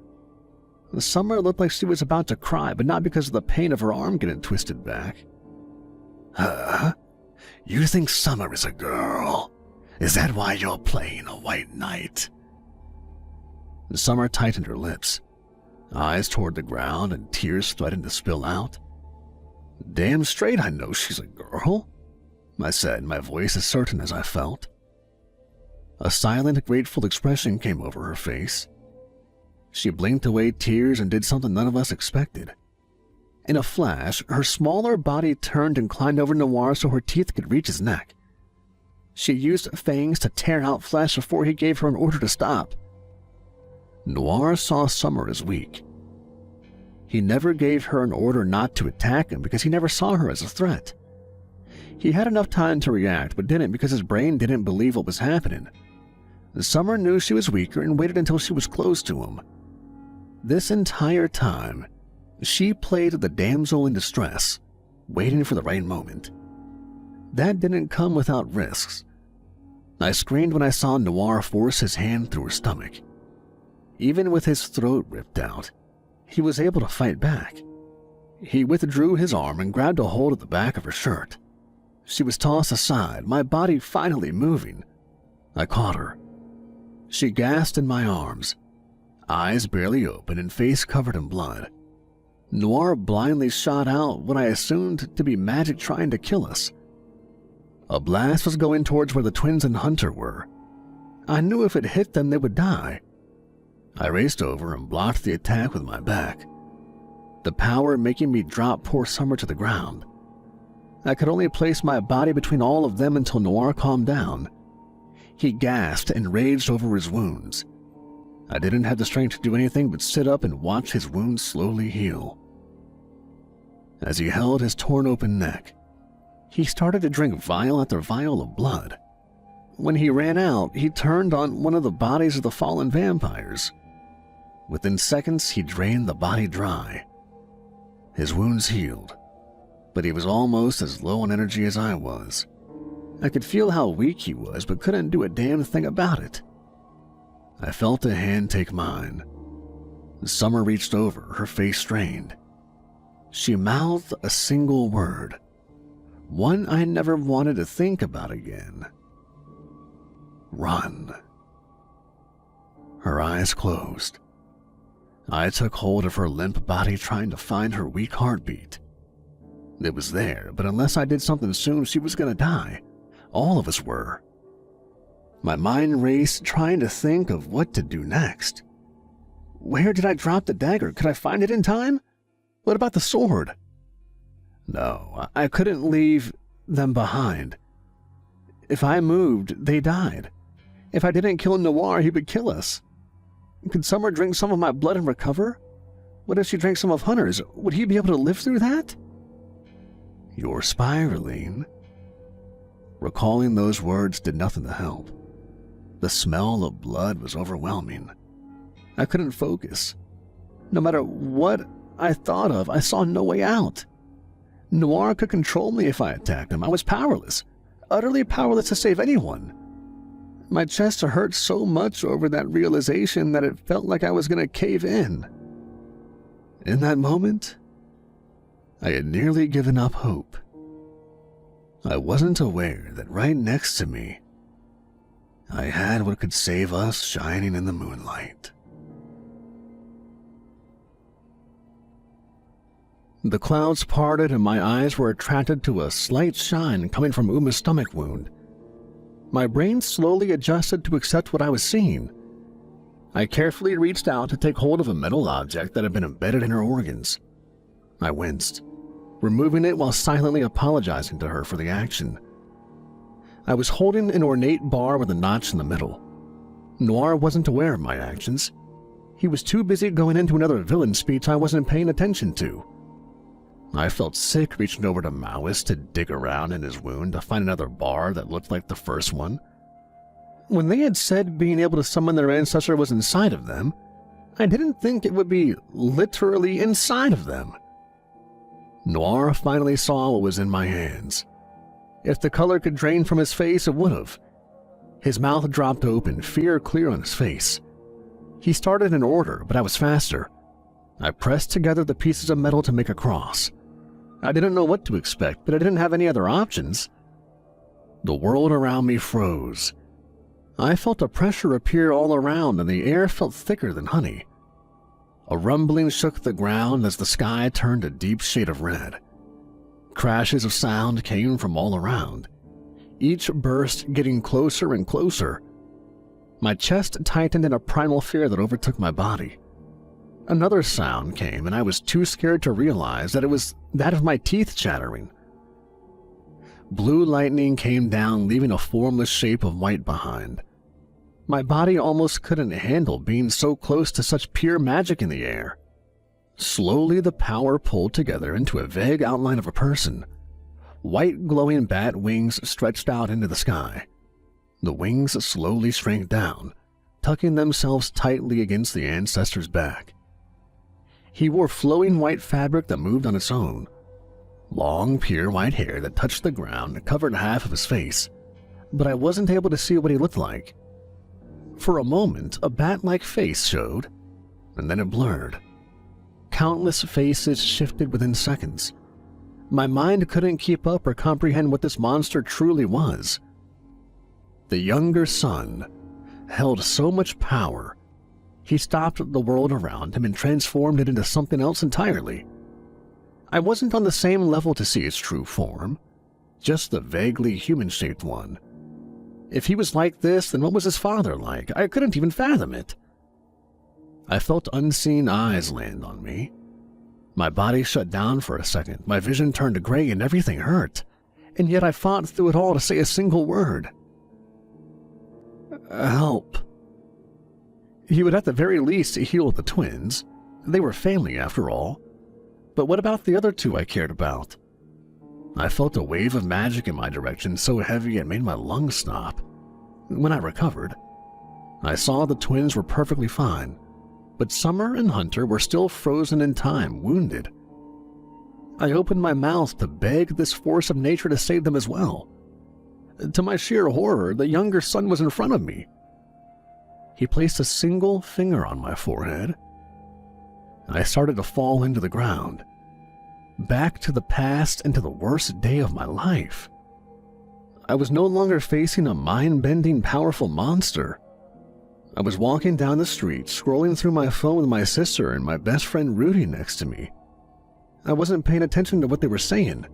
Summer looked like she was about to cry, but not because of the pain of her arm getting twisted back. "Huh? You think Summer is a girl? Is that why you're playing a white knight?" Summer tightened her lips, eyes toward the ground, and tears threatened to spill out. "Damn straight I know she's a girl," I said, my voice as certain as I felt. A silent, grateful expression came over her face. She blinked away tears and did something none of us expected. In a flash, her smaller body turned and climbed over Noir so her teeth could reach his neck. She used fangs to tear out flesh before he gave her an order to stop. Noir saw Summer as weak. He never gave her an order not to attack him because he never saw her as a threat. He had enough time to react, but didn't because his brain didn't believe what was happening. Summer knew she was weaker and waited until she was close to him. This entire time, she played the damsel in distress, waiting for the right moment. That didn't come without risks. I screamed when I saw Noir force his hand through her stomach. Even with his throat ripped out, he was able to fight back. He withdrew his arm and grabbed a hold of the back of her shirt. She was tossed aside, my body finally moving. I caught her. She gasped in my arms, eyes barely open and face covered in blood. Noir blindly shot out what I assumed to be magic trying to kill us. A blast was going towards where the twins and Hunter were. I knew if it hit them, they would die. I raced over and blocked the attack with my back, the power making me drop poor Summer to the ground. I could only place my body between all of them until Noir calmed down. He gasped and raged over his wounds. I didn't have the strength to do anything but sit up and watch his wounds slowly heal. As he held his torn open neck, he started to drink vial after vial of blood. When he ran out, he turned on one of the bodies of the fallen vampires. Within seconds, he drained the body dry. His wounds healed, but he was almost as low on energy as I was. I could feel how weak he was, but couldn't do a damn thing about it. I felt a hand take mine. Summer reached over, her face strained. She mouthed a single word, one I never wanted to think about again. Run. Her eyes closed. I took hold of her limp body, trying to find her weak heartbeat. It was there, but unless I did something soon, she was gonna die. All of us were. My mind raced, trying to think of what to do next. Where did I drop the dagger? Could I find it in time? What about the sword? No, I couldn't leave them behind. If I moved, they died. If I didn't kill Noir, he would kill us. Could Summer drink some of my blood and recover? What if she drank some of Hunter's? Would he be able to live through that? You're spiraling. Recalling those words did nothing to help. The smell of blood was overwhelming. I couldn't focus. No matter what I thought of, I saw no way out. Noir could control me if I attacked him. I was powerless, utterly powerless to save anyone. My chest hurt so much over that realization that it felt like I was going to cave in. In that moment, I had nearly given up hope. I wasn't aware that right next to me, I had what could save us shining in the moonlight. The clouds parted and my eyes were attracted to a slight shine coming from Uma's stomach wound. My brain slowly adjusted to accept what I was seeing. I carefully reached out to take hold of a metal object that had been embedded in her organs. I winced, removing it while silently apologizing to her for the action. I was holding an ornate bar with a notch in the middle. Noir wasn't aware of my actions. He was too busy going into another villain speech I wasn't paying attention to. I felt sick reaching over to Maoist to dig around in his wound to find another bar that looked like the first one. When they had said being able to summon their ancestor was inside of them, I didn't think it would be literally inside of them. Noir finally saw what was in my hands. If the color could drain from his face, it would have. His mouth dropped open, fear clear on his face. He started in order, but I was faster. I pressed together the pieces of metal to make a cross. I didn't know what to expect, but I didn't have any other options. The world around me froze. I felt a pressure appear all around, and the air felt thicker than honey. A rumbling shook the ground as the sky turned a deep shade of red. Crashes of sound came from all around, each burst getting closer and closer. My chest tightened in a primal fear that overtook my body. Another sound came, and I was too scared to realize that it was that of my teeth chattering. Blue lightning came down, leaving a formless shape of white behind. My body almost couldn't handle being so close to such pure magic in the air. Slowly, the power pulled together into a vague outline of a person. White glowing bat wings stretched out into the sky. The wings slowly shrank down, tucking themselves tightly against the ancestor's back. He wore flowing white fabric that moved on its own. Long, pure white hair that touched the ground covered half of his face, but I wasn't able to see what he looked like. For a moment, a bat-like face showed, and then it blurred. Countless faces shifted within seconds. My mind couldn't keep up or comprehend what this monster truly was. The younger son held so much power, he stopped the world around him and transformed it into something else entirely. I wasn't on the same level to see its true form, just the vaguely human-shaped one. If he was like this, then what was his father like? I couldn't even fathom it. I felt unseen eyes land on me. My body shut down for a second, my vision turned to gray and everything hurt, and yet I fought through it all to say a single word. Help. He would at the very least heal the twins. They were family after all. But what about the other two I cared about? I felt a wave of magic in my direction so heavy it made my lungs stop. When I recovered, I saw the twins were perfectly fine, but Summer and Hunter were still frozen in time, wounded. I opened my mouth to beg this force of nature to save them as well. To my sheer horror, the younger son was in front of me. He placed a single finger on my forehead. I started to fall into the ground. back to the past and to the worst day of my life. I was no longer facing a mind-bending, powerful monster. I was walking down the street, scrolling through my phone with my sister and my best friend Rudy next to me. I wasn't paying attention to what they were saying.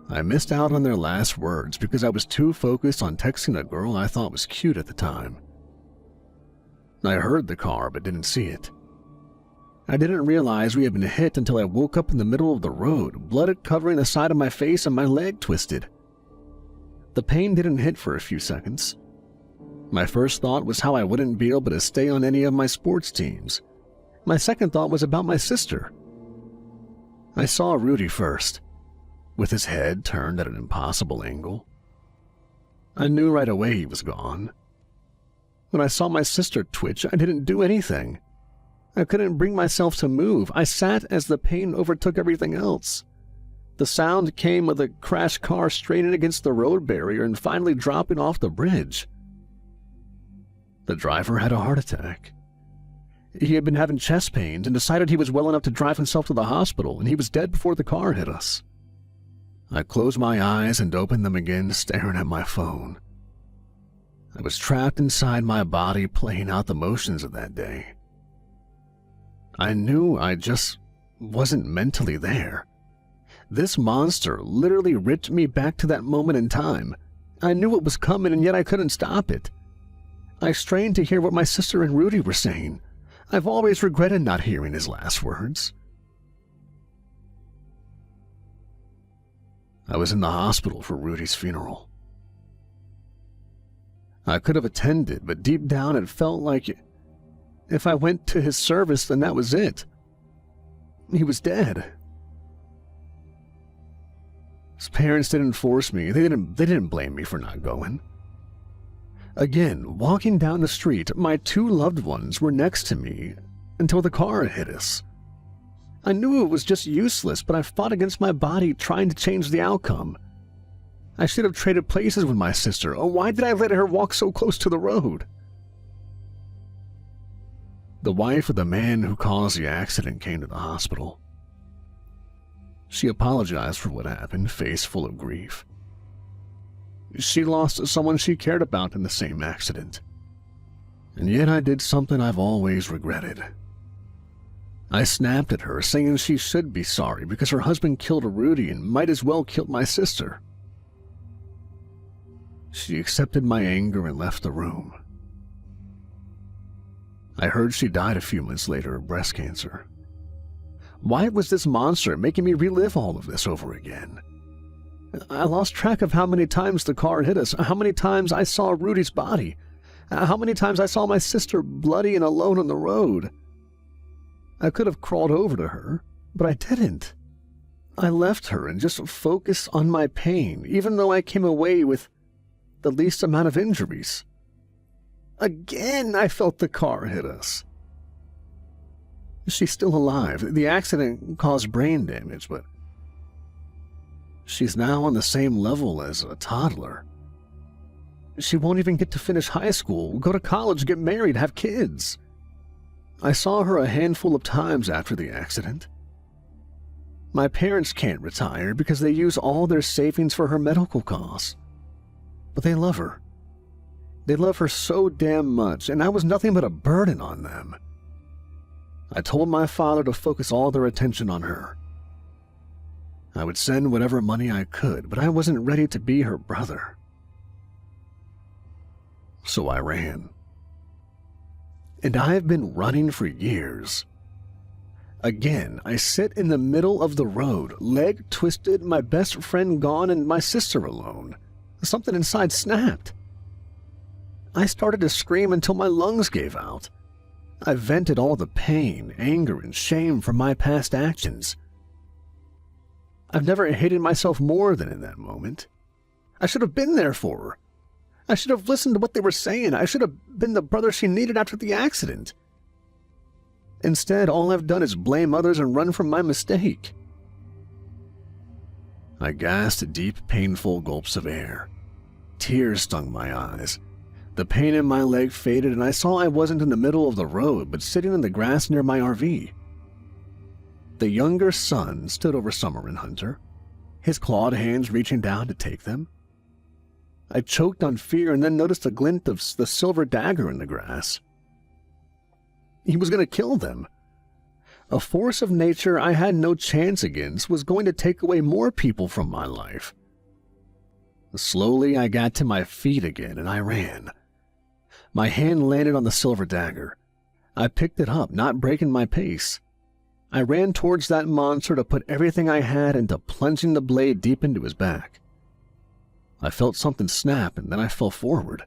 I missed out on their last words because I was too focused on texting a girl I thought was cute at the time. I heard the car but didn't see it. I didn't realize we had been hit until I woke up in the middle of the road, blood covering the side of my face and my leg twisted. The pain didn't hit for a few seconds. My first thought was how I wouldn't be able to stay on any of my sports teams. My second thought was about my sister. I saw Rudy first, with his head turned at an impossible angle. I knew right away he was gone. When I saw my sister twitch, I didn't do anything. I couldn't bring myself to move. I sat as the pain overtook everything else. The sound came with a crashed car straining against the road barrier and finally dropping off the bridge. The driver had a heart attack. He had been having chest pains and decided he was well enough to drive himself to the hospital, and he was dead before the car hit us. I closed my eyes and opened them again, staring at my phone. I was trapped inside my body, playing out the motions of that day. I knew I just wasn't mentally there. This monster literally ripped me back to that moment in time. I knew it was coming, and yet I couldn't stop it. I strained to hear what my sister and Rudy were saying. I've always regretted not hearing his last words. I was in the hospital for Rudy's funeral. I could have attended, but deep down it felt like if I went to his service, then that was it. He was dead. His parents didn't force me. They didn't blame me for not going. Again, walking down the street, my two loved ones were next to me until the car hit us. I knew it was just useless, but I fought against my body trying to change the outcome. I should have traded places with my sister. Oh, why did I let her walk so close to the road? The wife of the man who caused the accident came to the hospital. She apologized for what happened, face full of grief. She lost someone she cared about in the same accident. And yet I did something I've always regretted. I snapped at her, saying she should be sorry because her husband killed Rudy and might as well kill my sister. She accepted my anger and left the room. I heard she died a few months later of breast cancer. Why was this monster making me relive all of this over again? I lost track of how many times the car hit us, how many times I saw Rudy's body, how many times I saw my sister bloody and alone on the road. I could have crawled over to her, but I didn't. I left her and just focused on my pain, even though I came away with the least amount of injuries. Again, I felt the car hit us. She's still alive. The accident caused brain damage, but she's now on the same level as a toddler. She won't even get to finish high school, go to college, get married, have kids. I saw her a handful of times after the accident. My parents can't retire because they use all their savings for her medical costs. But they love her. They love her so damn much, and I was nothing but a burden on them. I told my father to focus all their attention on her. I would send whatever money I could, but I wasn't ready to be her brother. So I ran. And I've been running for years. Again, I sit in the middle of the road, leg twisted, my best friend gone, and my sister alone. Something inside snapped. I started to scream until my lungs gave out. I vented all the pain, anger, and shame from my past actions. I've never hated myself more than in that moment. I should have been there for her. I should have listened to what they were saying. I should have been the brother she needed after the accident. Instead, all I've done is blame others and run from my mistake. I gasped deep, painful gulps of air. Tears stung my eyes. The pain in my leg faded, and I saw I wasn't in the middle of the road, but sitting in the grass near my RV. The younger son stood over Summer and Hunter, his clawed hands reaching down to take them. I choked on fear and then noticed a glint of the silver dagger in the grass. He was going to kill them. A force of nature I had no chance against was going to take away more people from my life. Slowly, I got to my feet again and I ran. My hand landed on the silver dagger. I picked it up, not breaking my pace. I ran towards that monster to put everything I had into plunging the blade deep into his back. I felt something snap and then I fell forward.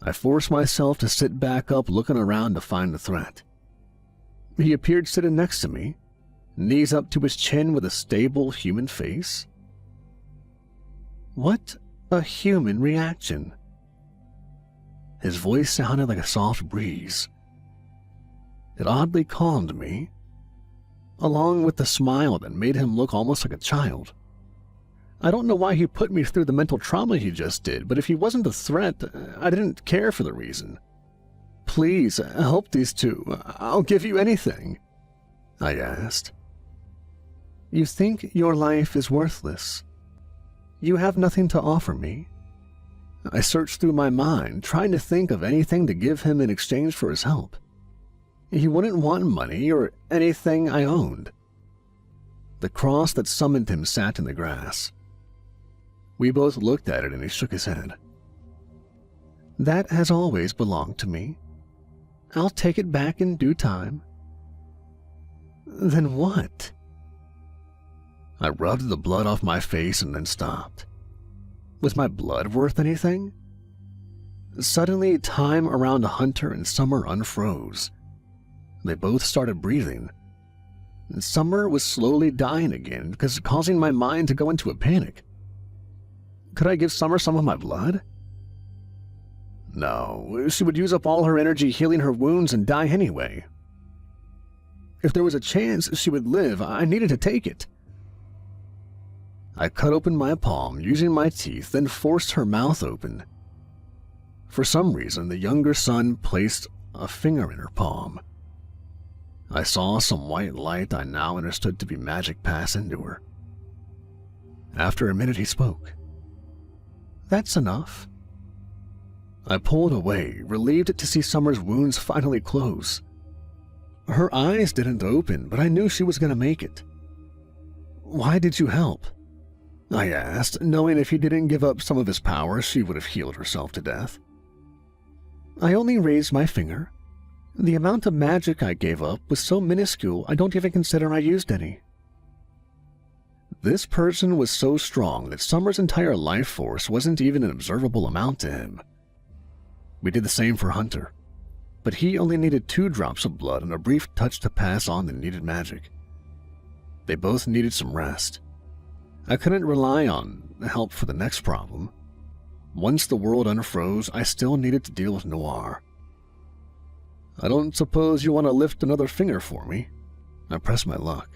I forced myself to sit back up, looking around to find the threat. He appeared sitting next to me, knees up to his chin with a stable human face. What a human reaction. His voice sounded like a soft breeze. It oddly calmed me, along with the smile that made him look almost like a child. I don't know why he put me through the mental trauma he just did, but if he wasn't a threat, I didn't care for the reason. Please, help these two. I'll give you anything, I asked. You think your life is worthless. You have nothing to offer me. I searched through my mind, trying to think of anything to give him in exchange for his help. He wouldn't want money or anything I owned. The cross that summoned him sat in the grass. We both looked at it and he shook his head. That has always belonged to me. I'll take it back in due time. Then what? I rubbed the blood off my face and then stopped. Was my blood worth anything? Suddenly, time around Hunter and Summer unfroze. They both started breathing. Summer was slowly dying again, causing my mind to go into a panic. Could I give Summer some of my blood? No, she would use up all her energy healing her wounds and die anyway. If there was a chance she would live, I needed to take it. I cut open my palm using my teeth, then forced her mouth open. For some reason, the younger son placed a finger in her palm. I saw some white light I now understood to be magic pass into her. After a minute, he spoke. That's enough. I pulled away, relieved to see Summer's wounds finally close. Her eyes didn't open, but I knew she was going to make it. Why did you help? I asked, knowing if he didn't give up some of his power, she would have healed herself to death. I only raised my finger. The amount of magic I gave up was so minuscule I don't even consider I used any. This person was so strong that Summer's entire life force wasn't even an observable amount to him. We did the same for Hunter, but he only needed 2 drops of blood and a brief touch to pass on the needed magic. They both needed some rest. I couldn't rely on help for the next problem. Once the world unfroze, I still needed to deal with Noir. I don't suppose you want to lift another finger for me? I pressed my luck.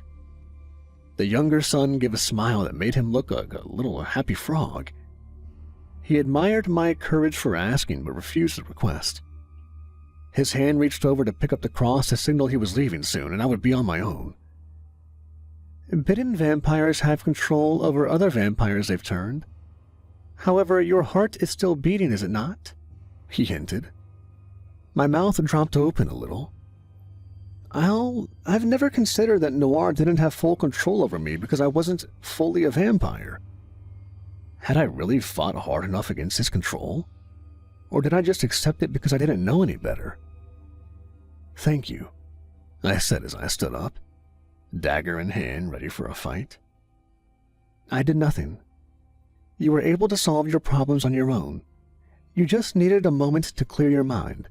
The younger son gave a smile that made him look like a little happy frog. He admired my courage for asking, but refused the request. His hand reached over to pick up the cross to signal he was leaving soon, and I would be on my own. Bitten vampires have control over other vampires they've turned. However, your heart is still beating, is it not? He hinted. My mouth dropped open a little. I've never considered that Noir didn't have full control over me because I wasn't fully a vampire. Had I really fought hard enough against his control? Or did I just accept it because I didn't know any better? Thank you, I said as I stood up, dagger in hand, ready for a fight. I did nothing. You were able to solve your problems on your own. You just needed a moment to clear your mind,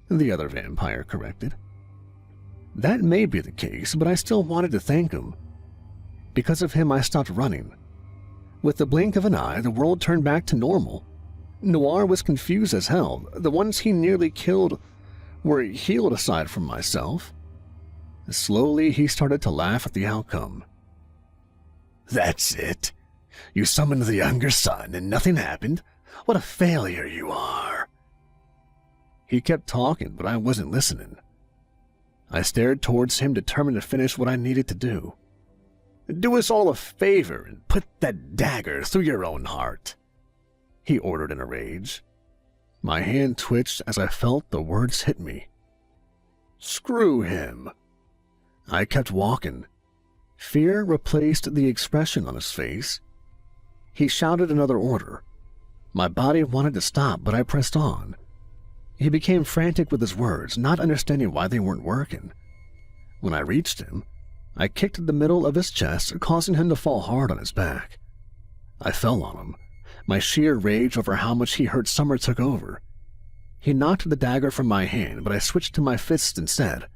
the other vampire corrected. That may be the case, but I still wanted to thank him. Because of him, I stopped running. With the blink of an eye, the world turned back to normal. Noir was confused as hell. The ones he nearly killed were healed aside from myself. Slowly, he started to laugh at the outcome. That's it. You summoned the younger son and nothing happened? What a failure you are. He kept talking, but I wasn't listening. I stared towards him, determined to finish what I needed to do. "Do us all a favor and put that dagger through your own heart," he ordered in a rage. My hand twitched as I felt the words hit me. "Screw him." I kept walking. Fear replaced the expression on his face. He shouted another order. My body wanted to stop, but I pressed on. He became frantic with his words, not understanding why they weren't working. When I reached him, I kicked the middle of his chest, causing him to fall hard on his back. I fell on him. My sheer rage over how much he hurt Summer took over. He knocked the dagger from my hand, but I switched to my fist instead.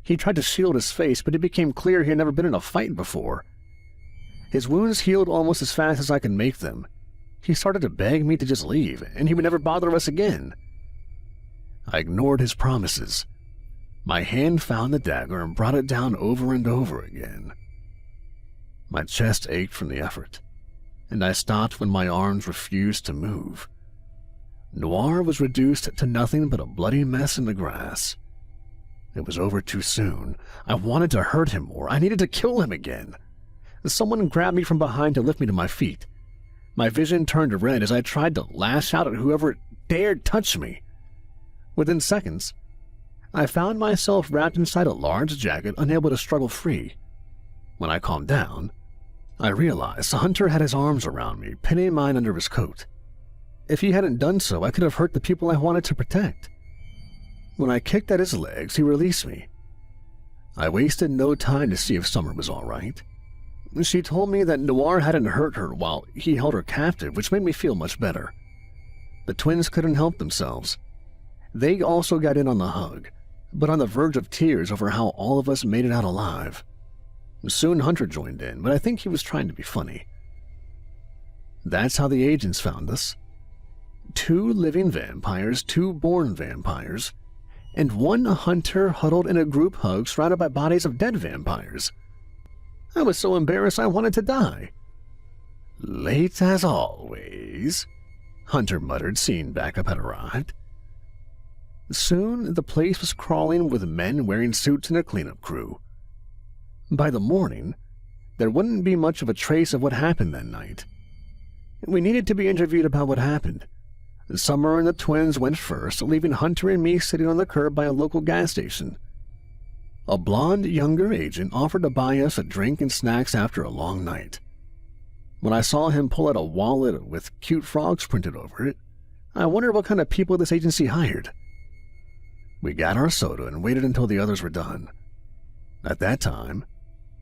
He tried to shield his face, but it became clear he had never been in a fight before. His wounds healed almost as fast as I could make them. He started to beg me to just leave, and he would never bother us again. I ignored his promises. My hand found the dagger and brought it down over and over again. My chest ached from the effort, and I stopped when my arms refused to move. Noir was reduced to nothing but a bloody mess in the grass. It was over too soon. I wanted to hurt him more. I needed to kill him again. Someone grabbed me from behind to lift me to my feet. My vision turned red as I tried to lash out at whoever dared touch me. Within seconds, I found myself wrapped inside a large jacket, unable to struggle free. When I calmed down, I realized the hunter had his arms around me, pinning mine under his coat. If he hadn't done so, I could have hurt the people I wanted to protect. When I kicked at his legs, he released me. I wasted no time to see if Summer was all right. She told me that Noir hadn't hurt her while he held her captive, which made me feel much better. The twins couldn't help themselves. They also got in on the hug, but on the verge of tears over how all of us made it out alive. Soon Hunter joined in, but I think he was trying to be funny. That's how the agents found us. 2 living vampires, 2 born vampires, and 1 hunter huddled in a group hug surrounded by bodies of dead vampires. I was so embarrassed I wanted to die. "Late as always," Hunter muttered, seeing backup had arrived. Soon the place was crawling with men wearing suits and a cleanup crew. By the morning, there wouldn't be much of a trace of what happened that night. We needed to be interviewed about what happened. Summer and the twins went first, leaving Hunter and me sitting on the curb by a local gas station. A blonde, younger agent offered to buy us a drink and snacks after a long night. When I saw him pull out a wallet with cute frogs printed over it, I wondered what kind of people this agency hired. We got our soda and waited until the others were done. At that time,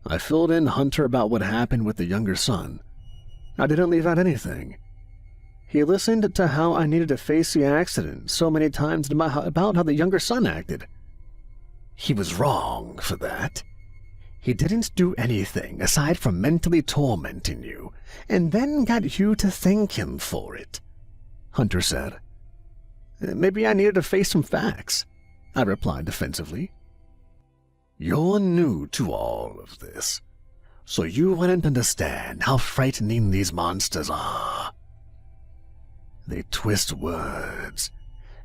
I filled in Hunter about what happened with the younger son. I didn't leave out anything. He listened to how I needed to face the accident so many times and about how the younger son acted. He was wrong for that. He didn't do anything aside from mentally tormenting you, and then got you to thank him for it, Hunter said. Maybe I needed to face some facts, I replied defensively. You're new to all of this, so you wouldn't understand how frightening these monsters are. They twist words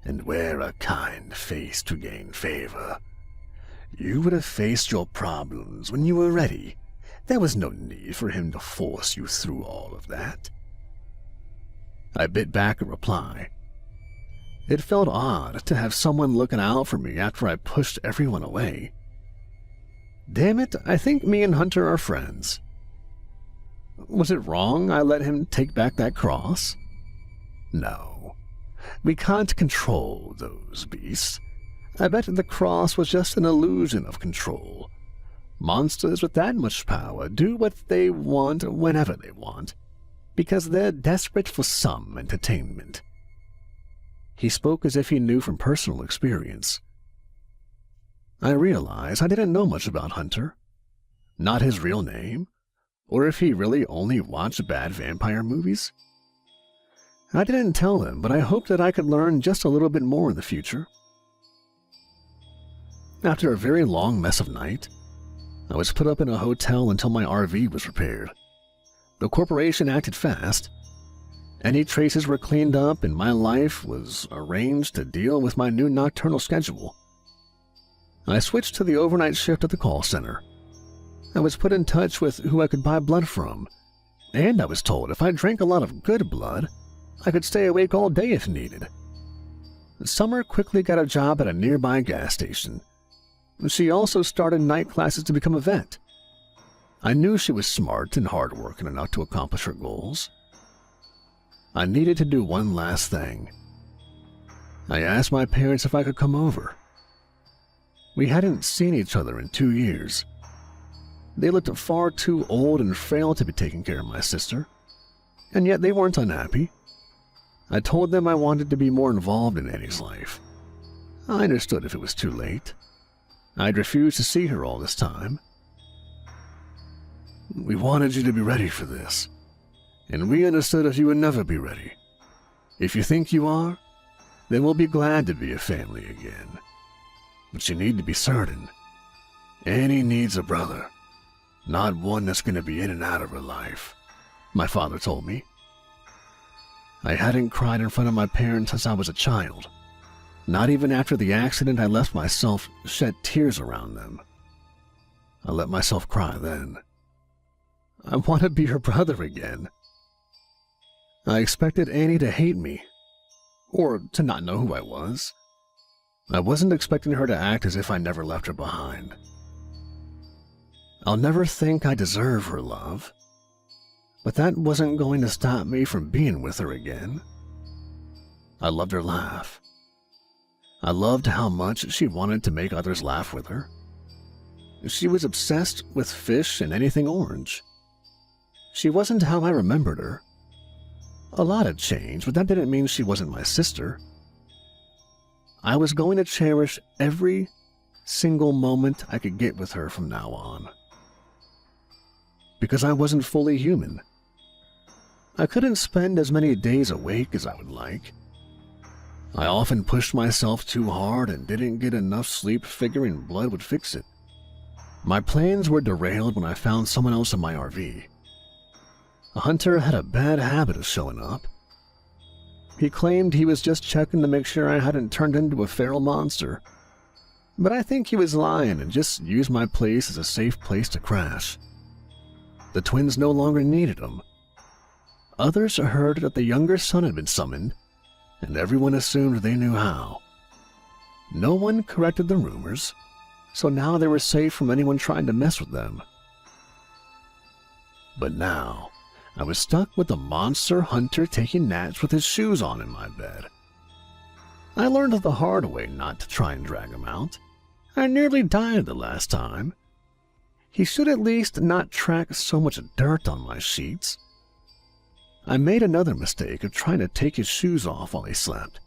and wear a kind face to gain favor. You would have faced your problems when you were ready. There was no need for him to force you through all of that. I bit back a reply. It felt odd to have someone looking out for me after I pushed everyone away. Damn it, I think me and Hunter are friends. Was it wrong I let him take back that cross? No. We can't control those beasts. I bet the cross was just an illusion of control. Monsters with that much power do what they want whenever they want, because they're desperate for some entertainment. He spoke as if he knew from personal experience. I realized I didn't know much about Hunter. Not his real name, or if he really only watched bad vampire movies. I didn't tell him, but I hoped that I could learn just a little bit more in the future. After a very long mess of night, I was put up in a hotel until my RV was repaired. The corporation acted fast. Any traces were cleaned up and my life was arranged to deal with my new nocturnal schedule. I switched to the overnight shift at the call center. I was put in touch with who I could buy blood from, and I was told if I drank a lot of good blood, I could stay awake all day if needed. Summer quickly got a job at a nearby gas station. She also started night classes to become a vet. I knew she was smart and hardworking enough to accomplish her goals. I needed to do one last thing. I asked my parents if I could come over. We hadn't seen each other in 2 years. They looked far too old and frail to be taking care of my sister, and yet they weren't unhappy. I told them I wanted to be more involved in Annie's life. I understood if it was too late. I'd refused to see her all this time. We wanted you to be ready for this, and we understood if you would never be ready. If you think you are, then we'll be glad to be a family again. But you need to be certain. Annie needs a brother, not one that's going to be in and out of her life, my father told me. I hadn't cried in front of my parents since I was a child. Not even after the accident I left myself shed tears around them. I let myself cry then. I want to be her brother again. I expected Annie to hate me, or to not know who I was. I wasn't expecting her to act as if I never left her behind. I'll never think I deserve her love, but that wasn't going to stop me from being with her again. I loved her laugh. I loved how much she wanted to make others laugh with her. She was obsessed with fish and anything orange. She wasn't how I remembered her. A lot had changed, but that didn't mean she wasn't my sister. I was going to cherish every single moment I could get with her from now on. Because I wasn't fully human. I couldn't spend as many days awake as I would like. I often pushed myself too hard and didn't get enough sleep figuring blood would fix it. My plans were derailed when I found someone else in my RV. A hunter had a bad habit of showing up. He claimed he was just checking to make sure I hadn't turned into a feral monster. But I think he was lying and just used my place as a safe place to crash. The twins no longer needed him. Others heard that the younger son had been summoned, and everyone assumed they knew how. No one corrected the rumors, so now they were safe from anyone trying to mess with them. But now, I was stuck with a monster hunter taking naps with his shoes on in my bed. I learned the hard way not to try and drag him out. I nearly died the last time. He should at least not track so much dirt on my sheets. I made another mistake of trying to take his shoes off while he slept.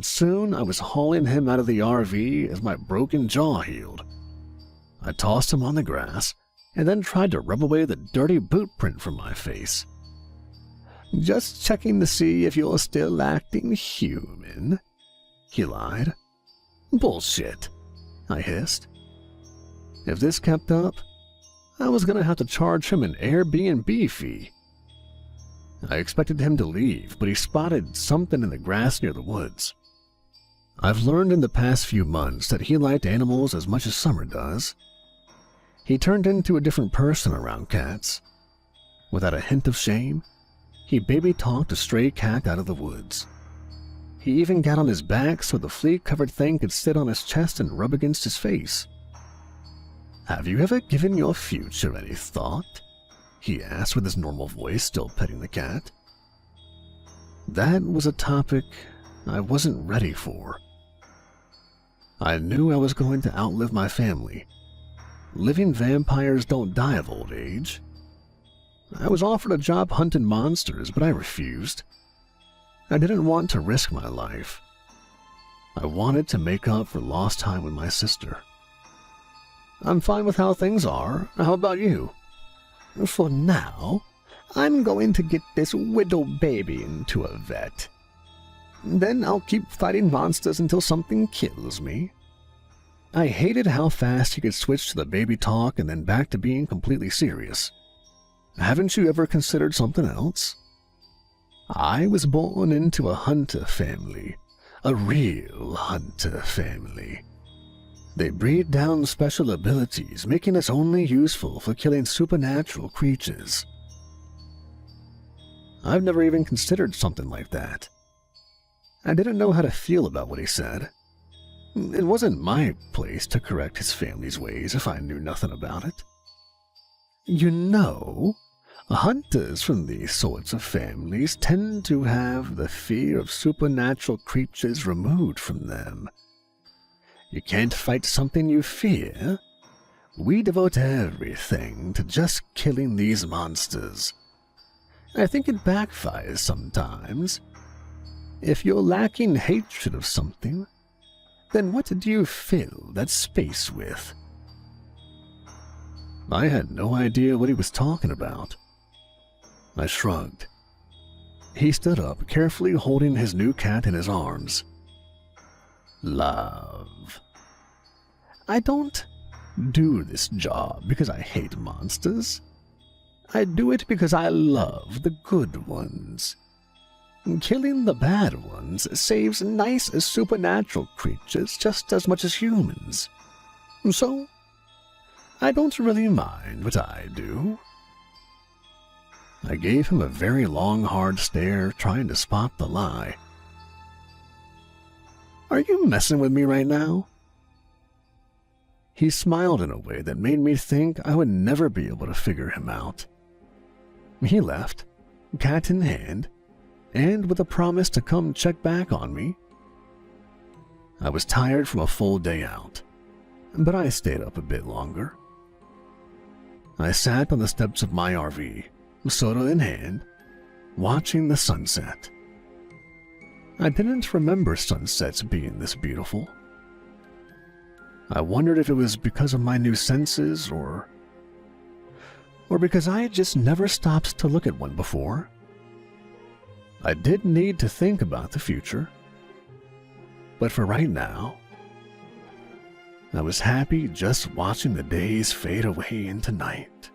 Soon I was hauling him out of the RV as my broken jaw healed. I tossed him on the grass and then tried to rub away the dirty boot print from my face. "Just checking to see if you're still acting human," he lied. "Bullshit," I hissed. If this kept up, I was going to have to charge him an Airbnb fee. I expected him to leave, but he spotted something in the grass near the woods. I've learned in the past few months that he liked animals as much as Summer does. He turned into a different person around cats. Without a hint of shame, he baby-talked a stray cat out of the woods. He even got on his back so the flea-covered thing could sit on his chest and rub against his face. "Have you ever given your future any thought?" he asked with his normal voice, still petting the cat. That was a topic I wasn't ready for. I knew I was going to outlive my family. Living vampires don't die of old age. I was offered a job hunting monsters, but I refused. I didn't want to risk my life. I wanted to make up for lost time with my sister. I'm fine with how things are. How about you? For now, I'm going to get this widow baby into a vet. Then I'll keep fighting monsters until something kills me. I hated how fast he could switch to the baby talk and then back to being completely serious. Haven't you ever considered something else? I was born into a hunter family, a real hunter family. They breed down special abilities, making us only useful for killing supernatural creatures. I've never even considered something like that. I didn't know how to feel about what he said. It wasn't my place to correct his family's ways if I knew nothing about it. You know, hunters from these sorts of families tend to have the fear of supernatural creatures removed from them. You can't fight something you fear. We devote everything to just killing these monsters. I think it backfires sometimes. If you're lacking hatred of something, then what do you fill that space with? I had no idea what he was talking about. I shrugged. He stood up, carefully holding his new cat in his arms. Love. I don't do this job because I hate monsters. I do it because I love the good ones. Killing the bad ones saves nice supernatural creatures just as much as humans. So, I don't really mind what I do. I gave him a very long, hard stare, trying to spot the lie. Are you messing with me right now? He smiled in a way that made me think I would never be able to figure him out. He left, cat in hand, and with a promise to come check back on me. I was tired from a full day out, but I stayed up a bit longer. I sat on the steps of my RV, soda in hand, watching the sunset. I didn't remember sunsets being this beautiful. I wondered if it was because of my new senses or because I had just never stopped to look at one before. I did need to think about the future, but for right now, I was happy just watching the days fade away into night.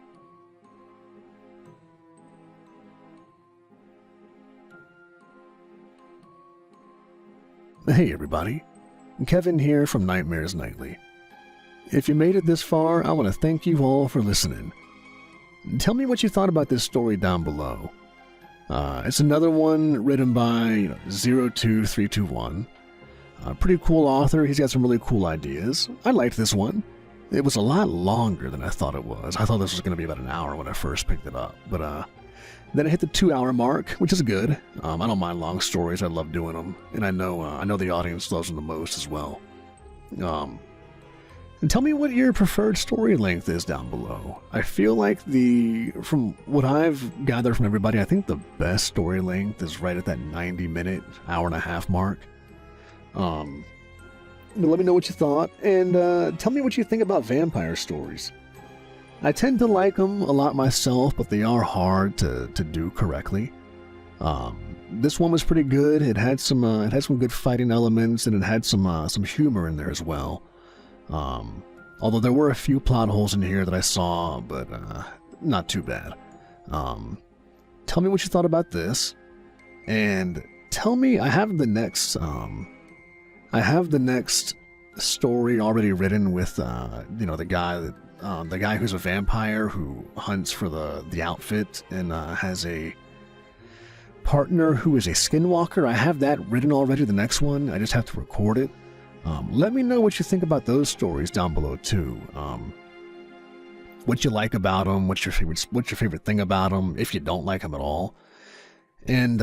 Hey everybody, Kevin here from Nightmares Nightly. If you made it this far, I want to thank you all for listening. Tell me what you thought about this story down below. It's another one written by 02321. Pretty cool author. He's got some really cool ideas. I liked this one. It was a lot longer than I thought it was. I thought this was going to be about an hour when I first picked it up. But then it hit the 2-hour mark, which is good. I don't mind long stories. I love doing them. And I know the audience loves them the most as well. And tell me what your preferred story length is down below. I feel like from what I've gathered from everybody, I think the best story length is right at that 90-minute, hour-and-a-half mark. But let me know what you thought, and tell me what you think about vampire stories. I tend to like them a lot myself, but they are hard to do correctly. This one was pretty good. It had some good fighting elements, and it had some humor in there as well. Although there were a few plot holes in here that I saw, but not too bad. Tell me what you thought about this, and tell me, I have the next story already written with the guy who's a vampire who hunts for the outfit and has a partner who is a skinwalker. I have that written already, the next one. I just have to record it. Let me know what you think about those stories down below too. What you like about them, what's your favorite thing about them, if you don't like them at all. And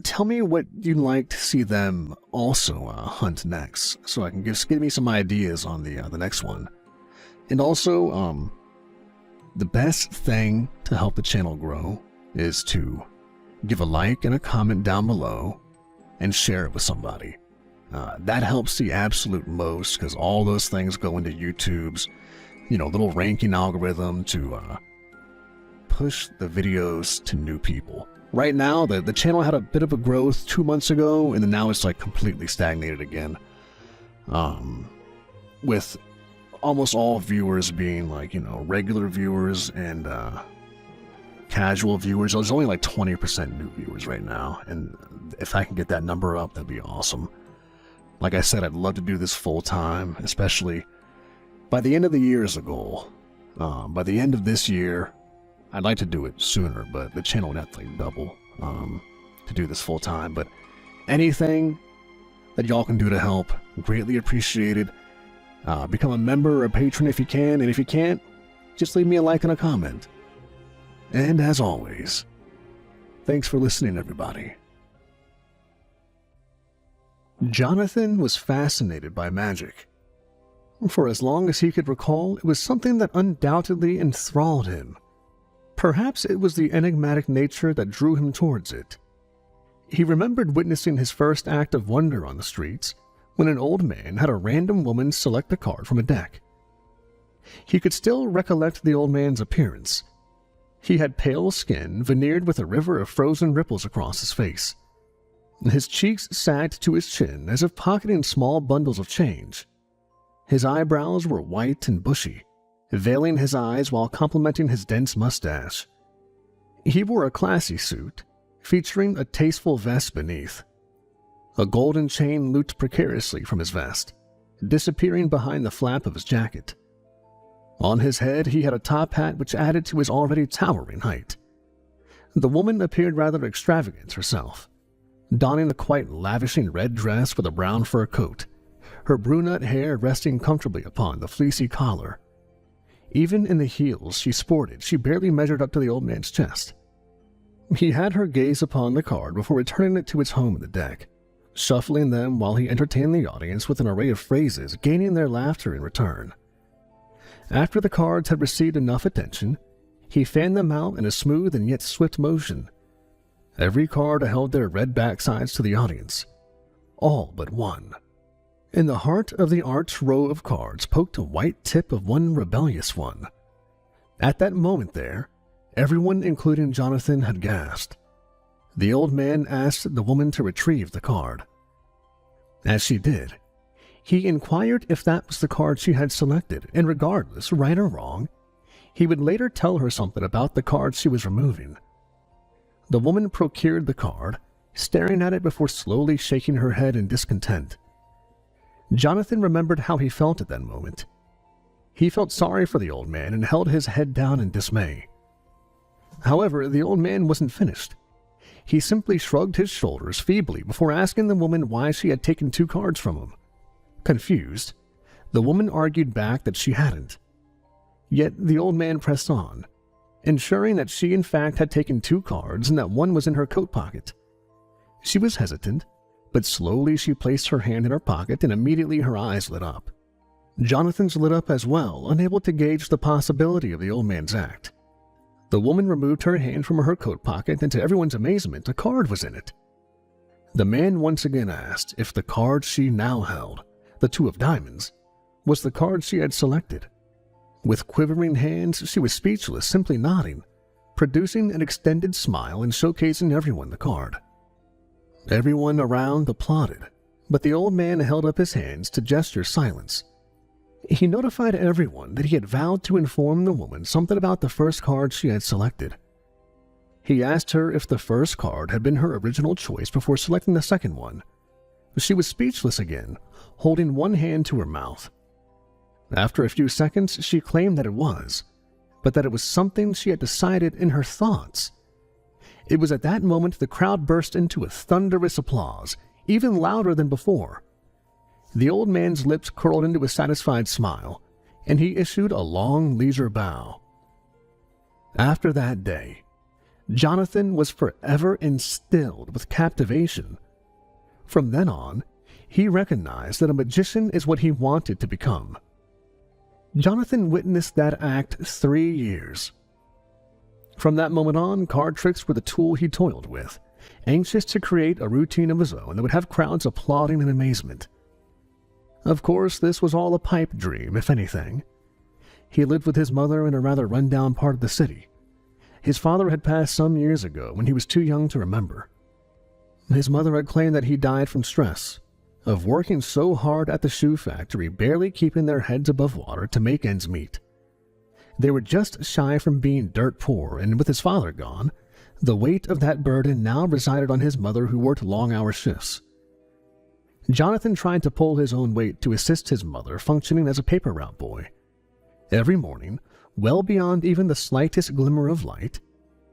tell me what you'd like to see them also hunt next, so I can give me some ideas on the next one. And also, the best thing to help the channel grow is to give a like and a comment down below and share it with somebody. That helps the absolute most, because all those things go into YouTube's, little ranking algorithm to push the videos to new people. Right now, the channel had a bit of a growth 2 months ago, and then now it's like completely stagnated again. With almost all viewers being regular viewers and casual viewers. There's only like 20% new viewers right now, and if I can get that number up, that'd be awesome. Like I said, I'd love to do this full time, especially by the end of the year is a goal. By the end of this year, I'd like to do it sooner, but the channel would have to like double to do this full time. But anything that y'all can do to help, greatly appreciated. Become a member or a patron if you can, and if you can't, just leave me a like and a comment. And as always, thanks for listening, everybody. Jonathan was fascinated by magic. For as long as he could recall, it was something that undoubtedly enthralled him. Perhaps it was the enigmatic nature that drew him towards it. He remembered witnessing his first act of wonder on the streets when an old man had a random woman select a card from a deck. He could still recollect the old man's appearance. He had pale skin veneered with a river of frozen ripples across his face. His cheeks sagged to his chin as if pocketing small bundles of change. His eyebrows were white and bushy, veiling his eyes while complementing his dense mustache. He wore a classy suit, featuring a tasteful vest beneath. A golden chain looped precariously from his vest, disappearing behind the flap of his jacket. On his head, he had a top hat which added to his already towering height. The woman appeared rather extravagant herself, donning a quite lavishing red dress with a brown fur coat, her brunette hair resting comfortably upon the fleecy collar. Even in the heels she sported, she barely measured up to the old man's chest. He had her gaze upon the card before returning it to its home in the deck, shuffling them while he entertained the audience with an array of phrases, gaining their laughter in return. After the cards had received enough attention, he fanned them out in a smooth and yet swift motion. Every card held their red backsides to the audience, all but one. In the heart of the arched row of cards poked a white tip of one rebellious one. At that moment there, everyone, including Jonathan, had gasped. The old man asked the woman to retrieve the card. As she did, he inquired if that was the card she had selected, and regardless, right or wrong, he would later tell her something about the card she was removing. The woman procured the card, staring at it before slowly shaking her head in discontent. Jonathan remembered how he felt at that moment. He felt sorry for the old man and held his head down in dismay. However, the old man wasn't finished. He simply shrugged his shoulders feebly before asking the woman why she had taken 2 cards from him. Confused, the woman argued back that she hadn't. Yet the old man pressed on, ensuring that she in fact had taken 2 cards and that one was in her coat pocket. She was hesitant, but slowly she placed her hand in her pocket and immediately her eyes lit up. Jonathan's lit up as well, unable to gauge the possibility of the old man's act. The woman removed her hand from her coat pocket, and to everyone's amazement, a card was in it. The man once again asked if the card she now held, the 2 of diamonds, was the card she had selected. With quivering hands, she was speechless, simply nodding, producing an extended smile and showcasing everyone the card. Everyone around applauded, but the old man held up his hands to gesture silence. He notified everyone that he had vowed to inform the woman something about the first card she had selected. He asked her if the first card had been her original choice before selecting the second one. She was speechless again, holding one hand to her mouth. After a few seconds, she claimed that it was, but that it was something she had decided in her thoughts. It was at that moment the crowd burst into a thunderous applause, even louder than before. The old man's lips curled into a satisfied smile, and he issued a long, leisure bow. After that day, Jonathan was forever instilled with captivation. From then on, he recognized that a magician is what he wanted to become. Jonathan witnessed that act 3 years. From that moment on, card tricks were the tool he toiled with, anxious to create a routine of his own that would have crowds applauding in amazement. Of course, this was all a pipe dream, if anything. He lived with his mother in a rather run-down part of the city. His father had passed some years ago when he was too young to remember. His mother had claimed that he died from stress, of working so hard at the shoe factory, barely keeping their heads above water to make ends meet. They were just shy from being dirt poor, and with his father gone, the weight of that burden now resided on his mother, who worked long-hour shifts. Jonathan tried to pull his own weight to assist his mother functioning as a paper route boy. Every morning, well beyond even the slightest glimmer of light,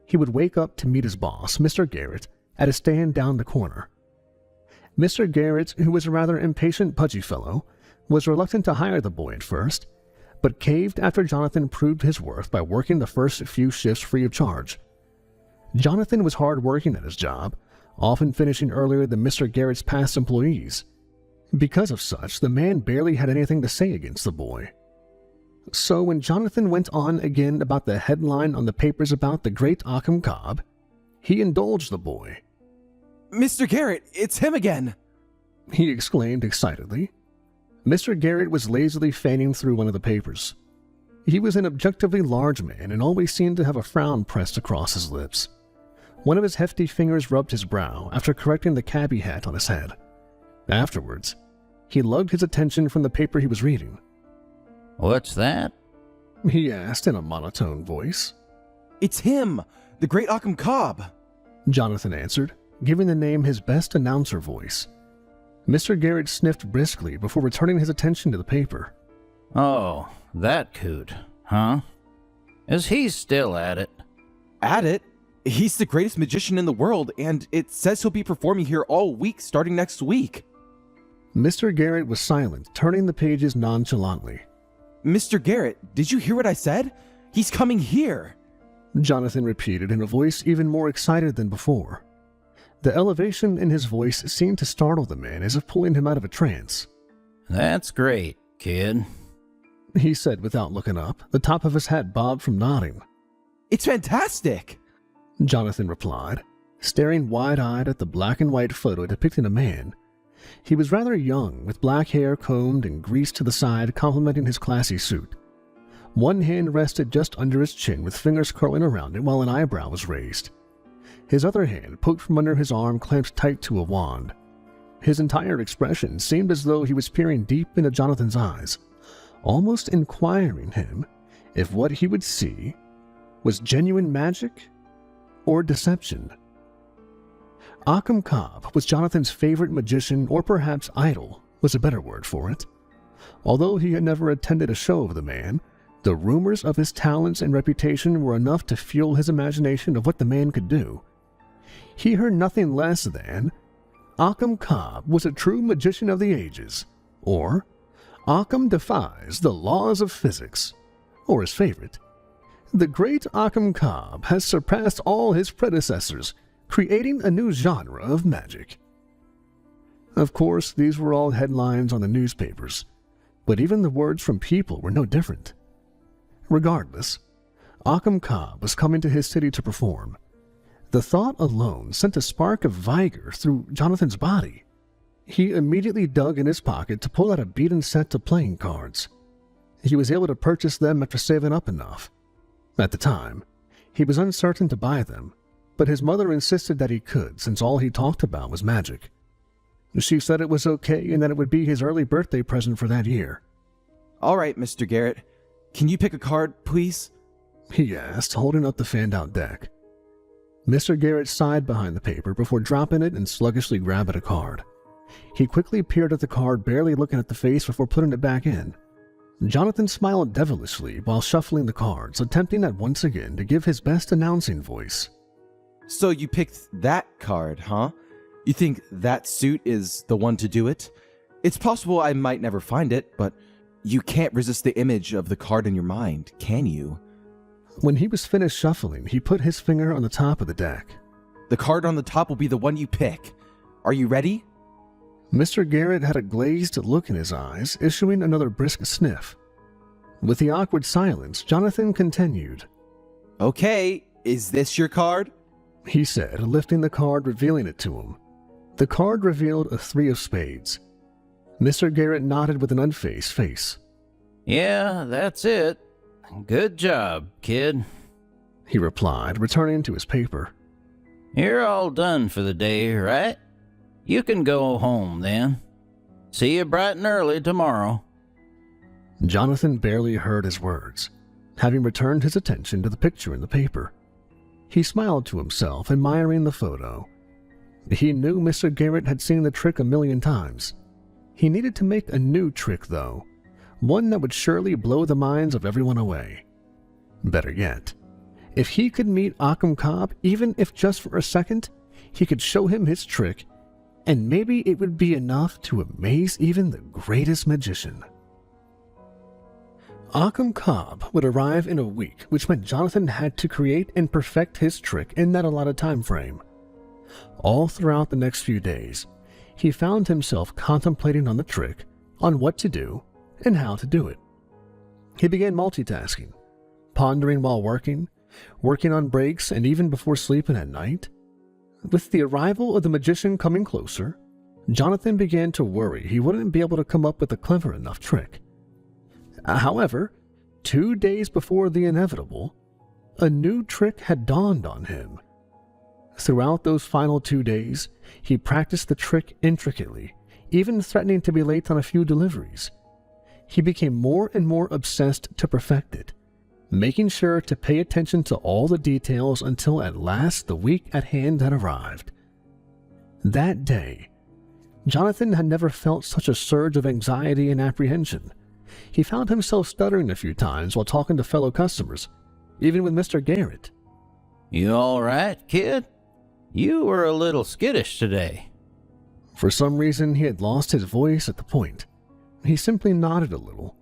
he would wake up to meet his boss, Mr. Garrett, at a stand down the corner. Mr. Garrett, who was a rather impatient, pudgy fellow, was reluctant to hire the boy at first, but caved after Jonathan proved his worth by working the first few shifts free of charge. Jonathan was hard working at his job, often finishing earlier than Mr. Garrett's past employees. Because of such, the man barely had anything to say against the boy. So when Jonathan went on again about the headline on the papers about the great Occam Cobb, he indulged the boy. Mr. Garrett, it's him again! He exclaimed excitedly. Mr. Garrett was lazily fanning through one of the papers. He was an objectively large man and always seemed to have a frown pressed across his lips. One of his hefty fingers rubbed his brow after correcting the cabbie hat on his head. Afterwards, he lugged his attention from the paper he was reading. "What's that?" he asked in a monotone voice. It's him! The great Occam Cobb! Jonathan answered, giving the name his best announcer voice. Mr. Garrett sniffed briskly before returning his attention to the paper. "Oh, that coot, huh? Is he still at it?" At it? He's the greatest magician in the world, and it says he'll be performing here all week starting next week. Mr. Garrett was silent, turning the pages nonchalantly. Mr. Garrett, did you hear what I said? He's coming here! Jonathan repeated in a voice even more excited than before. The elevation in his voice seemed to startle the man as if pulling him out of a trance. "That's great, kid," he said without looking up, the top of his hat bobbed from nodding. It's fantastic! Jonathan replied, staring wide-eyed at the black and white photo depicting a man. He was rather young, with black hair combed and greased to the side, complementing his classy suit. One hand rested just under his chin with fingers curling around it while an eyebrow was raised. His other hand, poked from under his arm, clamped tight to a wand. His entire expression seemed as though he was peering deep into Jonathan's eyes, almost inquiring him if what he would see was genuine magic or deception. Occam Cobb was Jonathan's favorite magician, or perhaps idol was a better word for it. Although he had never attended a show of the man, the rumors of his talents and reputation were enough to fuel his imagination of what the man could do. He heard nothing less than Occam Cobb was a true magician of the ages, or Occam defies the laws of physics, or his favorite, the great Occam Cobb has surpassed all his predecessors, creating a new genre of magic. Of course, these were all headlines on the newspapers, but even the words from people were no different. Regardless, Occam Cobb was coming to his city to perform. The thought alone sent a spark of vigor through Jonathan's body. He immediately dug in his pocket to pull out a beaten set of playing cards. He was able to purchase them after saving up enough. At the time, he was uncertain to buy them, but his mother insisted that he could since all he talked about was magic. She said it was okay and that it would be his early birthday present for that year. All right, Mr. Garrett. Can you pick a card, please? He asked, holding up the fanned-out deck. Mr. Garrett sighed behind the paper before dropping it and sluggishly grabbing a card. He quickly peered at the card, barely looking at the face before putting it back in. Jonathan smiled devilishly while shuffling the cards, attempting at once again to give his best announcing voice. So you picked that card, huh? You think that suit is the one to do it? It's possible I might never find it, but you can't resist the image of the card in your mind, can you? When he was finished shuffling, he put his finger on the top of the deck. The card on the top will be the one you pick. Are you ready? Mr. Garrett had a glazed look in his eyes, issuing another brisk sniff. With the awkward silence, Jonathan continued. Okay, is this your card? He said, lifting the card, revealing it to him. The card revealed a 3 of spades. Mr. Garrett nodded with an unfazed face. "Yeah, that's it. Good job, kid," he replied, returning to his paper. "You're all done for the day, right? You can go home then. See you bright and early tomorrow." Jonathan barely heard his words, having returned his attention to the picture in the paper. He smiled to himself, admiring the photo. He knew Mr. Garrett had seen the trick a million times. He needed to make a new trick, though, one that would surely blow the minds of everyone away. Better yet, if he could meet Occam Cobb, even if just for a second, he could show him his trick, and maybe it would be enough to amaze even the greatest magician. Occam Cobb would arrive in a week, which meant Jonathan had to create and perfect his trick in that allotted time frame. All throughout the next few days, he found himself contemplating on the trick, on what to do, and how to do it. He began multitasking, pondering while working on breaks, and even before sleeping at night. With the arrival of the magician coming closer, Jonathan began to worry he wouldn't be able to come up with a clever enough trick. However, 2 days before the inevitable, a new trick had dawned on him. Throughout those final 2 days, he practiced the trick intricately, even threatening to be late on a few deliveries. He became more and more obsessed to perfect it, making sure to pay attention to all the details until at last the week at hand had arrived. That day, Jonathan had never felt such a surge of anxiety and apprehension. He found himself stuttering a few times while talking to fellow customers, even with Mr. Garrett. "You all right, kid? You were a little skittish today." For some reason, he had lost his voice at the point. He simply nodded a little.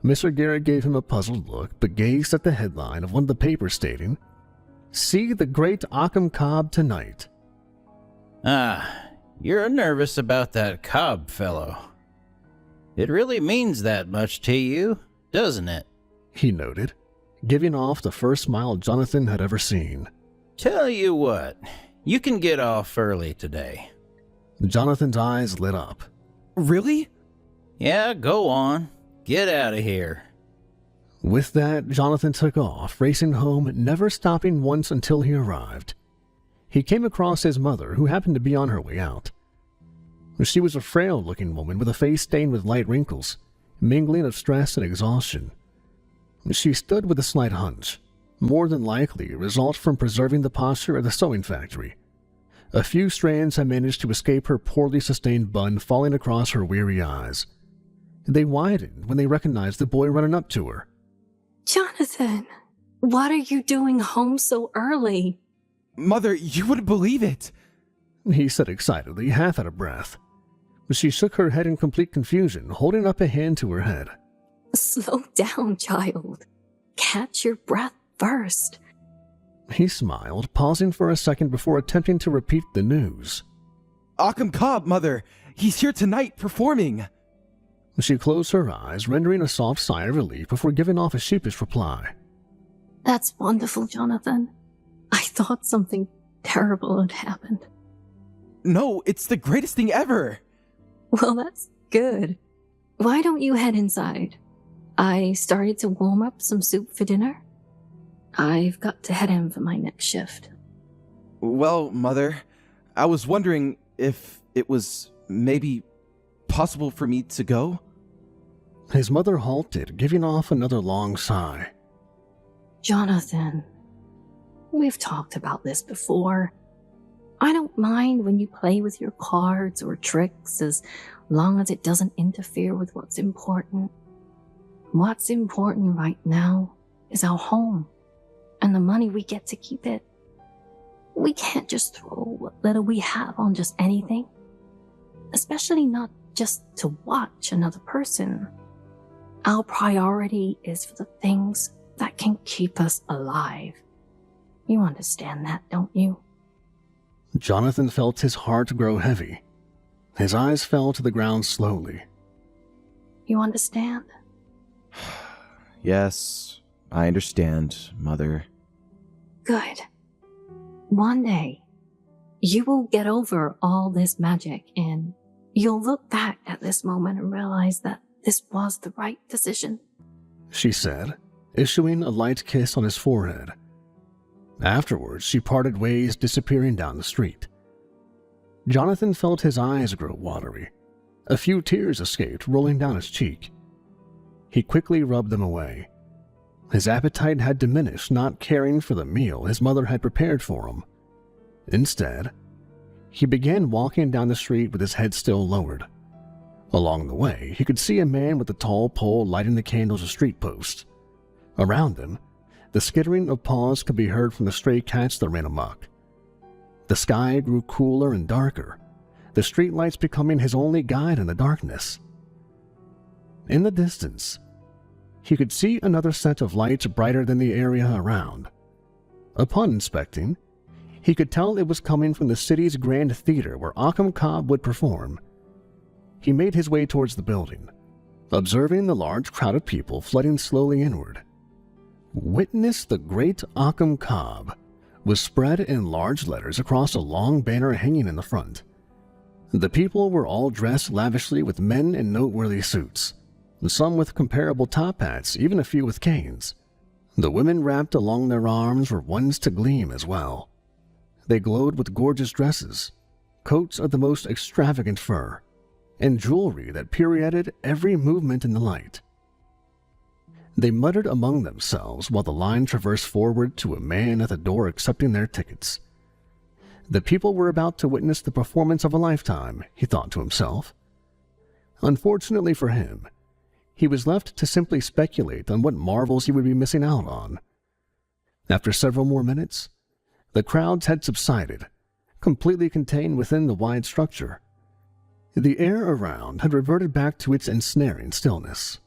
Mr. Garrett gave him a puzzled look, but gazed at the headline of one of the papers stating, "See the great Occam Cobb tonight." You're nervous about that Cobb fellow. It really means that much to you, doesn't it? He noted, giving off the first smile Jonathan had ever seen. Tell you what, you can get off early today. Jonathan's eyes lit up. Really? Yeah, go on. Get out of here. With that, Jonathan took off, racing home, never stopping once until he arrived. He came across his mother, who happened to be on her way out. She was a frail-looking woman with a face stained with light wrinkles, mingling of stress and exhaustion. She stood with a slight hunch, more than likely a result from preserving the posture at the sewing factory. A few strands had managed to escape her poorly sustained bun, falling across her weary eyes. They widened when they recognized the boy running up to her. "Jonathan, what are you doing home so early?" Mother, you wouldn't believe it. He said excitedly, half out of breath. She shook her head in complete confusion, holding up a hand to her head. "Slow down, child. Catch your breath first." He smiled, pausing for a second before attempting to repeat the news. Occam Cobb, Mother. He's here tonight performing. She closed her eyes, rendering a soft sigh of relief before giving off a sheepish reply. "That's wonderful, Jonathan. I thought something terrible had happened." No, it's the greatest thing ever. "Well, that's good. Why don't you head inside? I started to warm up some soup for dinner. I've got to head in for my next shift." Well, Mother, I was wondering if it was maybe possible for me to go? His mother halted, giving off another long sigh. "Jonathan, we've talked about this before. I don't mind when you play with your cards or tricks as long as it doesn't interfere with what's important. What's important right now is our home and the money we get to keep it. We can't just throw what little we have on just anything, especially not just to watch another person. Our priority is for the things that can keep us alive. You understand that, don't you?" Jonathan felt his heart grow heavy. His eyes fell to the ground slowly. You understand? Yes, I understand, Mother. Good. One day, you will get over all this magic and you'll look back at this moment and realize that this was the right decision. She said, issuing a light kiss on his forehead. Afterwards, she parted ways, disappearing down the street. Jonathan felt his eyes grow watery. A few tears escaped, rolling down his cheek. He quickly rubbed them away. His appetite had diminished, not caring for the meal his mother had prepared for him. Instead, he began walking down the street with his head still lowered. Along the way, he could see a man with a tall pole lighting the candles of street posts. Around him, the skittering of paws could be heard from the stray cats that ran amok. The sky grew cooler and darker, the streetlights becoming his only guide in the darkness. In the distance, he could see another set of lights brighter than the area around. Upon inspecting, he could tell it was coming from the city's grand theater where Occam Cobb would perform. He made his way towards the building, observing the large crowd of people flooding slowly inward. "Witness the Great Occam Cobb" was spread in large letters across a long banner hanging in the front. The people were all dressed lavishly, with men in noteworthy suits, some with comparable top hats, even a few with canes. The women wrapped along their arms were ones to gleam as well. They glowed with gorgeous dresses, coats of the most extravagant fur, and jewelry that pirouetted every movement in the light. They muttered among themselves while the line traversed forward to a man at the door accepting their tickets. The people were about to witness the performance of a lifetime, he thought to himself. Unfortunately for him, he was left to simply speculate on what marvels he would be missing out on. After several more minutes, the crowds had subsided, completely contained within the wide structure. The air around had reverted back to its ensnaring stillness.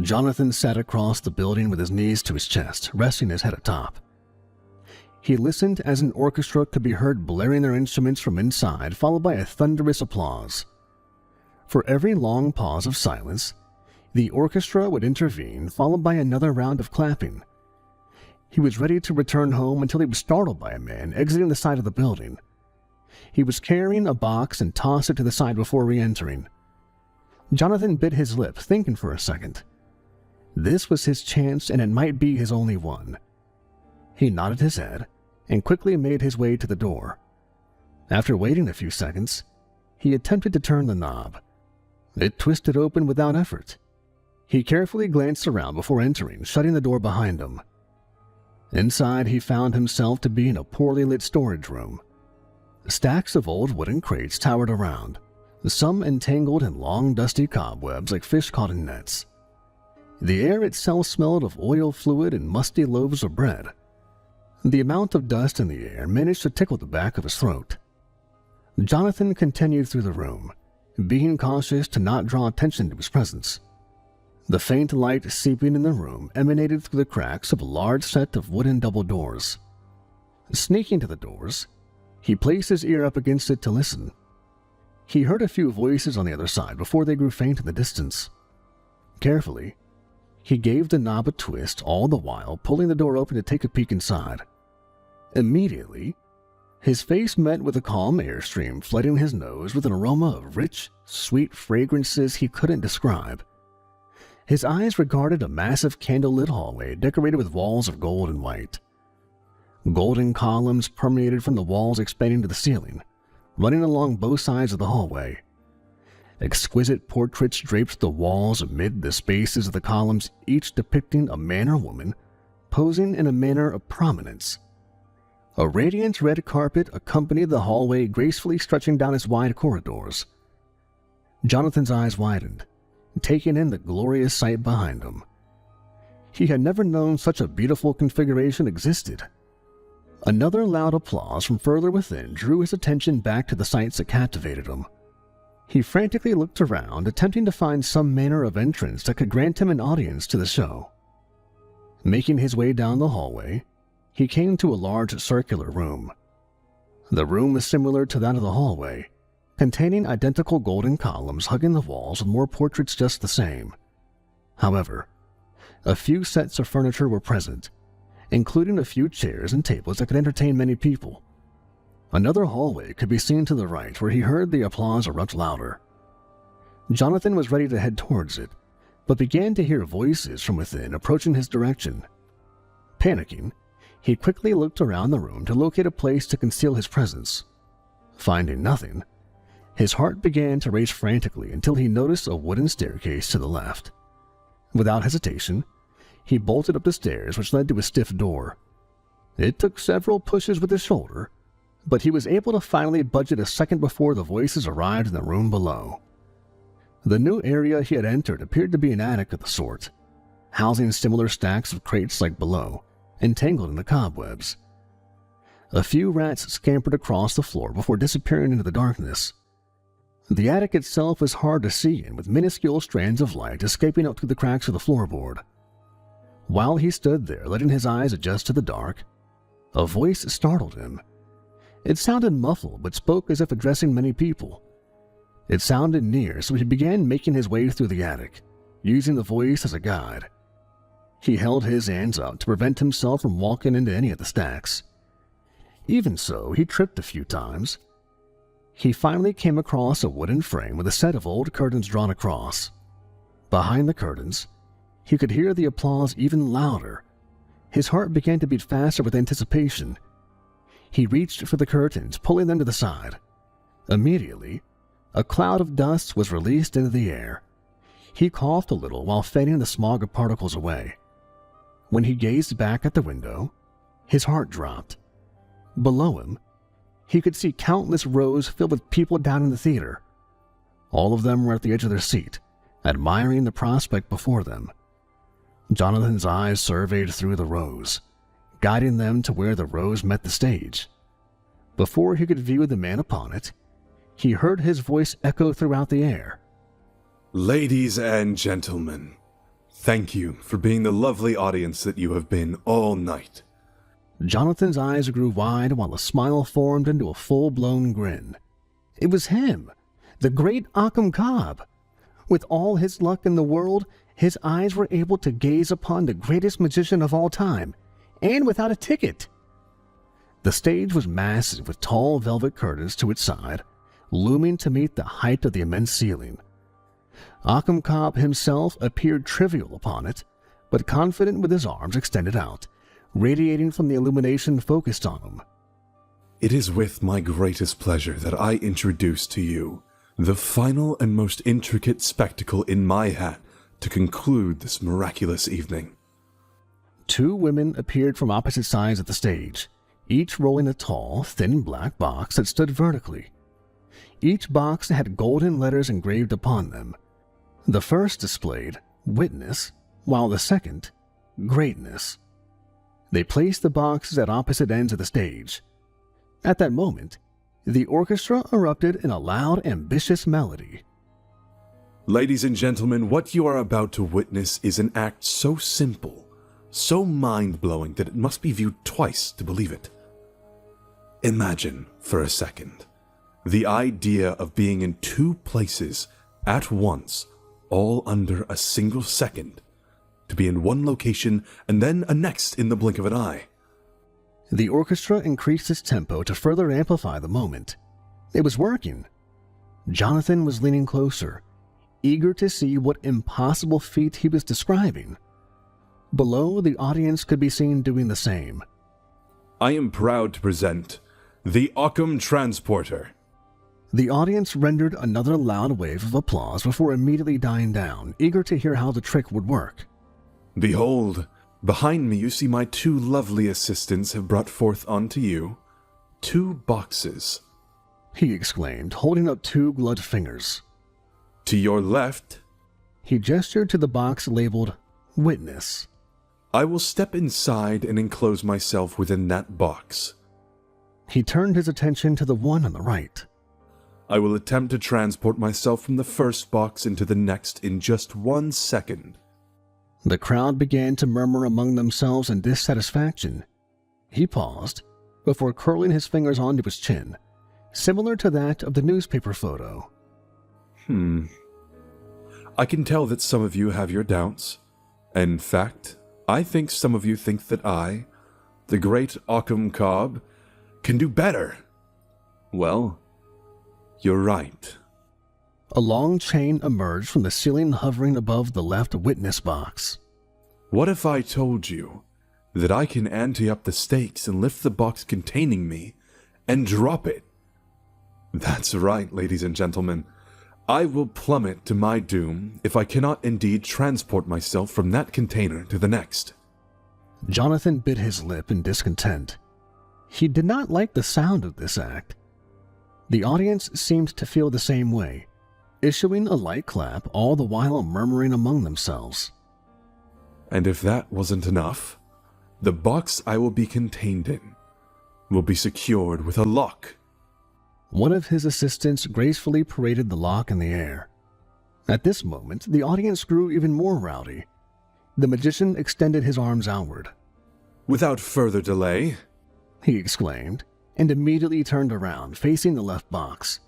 Jonathan sat across the building with his knees to his chest, resting his head atop. He listened as an orchestra could be heard blaring their instruments from inside, followed by a thunderous applause. For every long pause of silence, the orchestra would intervene, followed by another round of clapping. He was ready to return home until he was startled by a man exiting the side of the building. He was carrying a box and tossed it to the side before re-entering. Jonathan bit his lip, thinking for a second. This was his chance, and it might be his only one. He nodded his head and quickly made his way to the door. After waiting a few seconds, he attempted to turn the knob. It twisted open without effort. He carefully glanced around before entering, shutting the door behind him. Inside, he found himself to be in a poorly lit storage room. Stacks of old wooden crates towered around, some entangled in long, dusty cobwebs like fish caught in nets. The air itself smelled of oil fluid and musty loaves of bread. The amount of dust in the air managed to tickle the back of his throat. Jonathan continued through the room, being cautious to not draw attention to his presence. The faint light seeping in the room emanated through the cracks of a large set of wooden double doors. Sneaking to the doors, he placed his ear up against it to listen. He heard a few voices on the other side before they grew faint in the distance. Carefully, he gave the knob a twist, all the while pulling the door open to take a peek inside. Immediately, his face met with a calm airstream flooding his nose with an aroma of rich, sweet fragrances he couldn't describe. His eyes regarded a massive candlelit hallway decorated with walls of gold and white. Golden columns permeated from the walls expanding to the ceiling, running along both sides of the hallway. Exquisite portraits draped the walls amid the spaces of the columns, each depicting a man or woman posing in a manner of prominence. A radiant red carpet accompanied the hallway, gracefully stretching down its wide corridors. Jonathan's eyes widened, taking in the glorious sight behind him. He had never known such a beautiful configuration existed. Another loud applause from further within drew his attention back to the sights that captivated him. He frantically looked around, attempting to find some manner of entrance that could grant him an audience to the show. Making his way down the hallway, he came to a large circular room. The room was similar to that of the hallway, containing identical golden columns hugging the walls with more portraits just the same. However, a few sets of furniture were present, including a few chairs and tables that could entertain many people. Another hallway could be seen to the right, where he heard the applause erupt louder. Jonathan was ready to head towards it, but began to hear voices from within approaching his direction. Panicking, he quickly looked around the room to locate a place to conceal his presence. Finding nothing, his heart began to race frantically until he noticed a wooden staircase to the left. Without hesitation, he bolted up the stairs, which led to a stiff door. It took several pushes with his shoulder, but he was able to finally budget a second before the voices arrived in the room below. The new area he had entered appeared to be an attic of the sort, housing similar stacks of crates like below, entangled in the cobwebs. A few rats scampered across the floor before disappearing into the darkness. The attic itself was hard to see in, with minuscule strands of light escaping out through the cracks of the floorboard. While he stood there, letting his eyes adjust to the dark, a voice startled him. It sounded muffled, but spoke as if addressing many people. It sounded near, so he began making his way through the attic, using the voice as a guide. He held his hands up to prevent himself from walking into any of the stacks. Even so, he tripped a few times. He finally came across a wooden frame with a set of old curtains drawn across. Behind the curtains, he could hear the applause even louder. His heart began to beat faster with anticipation. He reached for the curtains, pulling them to the side. Immediately, a cloud of dust was released into the air. He coughed a little while fanning the smog of particles away. When he gazed back at the window, his heart dropped. Below him, he could see countless rows filled with people down in the theater. All of them were at the edge of their seat, admiring the prospect before them. Jonathan's eyes surveyed through the rows, guiding them to where the rows met the stage. Before he could view the man upon it, he heard his voice echo throughout the air. Ladies and gentlemen, thank you for being the lovely audience that you have been all night. Jonathan's eyes grew wide while a smile formed into a full-blown grin. It was him, the great Occam Cobb. With all his luck in the world, his eyes were able to gaze upon the greatest magician of all time, and without a ticket. The stage was massive with tall velvet curtains to its side, looming to meet the height of the immense ceiling. Occam Cobb himself appeared trivial upon it, but confident with his arms extended out, radiating from the illumination focused on him. It is with my greatest pleasure that I introduce to you the final and most intricate spectacle in my hat to conclude this miraculous evening. Two women appeared from opposite sides of the stage, each rolling a tall, thin black box that stood vertically. Each box had golden letters engraved upon them. The first displayed witness, while the second, greatness. They placed the boxes at opposite ends of the stage. At that moment, the orchestra erupted in a loud, ambitious melody. Ladies and gentlemen, what you are about to witness is an act so simple, so mind-blowing that it must be viewed twice to believe it. Imagine, for a second, the idea of being in two places at once, all under a single second, to be in one location and then a next in the blink of an eye. The orchestra increased its tempo to further amplify the moment. It was working. Jonathan was leaning closer, eager to see what impossible feat he was describing. Below, the audience could be seen doing the same. I am proud to present the Occam Transporter. The audience rendered another loud wave of applause before immediately dying down, eager to hear how the trick would work. Behold, behind me you see my two lovely assistants have brought forth unto you 2 boxes. He exclaimed, holding up 2 gloved fingers. To your left, he gestured to the box labeled Witness. I will step inside and enclose myself within that box. He turned his attention to the one on the right. I will attempt to transport myself from the first box into the next in just 1 second. The crowd began to murmur among themselves in dissatisfaction. He paused before curling his fingers onto his chin, similar to that of the newspaper photo. I can tell that some of you have your doubts. In fact, I think some of you think that I, the great Occam Cobb, can do better. Well, you're right. A long chain emerged from the ceiling hovering above the left witness box. What if I told you that I can ante up the stakes and lift the box containing me and drop it? That's right, ladies and gentlemen. I will plummet to my doom if I cannot indeed transport myself from that container to the next. Jonathan bit his lip in discontent. He did not like the sound of this act. The audience seemed to feel the same way, issuing a light clap, all the while murmuring among themselves. And if that wasn't enough, the box I will be contained in will be secured with a lock. One of his assistants gracefully paraded the lock in the air. At this moment, the audience grew even more rowdy. The magician extended his arms outward. Without further delay, He exclaimed, and immediately turned around, facing the left box.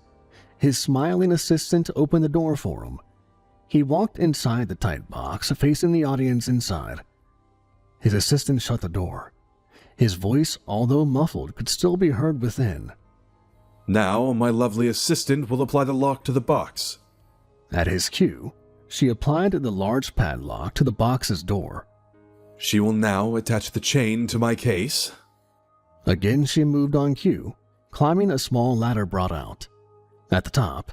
His smiling assistant opened the door for him. He walked inside the tight box, facing the audience inside. His assistant shut the door. His voice, although muffled, could still be heard within. now my lovely assistant will apply the lock to the box. At his cue, she applied the large padlock to the box's door. She will now attach the chain to my case. Again she moved on cue, climbing a small ladder brought out. At the top,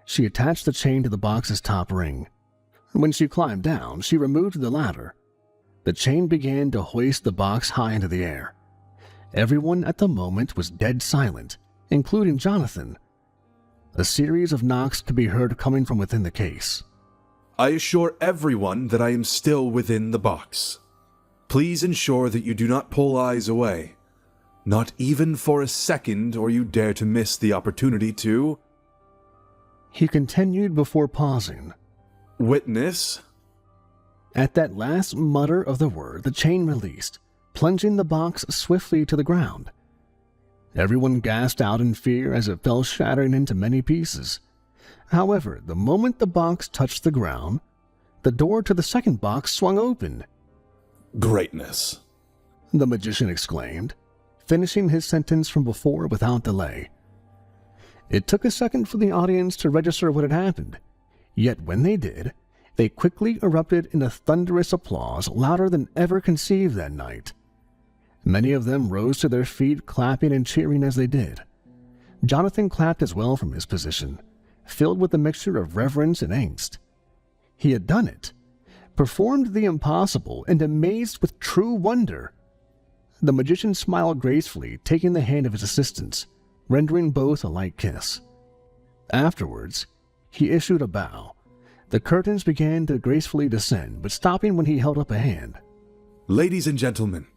she attached the chain to the box's top ring. When she climbed down, she removed the ladder. The chain began to hoist the box high into the air. Everyone at the moment was dead silent, including Jonathan. A series of knocks could be heard coming from within the case. I assure everyone that I am still within the box. Please ensure that you do not pull eyes away. Not even for a second, or you dare to miss the opportunity to He continued before pausing. witness. At that last mutter of the word, the chain released, plunging the box swiftly to the ground. Everyone gasped out in fear as it fell shattering into many pieces. However, the moment the box touched the ground, the door to the second box swung open. Greatness. The magician exclaimed, finishing his sentence from before without delay. It took a second for the audience to register what had happened, yet when they did, they quickly erupted in a thunderous applause louder than ever conceived that night. Many of them rose to their feet, clapping and cheering as they did. Jonathan clapped as well from his position, filled with a mixture of reverence and angst. He had done it, performed the impossible, and amazed with true wonder. The magician smiled gracefully, taking the hand of his assistants, rendering both a light kiss. Afterwards, he issued a bow. The curtains began to gracefully descend, but stopping when he held up a hand. Ladies and gentlemen,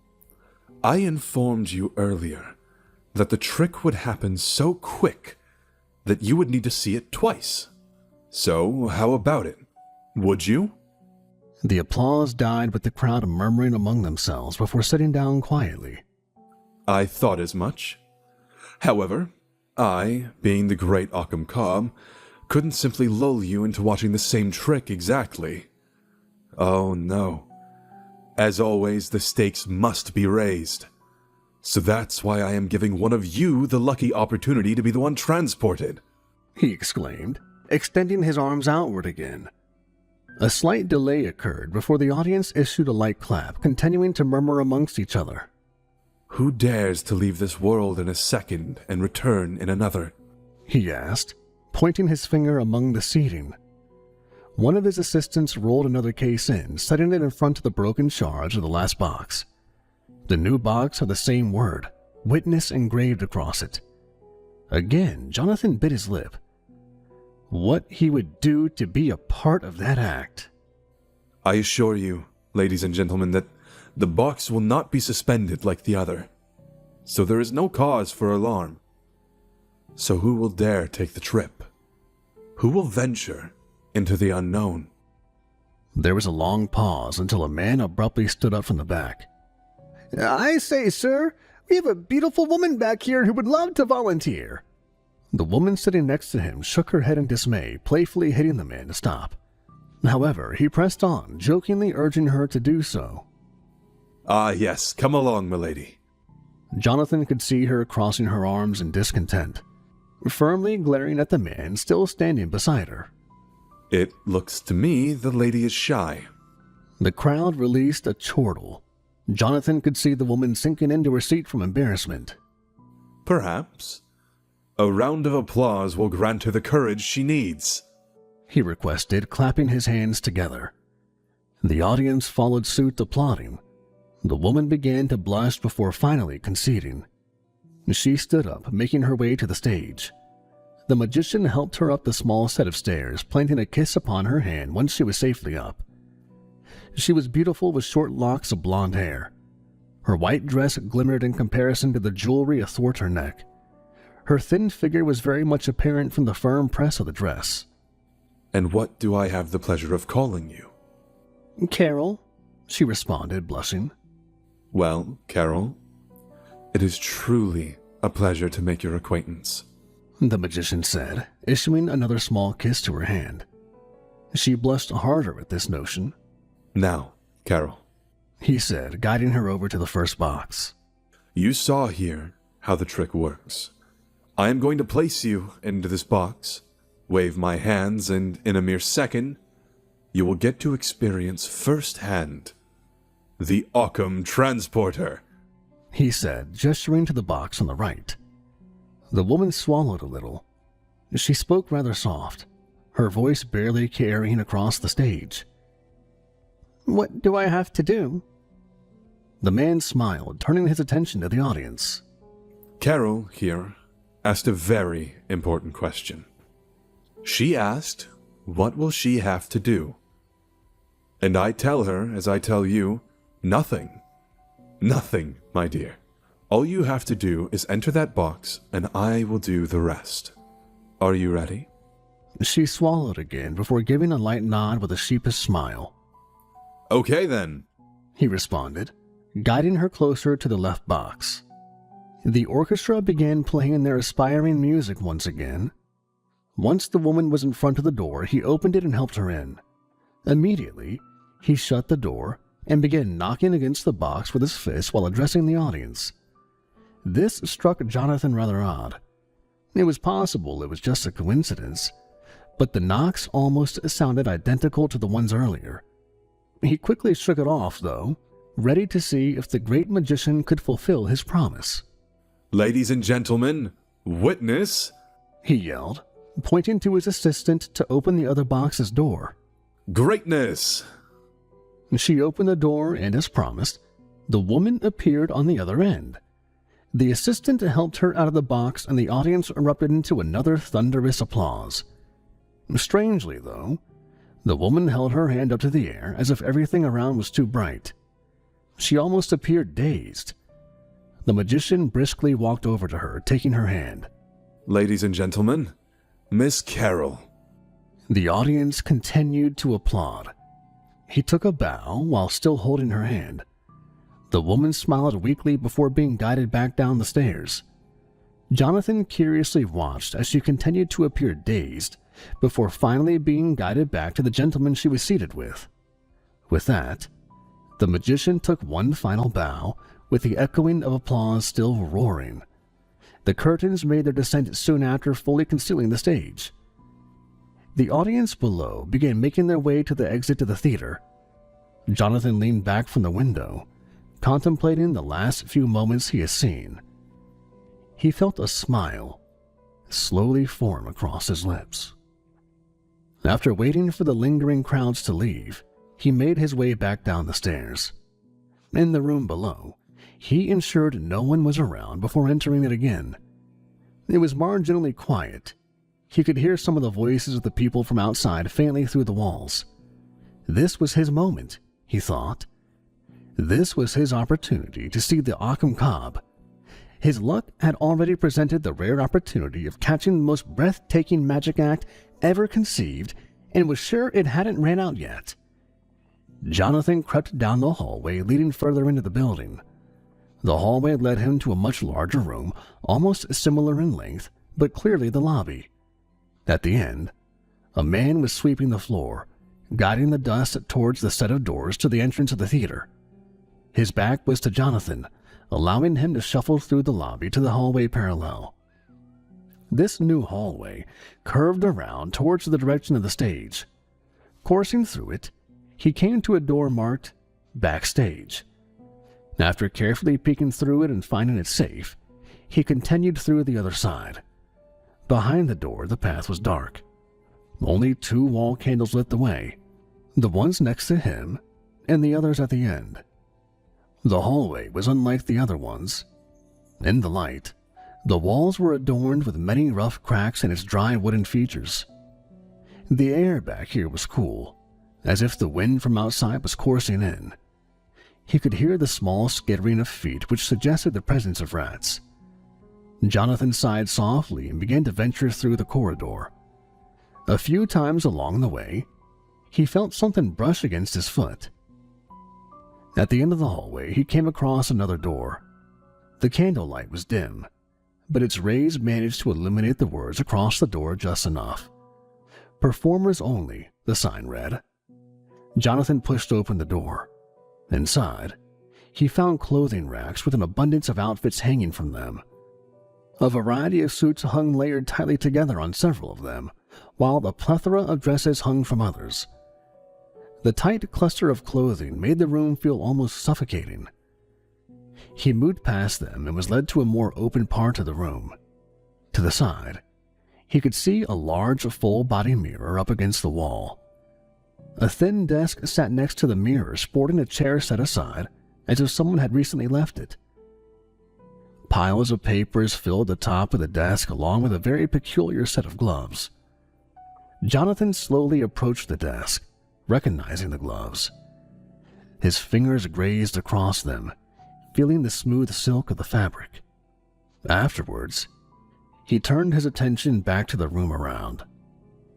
I informed you earlier that the trick would happen so quick that you would need to see it twice. So, how about it? Would you? The applause died with the crowd murmuring among themselves before sitting down quietly. I thought as much. However, I, being the great Occam Cobb, couldn't simply lull you into watching the same trick exactly. Oh no. As always, the stakes must be raised. So that's why I am giving one of you the lucky opportunity to be the one transported. He exclaimed, extending his arms outward again. A slight delay occurred before the audience issued a light clap, continuing to murmur amongst each other. Who dares to leave this world in a second and return in another? He asked, pointing his finger among the seating. One of his assistants rolled another case in, setting it in front of the broken shards of the last box. The new box had the same word, witness, engraved across it. Again, Jonathan bit his lip. What he would do to be a part of that act. I assure you, ladies and gentlemen, that the box will not be suspended like the other. So there is no cause for alarm. So who will dare take the trip? Who will venture into the unknown? There was a long pause until a man abruptly stood up from the back. I say, sir, we have a beautiful woman back here who would love to volunteer. The woman sitting next to him shook her head in dismay, playfully hitting the man to stop. However, he pressed on, jokingly urging her to do so. Ah, yes, come along, milady. Jonathan could see her crossing her arms in discontent, firmly glaring at the man still standing beside her. It looks to me the lady is shy. The crowd released a chortle. Jonathan could see the woman sinking into her seat from embarrassment. Perhaps. A round of applause will grant her the courage she needs, He requested, clapping his hands together. The audience followed suit, applauding. The woman began to blush before finally conceding. She stood up, making her way to the stage. The magician helped her up the small set of stairs, planting a kiss upon her hand once she was safely up. She was beautiful with short locks of blonde hair. Her white dress glimmered in comparison to the jewelry athwart her neck. Her thin figure was very much apparent from the firm press of the dress. "And what do I have the pleasure of calling you?" "Carol," she responded, blushing. "Well, Carol, it is truly a pleasure to make your acquaintance," the magician said, issuing another small kiss to her hand. She blushed harder at this notion. "Now, Carol," he said, guiding her over to the first box. "you saw here how the trick works. I am going to place you into this box, wave my hands, and in a mere second, you will get to experience firsthand the Occam Transporter," he said, gesturing to the box on the right. The woman swallowed a little. She spoke rather soft, her voice barely carrying across the stage. "What do I have to do?" The man smiled, turning his attention to the audience. Carol here asked a very important question. She asked, what will she have to do? And I tell her, as I tell you, nothing. Nothing, my dear. All you have to do is enter that box, and I will do the rest. Are you ready? She swallowed again before giving a light nod with a sheepish smile. Okay, then, he responded, guiding her closer to the left box. The orchestra began playing their aspiring music once again. Once the woman was in front of the door, he opened it and helped her in. Immediately, he shut the door and began knocking against the box with his fist while addressing the audience. This struck Jonathan rather odd. It was possible it was just a coincidence, but the knocks almost sounded identical to the ones earlier. He quickly shook it off, though, ready to see if the great magician could fulfill his promise. "Ladies and gentlemen, witness," he yelled, pointing to his assistant to open the other box's door. "greatness." She opened the door, and as promised, the woman appeared on the other end. The assistant helped her out of the box, and the audience erupted into another thunderous applause. Strangely, though, the woman held her hand up to the air as if everything around was too bright. She almost appeared dazed. The magician briskly walked over to her, taking her hand. "Ladies and gentlemen, Miss Carol." The audience continued to applaud. He took a bow while still holding her hand. The woman smiled weakly before being guided back down the stairs. Jonathan curiously watched as she continued to appear dazed before finally being guided back to the gentleman she was seated with. With that, the magician took one final bow, with the echoing of applause still roaring. The curtains made their descent soon after, fully concealing the stage. The audience below began making their way to the exit to the theater. Jonathan leaned back from the window, contemplating the last few moments he had seen. He felt a smile slowly form across his lips. After waiting for the lingering crowds to leave, he made his way back down the stairs. In the room below, he ensured no one was around before entering it again. It was marginally quiet. He could hear some of the voices of the people from outside faintly through the walls. This was his moment, he thought. This was his opportunity to see the Occam Cobb. His luck had already presented the rare opportunity of catching the most breathtaking magic act ever conceived, and was sure it hadn't ran out yet. Jonathan crept down the hallway leading further into the building. The hallway led him to a much larger room, almost similar in length, but clearly the lobby. At the end, a man was sweeping the floor, guiding the dust towards the set of doors to the entrance of the theater. His back was to Jonathan, allowing him to shuffle through the lobby to the hallway parallel. This new hallway curved around towards the direction of the stage. Coursing through it, he came to a door marked Backstage. After carefully peeking through it and finding it safe, he continued through the other side. Behind the door, the path was dark. Only 2 wall candles lit the way, the ones next to him and the others at the end. The hallway was unlike the other ones. In the light, The walls were adorned with many rough cracks in its dry wooden features. The air back here was cool, as if the wind from outside was coursing in. He could hear the small skittering of feet which suggested the presence of rats. Jonathan sighed softly and began to venture through the corridor. A few times along the way, he felt something brush against his foot. At the end of the hallway, he came across another door. The candlelight was dim, but its rays managed to illuminate the words across the door just enough. Performers only, the sign read. Jonathan pushed open the door. Inside, he found clothing racks with an abundance of outfits hanging from them. A variety of suits hung layered tightly together on several of them, while a plethora of dresses hung from others. The tight cluster of clothing made the room feel almost suffocating. He moved past them and was led to a more open part of the room. To the side, he could see a large full-body mirror up against the wall. A thin desk sat next to the mirror, sporting a chair set aside as if someone had recently left it. Piles of papers filled the top of the desk along with a very peculiar set of gloves. Jonathan slowly approached the desk, recognizing the gloves. His fingers grazed across them, feeling the smooth silk of the fabric. Afterwards, he turned his attention back to the room around.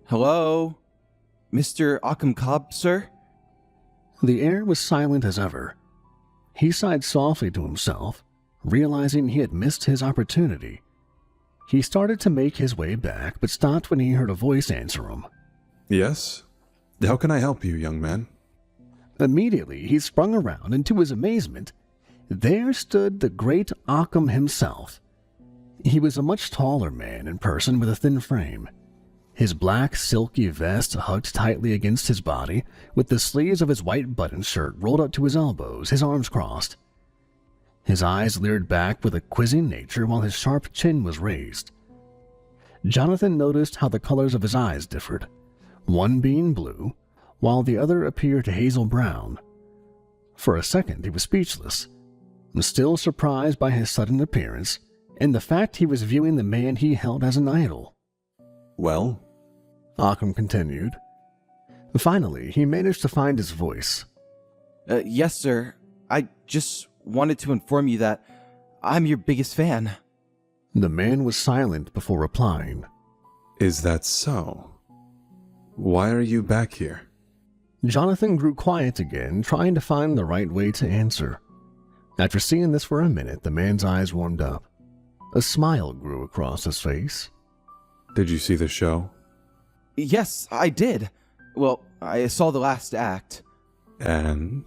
Hello? Mr. Occam Cobb, sir? The air was silent as ever. He sighed softly to himself, realizing he had missed his opportunity. He started to make his way back, but stopped when he heard a voice answer him. Yes? How can I help you, young man? Immediately, he sprung around, and to his amazement, there stood the great Occam himself. He was a much taller man in person with a thin frame. His black, silky vest hugged tightly against his body, with the sleeves of his white button shirt rolled up to his elbows, his arms crossed. His eyes leered back with a quizzing nature while his sharp chin was raised. Jonathan noticed how the colors of his eyes differed, one being blue, while the other appeared hazel brown. For a second he was speechless, still surprised by his sudden appearance and the fact he was viewing the man he held as an idol. Well? Occam continued. Finally, he managed to find his voice. Yes, sir. I just wanted to inform you that I'm your biggest fan. The man was silent before replying. Is that so? Why are you back here? Jonathan grew quiet again, trying to find the right way to answer. After seeing this for a minute, the man's eyes warmed up. A smile grew across his face. Did you see the show? Yes, I did. Well, I saw the last act. And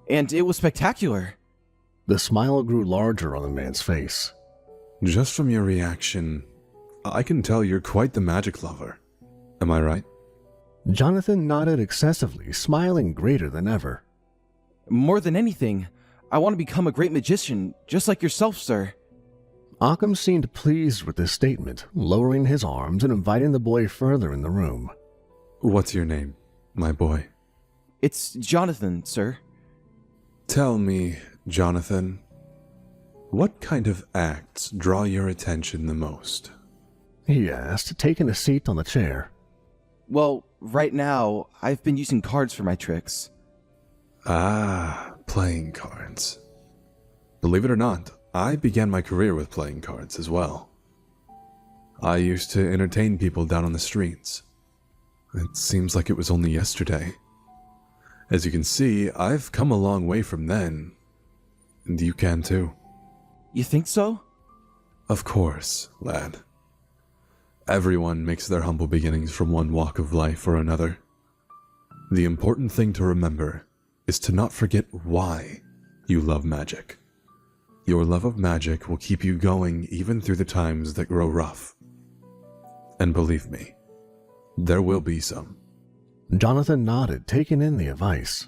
it was spectacular. The smile grew larger on the man's face. just from your reaction, I can tell you're quite the magic lover. Am I right? Jonathan nodded excessively, smiling greater than ever. More than anything, I want to become a great magician, just like yourself, sir. Occam seemed pleased with this statement, lowering his arms and inviting the boy further in the room. What's your name, my boy? It's Jonathan, sir. Tell me, Jonathan, what kind of acts draw your attention the most? He asked, taking a seat on the chair. Well, right now, I've been using cards for my tricks. Ah, playing cards. Believe it or not, I began my career with playing cards as well. I used to entertain people down on the streets. It seems like it was only yesterday. As you can see, I've come a long way from then. And you can too. You think so? Of course, lad. Everyone makes their humble beginnings from one walk of life or another. The important thing to remember is to not forget why you love magic. Your love of magic will keep you going even through the times that grow rough. And believe me, there will be some. Jonathan nodded, taking in the advice.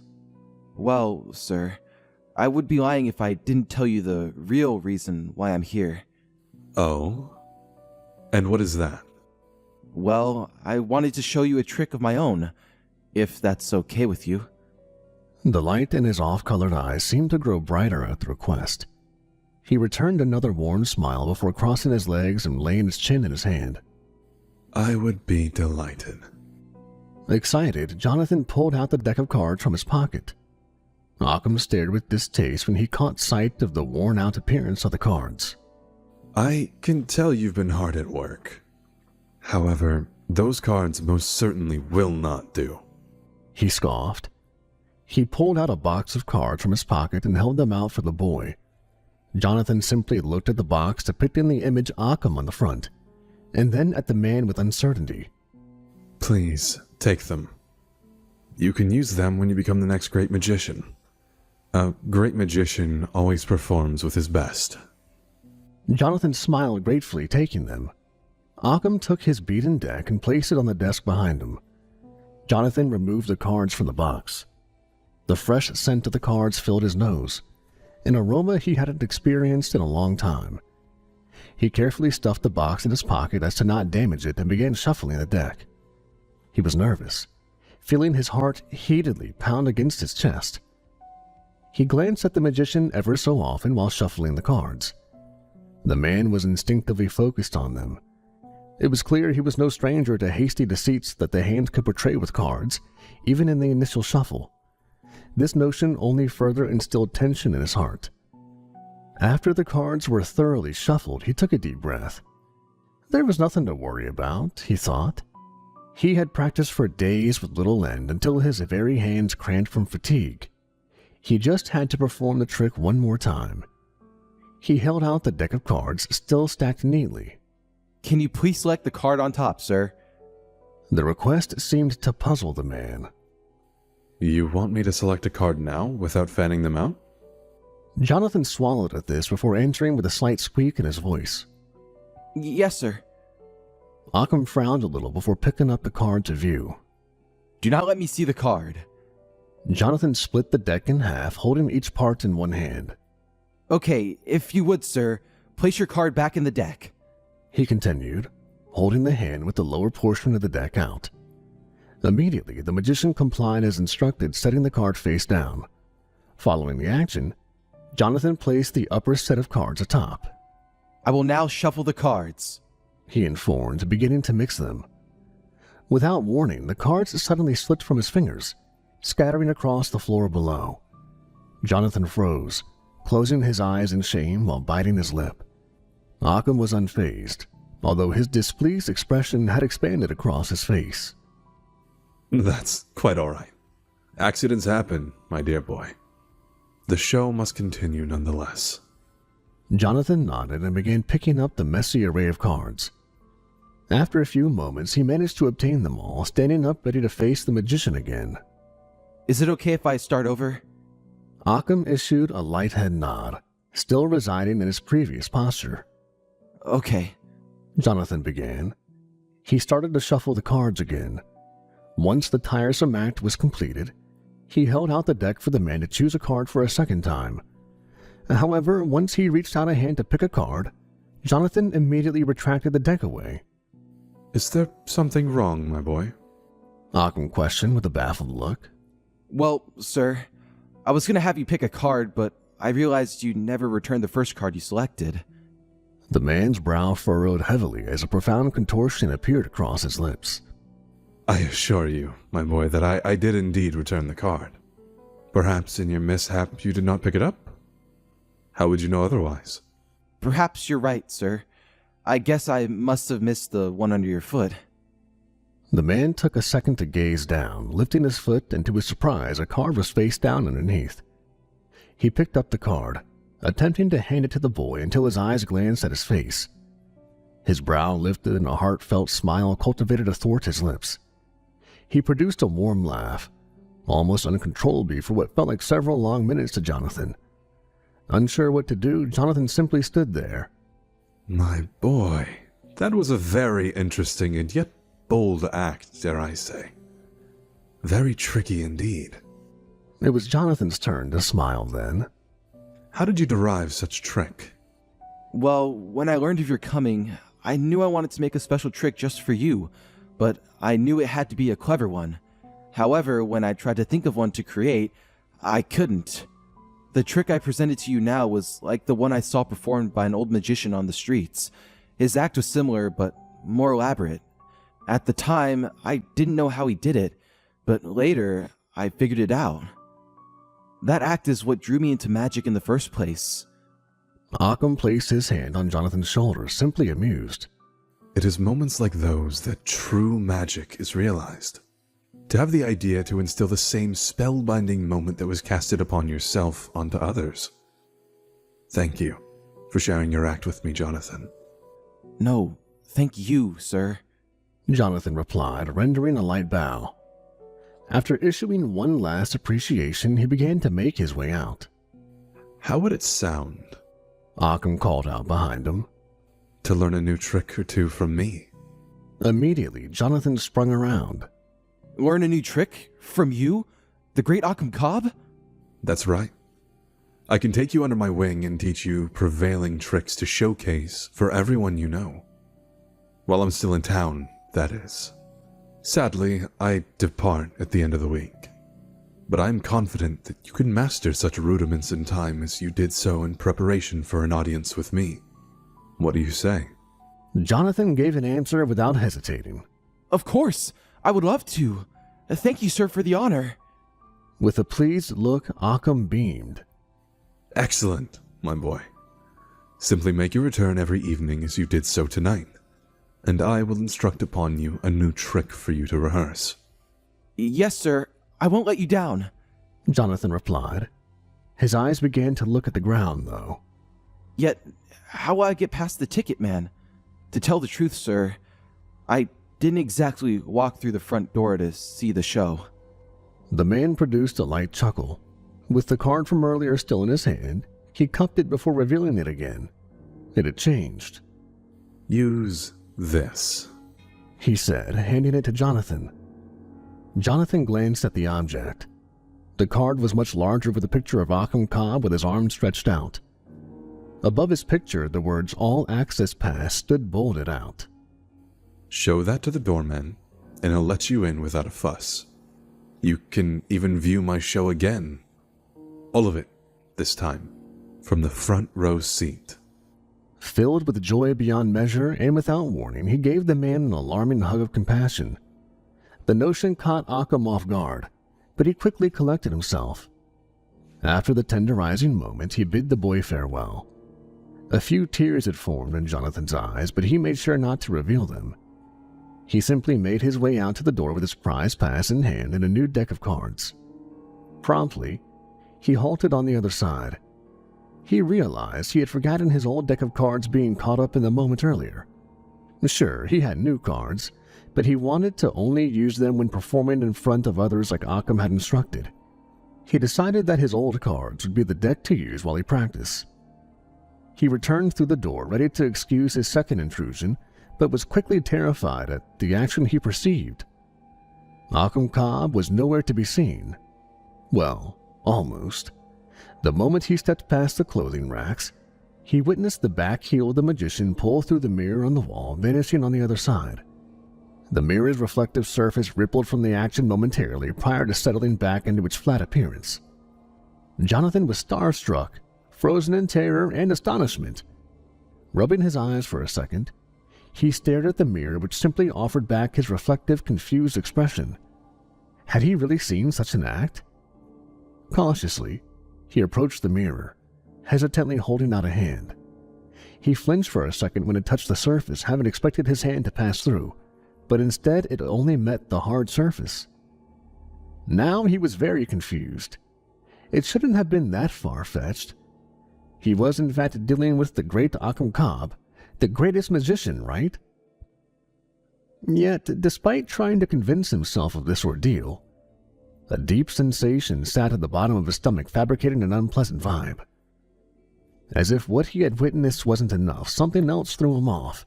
Well, sir, I would be lying if I didn't tell you the real reason why I'm here. Oh? And what is that? Well, I wanted to show you a trick of my own, if that's okay with you. The light in his off-colored eyes seemed to grow brighter at the request. He returned another worn smile before crossing his legs and laying his chin in his hand. I would be delighted. Excited, Jonathan pulled out the deck of cards from his pocket. Occam stared with distaste when he caught sight of the worn-out appearance of the cards. I can tell you've been hard at work. However, those cards most certainly will not do. He scoffed. He pulled out a box of cards from his pocket and held them out for the boy. Jonathan simply looked at the box depicting the image Occam on the front, and then at the man with uncertainty. Please, take them. You can use them when you become the next great magician. A great magician always performs with his best. Jonathan smiled gratefully, taking them. Occam took his beaten deck and placed it on the desk behind him. Jonathan removed the cards from the box. The fresh scent of the cards filled his nose, an aroma he hadn't experienced in a long time. He carefully stuffed the box in his pocket as to not damage it and began shuffling the deck. He was nervous, feeling his heart heatedly pound against his chest. He glanced at the magician ever so often while shuffling the cards. The man was instinctively focused on them. It was clear he was no stranger to hasty deceits that the hand could portray with cards, even in the initial shuffle. This notion only further instilled tension in his heart. After the cards were thoroughly shuffled, he took a deep breath. There was nothing to worry about, he thought. He had practiced for days with little end until his very hands cramped from fatigue. He just had to perform the trick one more time. He held out the deck of cards, still stacked neatly. Can you please select the card on top, sir? The request seemed to puzzle the man. You want me to select a card now, without fanning them out? Jonathan swallowed at this before answering with a slight squeak in his voice. Yes, sir. Occam frowned a little before picking up the card to view. Do not let me see the card. Jonathan split the deck in half, holding each part in one hand. Okay, if you would, sir, place your card back in the deck. He continued, holding the hand with the lower portion of the deck out. Immediately, the magician complied as instructed, setting the card face down. Following the action, Jonathan placed the upper set of cards atop. I will now shuffle the cards, he informed, beginning to mix them. Without warning, the cards suddenly slipped from his fingers, scattering across the floor below. Jonathan froze, closing his eyes in shame while biting his lip. Occam was unfazed, although his displeased expression had expanded across his face. That's quite all right. Accidents happen, my dear boy. The show must continue nonetheless. Jonathan nodded and began picking up the messy array of cards. After a few moments, he managed to obtain them all, standing up ready to face the magician again. Is it okay if I start over? Occam issued a light head nod, still residing in his previous posture. Okay, Jonathan began. He started to shuffle the cards again. Once the tiresome act was completed, he held out the deck for the man to choose a card for a second time. However, once he reached out a hand to pick a card, Jonathan immediately retracted the deck away. Is there something wrong, my boy? Occam questioned with a baffled look. Well, sir, I was going to have you pick a card, but I realized you never returned the first card you selected. The man's brow furrowed heavily as a profound contortion appeared across his lips. I assure you, my boy, that I did indeed return the card. Perhaps in your mishap you did not pick it up? How would you know otherwise? Perhaps you're right, sir. I guess I must have missed the one under your foot. The man took a second to gaze down, lifting his foot, and to his surprise, a card was face down underneath. He picked up the card, attempting to hand it to the boy until his eyes glanced at his face. His brow lifted and a heartfelt smile cultivated athwart his lips. He produced a warm laugh, almost uncontrollably for what felt like several long minutes to Jonathan. Unsure what to do, Jonathan simply stood there. My boy, that was a very interesting and yet bold act, dare I say. Very tricky indeed. It was Jonathan's turn to smile then. How did you derive such trick? Well, when I learned of your coming, I knew I wanted to make a special trick just for you, but I knew it had to be a clever one. However, when I tried to think of one to create, I couldn't. The trick I presented to you now was like the one I saw performed by an old magician on the streets. His act was similar, but more elaborate. At the time, I didn't know how he did it, but later, I figured it out. That act is what drew me into magic in the first place. Occam placed his hand on Jonathan's shoulder, simply amused. It is moments like those that true magic is realized. To have the idea to instill the same spellbinding moment that was casted upon yourself onto others. Thank you for sharing your act with me, Jonathan. No, thank you, sir. Jonathan replied, rendering a light bow. After issuing one last appreciation, he began to make his way out. How would it sound, Occam called out behind him, to learn a new trick or two from me? Immediately, Jonathan sprung around. Learn a new trick? From you? The great Occam Cobb? That's right. I can take you under my wing and teach you prevailing tricks to showcase for everyone you know. While I'm still in town, that is. Sadly, I depart at the end of the week. But I'm confident that you can master such rudiments in time as you did so in preparation for an audience with me. What do you say? Jonathan gave an answer without hesitating. Of course, I would love to. Thank you, sir, for the honor. With a pleased look, Occam beamed. Excellent, my boy. Simply make your return every evening as you did so tonight, and I will instruct upon you a new trick for you to rehearse. Yes, sir. I won't let you down, Jonathan replied. His eyes began to look at the ground, though. Yet, how will I get past the ticket man? To tell the truth, sir, I didn't exactly walk through the front door to see the show. The man produced a light chuckle. With the card from earlier still in his hand, he cupped it before revealing it again. It had changed. Use this, he said, handing it to Jonathan. Jonathan glanced at the object. The card was much larger with a picture of Occam Cobb with his arms stretched out. Above his picture, the words "All Access Pass" stood bolded out. Show that to the doorman, and he'll let you in without a fuss. You can even view my show again. All of it, this time, from the front row seat. Filled with joy beyond measure and without warning, he gave the man an alarming hug of compassion. The notion caught Occam off guard, but he quickly collected himself. After the tenderizing moment, he bid the boy farewell. A few tears had formed in Jonathan's eyes, but he made sure not to reveal them. He simply made his way out to the door with his prize pass in hand and a new deck of cards. Promptly, he halted on the other side. He realized he had forgotten his old deck of cards being caught up in the moment earlier. Sure, he had new cards, but he wanted to only use them when performing in front of others like Occam had instructed. He decided that his old cards would be the deck to use while he practiced. He returned through the door, ready to excuse his second intrusion, but was quickly terrified at the action he perceived. Occam Cobb was nowhere to be seen. Well, almost. The moment he stepped past the clothing racks, he witnessed the back heel of the magician pull through the mirror on the wall, vanishing on the other side. The mirror's reflective surface rippled from the action momentarily prior to settling back into its flat appearance. Jonathan was starstruck, frozen in terror and astonishment. Rubbing his eyes for a second, he stared at the mirror, which simply offered back his reflective, confused expression. Had he really seen such an act? Cautiously, he approached the mirror, hesitantly holding out a hand. He flinched for a second when it touched the surface, having expected his hand to pass through, but instead it only met the hard surface. Now he was very confused. It shouldn't have been that far-fetched. He was in fact dealing with the great Occam Cobb, the greatest magician, right? Yet, despite trying to convince himself of this ordeal, a deep sensation sat at the bottom of his stomach, fabricating an unpleasant vibe. As if what he had witnessed wasn't enough, something else threw him off.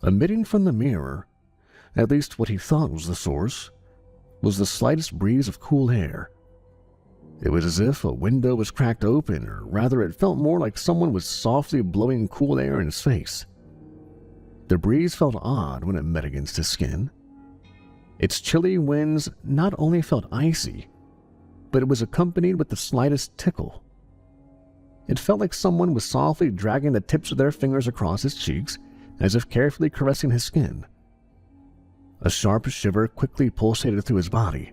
Emitting from the mirror, at least what he thought was the source, was the slightest breeze of cool air. It was as if a window was cracked open, or rather it felt more like someone was softly blowing cool air in his face. The breeze felt odd when it met against his skin. Its chilly winds not only felt icy, but it was accompanied with the slightest tickle, It felt like someone was softly dragging the tips of their fingers across his cheeks, as if carefully caressing his skin. A sharp shiver quickly pulsated through his body.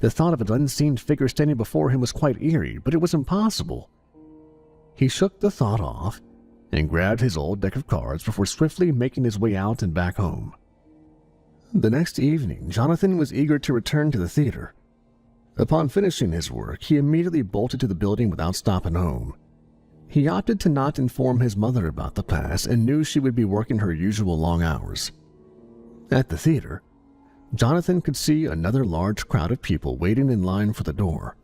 The thought of an unseen figure standing before him was quite eerie, but it was impossible. He shook the thought off and grabbed his old deck of cards before swiftly making his way out and back home. The next evening, Jonathan was eager to return to the theater. Upon finishing his work, he immediately bolted to the building without stopping home. He opted to not inform his mother about the past and knew she would be working her usual long hours. At the theater, Jonathan could see another large crowd of people waiting in line for the door.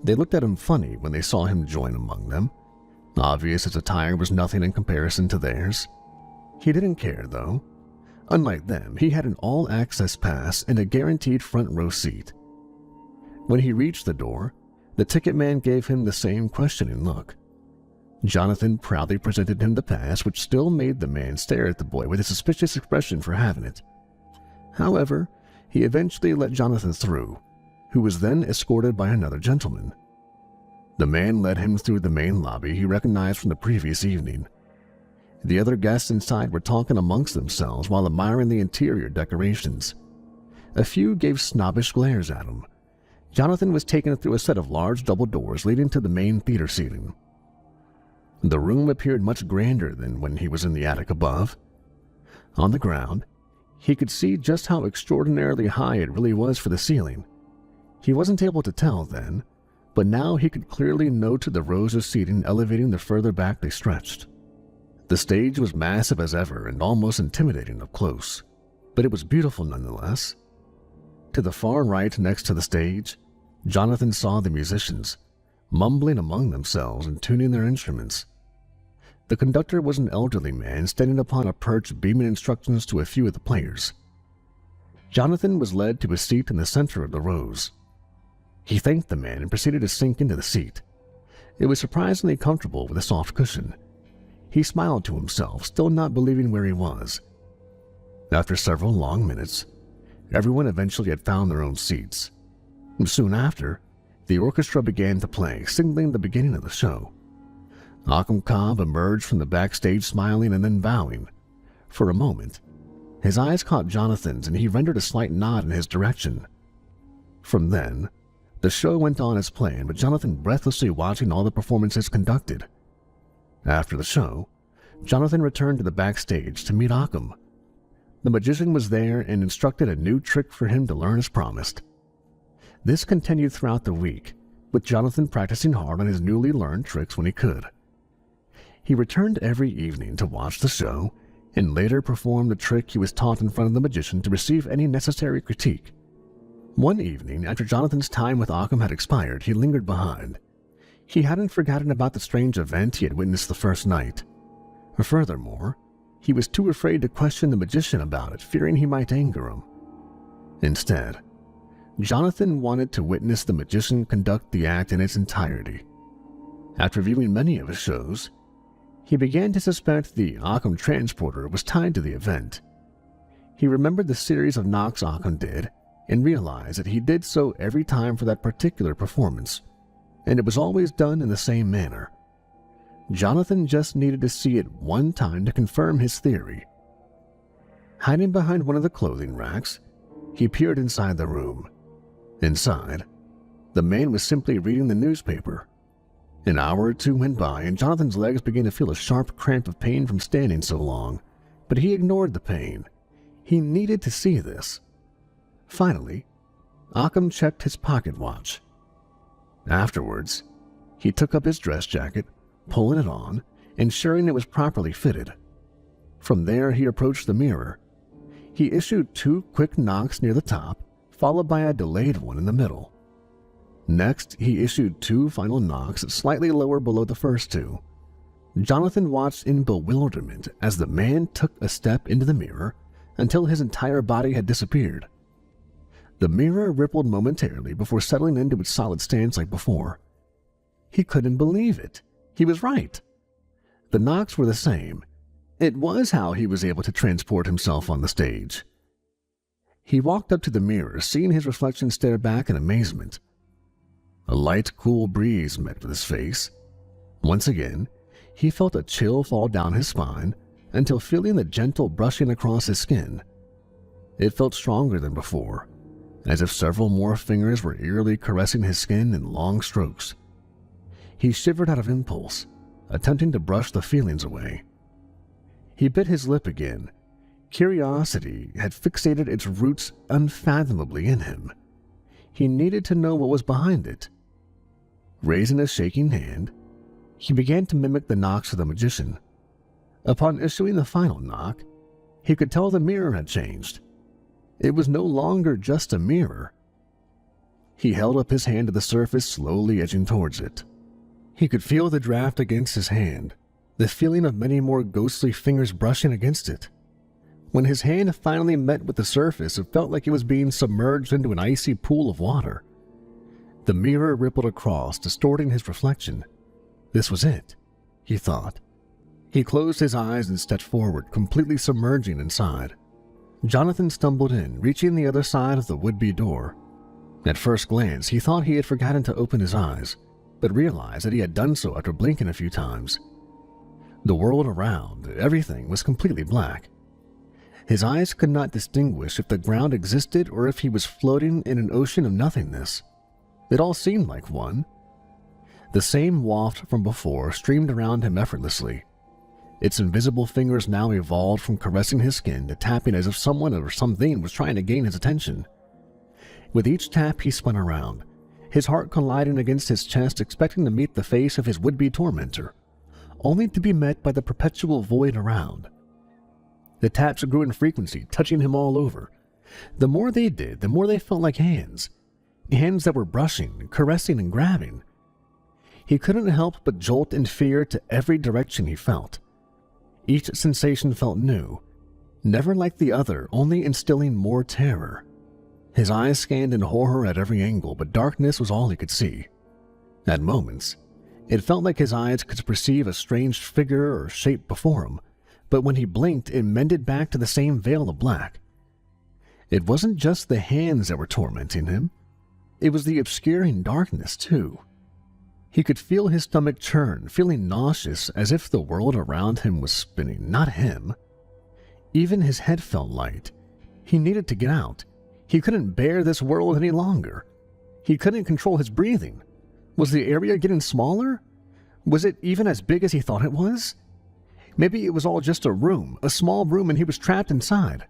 They looked at him funny when they saw him join among them. Obvious his attire was nothing in comparison to theirs. He didn't care, though. Unlike them, he had an all-access pass and a guaranteed front row seat. When he reached the door, the ticket man gave him the same questioning look. Jonathan proudly presented him the pass, which still made the man stare at the boy with a suspicious expression for having it. However, he eventually let Jonathan through, who was then escorted by another gentleman. The man led him through the main lobby he recognized from the previous evening. The other guests inside were talking amongst themselves while admiring the interior decorations. A few gave snobbish glares at him. Jonathan was taken through a set of large double doors leading to the main theater seating. The room appeared much grander than when he was in the attic above. On the ground, he could see just how extraordinarily high it really was for the ceiling. He wasn't able to tell then, but now he could clearly note the rows of seating elevating the further back they stretched. The stage was massive as ever and almost intimidating up close, but it was beautiful nonetheless. To the far right next to the stage, Jonathan saw the musicians, mumbling among themselves and tuning their instruments. The conductor was an elderly man standing upon a perch beaming instructions to a few of the players. Jonathan was led to a seat in the center of the rows. He thanked the man and proceeded to sink into the seat. It was surprisingly comfortable with a soft cushion. He smiled to himself, still not believing where he was. After several long minutes, everyone eventually had found their own seats. Soon after, the orchestra began to play, signaling the beginning of the show. Occam Cobb emerged from the backstage smiling and then bowing. For a moment, his eyes caught Jonathan's and he rendered a slight nod in his direction. From then, the show went on as planned, with Jonathan breathlessly watching all the performances conducted. After the show, Jonathan returned to the backstage to meet Occam. The magician was there and instructed a new trick for him to learn as promised. This continued throughout the week, with Jonathan practicing hard on his newly learned tricks when he could. He returned every evening to watch the show and later performed the trick he was taught in front of the magician to receive any necessary critique. One evening, after Jonathan's time with Occam had expired, he lingered behind. He hadn't forgotten about the strange event he had witnessed the first night. Furthermore, he was too afraid to question the magician about it, fearing he might anger him. Instead, Jonathan wanted to witness the magician conduct the act in its entirety. After viewing many of his shows, he began to suspect the Occam transporter was tied to the event. He remembered the series of knocks Occam did and realized that he did so every time for that particular performance, and it was always done in the same manner. Jonathan just needed to see it one time to confirm his theory. Hiding behind one of the clothing racks, he peered inside the room. Inside, the man was simply reading the newspaper. An hour or two went by, and Jonathan's legs began to feel a sharp cramp of pain from standing so long, but he ignored the pain. He needed to see this. Finally, Occam checked his pocket watch. Afterwards, he took up his dress jacket, pulling it on, ensuring it was properly fitted. From there, he approached the mirror. He issued 2 quick knocks near the top, followed by a delayed one in the middle. Next, he issued 2 final knocks slightly lower below the first 2. Jonathan watched in bewilderment as the man took a step into the mirror until his entire body had disappeared. The mirror rippled momentarily before settling into its solid stance like before. He couldn't believe it. He was right. The knocks were the same. It was how he was able to transport himself on the stage. He walked up to the mirror, seeing his reflection stare back in amazement. A light, cool breeze met with his face. Once again, he felt a chill fall down his spine until feeling the gentle brushing across his skin. It felt stronger than before, as if several more fingers were eerily caressing his skin in long strokes. He shivered out of impulse, attempting to brush the feelings away. He bit his lip again. Curiosity had fixated its roots unfathomably in him. He needed to know what was behind it. Raising a shaking hand, he began to mimic the knocks of the magician. Upon issuing the final knock, he could tell the mirror had changed. It was no longer just a mirror. He held up his hand to the surface, slowly edging towards it. He could feel the draft against his hand, the feeling of many more ghostly fingers brushing against it. When his hand finally met with the surface, it felt like it was being submerged into an icy pool of water. The mirror rippled across, distorting his reflection. This was it, he thought. He closed his eyes and stepped forward, completely submerging inside. Jonathan stumbled in, reaching the other side of the would-be door. At first glance, he thought he had forgotten to open his eyes, but realized that he had done so after blinking a few times. The world around, everything was completely black. His eyes could not distinguish if the ground existed or if he was floating in an ocean of nothingness. It all seemed like one. The same waft from before streamed around him effortlessly. Its invisible fingers now evolved from caressing his skin to tapping as if someone or something was trying to gain his attention. With each tap, he spun around, his heart colliding against his chest, expecting to meet the face of his would-be tormentor, only to be met by the perpetual void around. The taps grew in frequency, touching him all over. The more they did, the more they felt like hands. Hands that were brushing, caressing, and grabbing. He couldn't help but jolt in fear to every direction he felt. Each sensation felt new, never like the other, only instilling more terror. His eyes scanned in horror at every angle, but darkness was all he could see. At moments, it felt like his eyes could perceive a strange figure or shape before him, but when he blinked, it mended back to the same veil of black. It wasn't just the hands that were tormenting him. It was the obscuring darkness, too. He could feel his stomach churn, feeling nauseous as if the world around him was spinning, not him. Even his head felt light. He needed to get out. He couldn't bear this world any longer. He couldn't control his breathing. Was the area getting smaller? Was it even as big as he thought it was? Maybe it was all just a room, a small room, and he was trapped inside.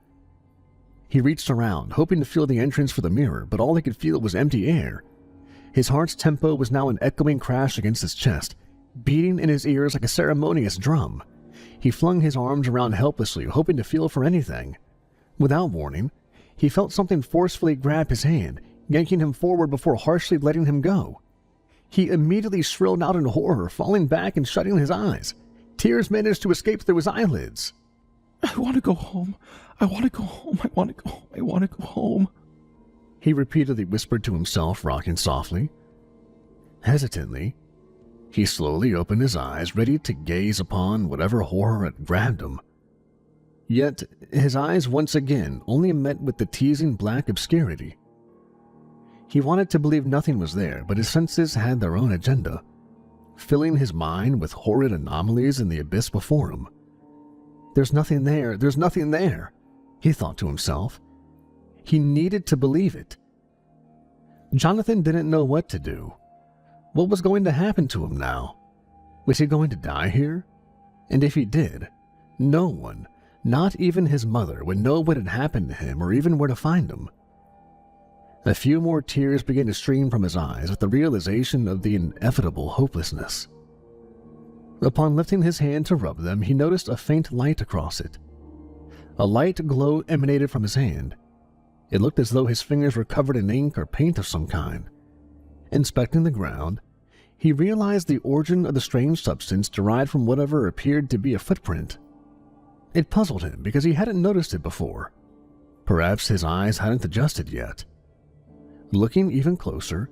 He reached around, hoping to feel the entrance for the mirror, but all he could feel was empty air. His heart's tempo was now an echoing crash against his chest, beating in his ears like a ceremonious drum. He flung his arms around helplessly, hoping to feel for anything. Without warning, he felt something forcefully grab his hand, yanking him forward before harshly letting him go. He immediately shrilled out in horror, falling back and shutting his eyes. Tears managed to escape through his eyelids. I want to go home. I want to go home. I want to go home. I want to go home. He repeatedly whispered to himself, rocking softly. Hesitantly, he slowly opened his eyes, ready to gaze upon whatever horror had grabbed him. Yet, his eyes once again only met with the teasing black obscurity. He wanted to believe nothing was there, but his senses had their own agenda, filling his mind with horrid anomalies in the abyss before him. There's nothing there, he thought to himself. He needed to believe it. Jonathan didn't know what to do. What was going to happen to him now? Was he going to die here? And if he did, no one, not even his mother, would know what had happened to him or even where to find him. A few more tears began to stream from his eyes at the realization of the inevitable hopelessness. Upon lifting his hand to rub them, he noticed a faint light across it. A light glow emanated from his hand. It looked as though his fingers were covered in ink or paint of some kind. Inspecting the ground, he realized the origin of the strange substance derived from whatever appeared to be a footprint. It puzzled him because he hadn't noticed it before. Perhaps his eyes hadn't adjusted yet. Looking even closer,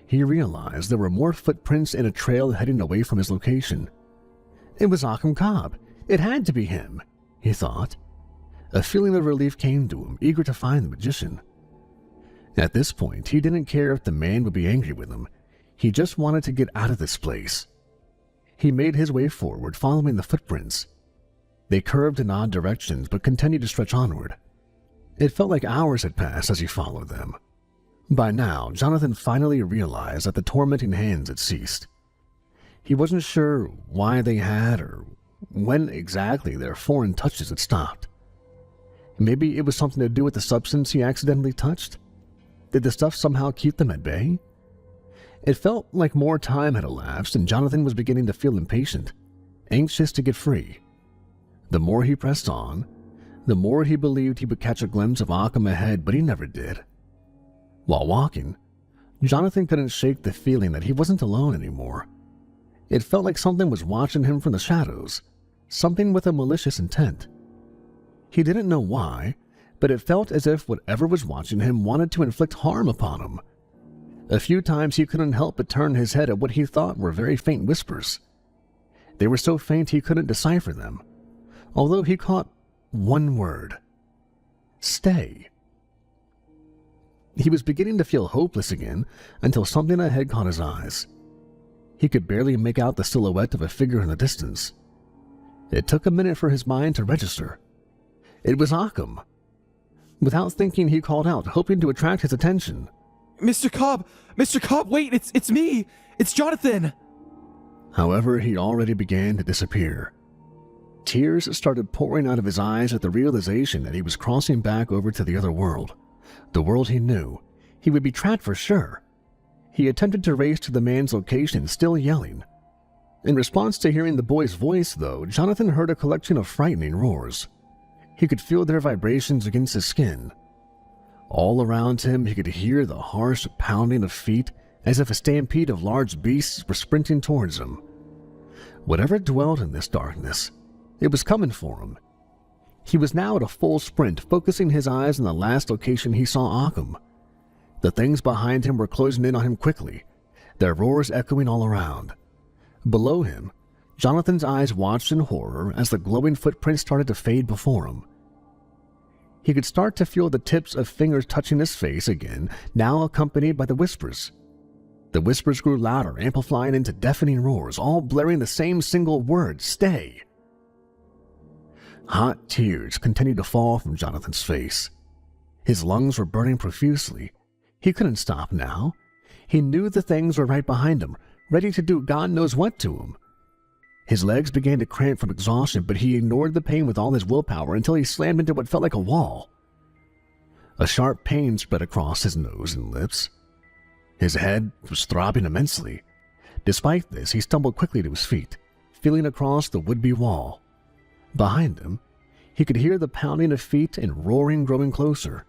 he realized there were more footprints in a trail heading away from his location. It was Occam Cobb. It had to be him, he thought. A feeling of relief came to him, eager to find the magician. At this point, he didn't care if the man would be angry with him. He just wanted to get out of this place. He made his way forward, following the footprints. They curved in odd directions but continued to stretch onward. It felt like hours had passed as he followed them. By now, Jonathan finally realized that the tormenting hands had ceased. He wasn't sure why they had or when exactly their foreign touches had stopped. Maybe it was something to do with the substance he accidentally touched? Did the stuff somehow keep them at bay? It felt like more time had elapsed, and Jonathan was beginning to feel impatient, anxious to get free. The more he pressed on, the more he believed he would catch a glimpse of Occam ahead, but he never did. While walking, Jonathan couldn't shake the feeling that he wasn't alone anymore. It felt like something was watching him from the shadows, something with a malicious intent. He didn't know why, but it felt as if whatever was watching him wanted to inflict harm upon him. A few times he couldn't help but turn his head at what he thought were very faint whispers. They were so faint he couldn't decipher them, although he caught one word: stay. He was beginning to feel hopeless again until something ahead caught his eyes. He could barely make out the silhouette of a figure in the distance. It took a minute for his mind to register. It was Occam. Without thinking, he called out, hoping to attract his attention. Mr. Cobb! Mr. Cobb, wait! It's me! It's Jonathan! However, he already began to disappear. Tears started pouring out of his eyes at the realization that he was crossing back over to the other world. The world he knew. He would be trapped for sure. He attempted to race to the man's location, still yelling. In response to hearing the boy's voice, though, Jonathan heard a collection of frightening roars. He could feel their vibrations against his skin. All around him, he could hear the harsh pounding of feet, as if a stampede of large beasts were sprinting towards him. Whatever dwelled in this darkness, it was coming for him. He was now at a full sprint, focusing his eyes on the last location he saw Occam. The things behind him were closing in on him quickly, their roars echoing all around. Below him, Jonathan's eyes watched in horror as the glowing footprints started to fade before him. He could start to feel the tips of fingers touching his face again, now accompanied by the whispers. The whispers grew louder, amplifying into deafening roars, all blaring the same single word: stay. Hot tears continued to fall from Jonathan's face. His lungs were burning profusely. He couldn't stop now. He knew the things were right behind him, ready to do God knows what to him. His legs began to cramp from exhaustion, but he ignored the pain with all his willpower until he slammed into what felt like a wall. A sharp pain spread across his nose and lips. His head was throbbing immensely. Despite this, he stumbled quickly to his feet, feeling across the would-be wall. Behind him, he could hear the pounding of feet and roaring growing closer.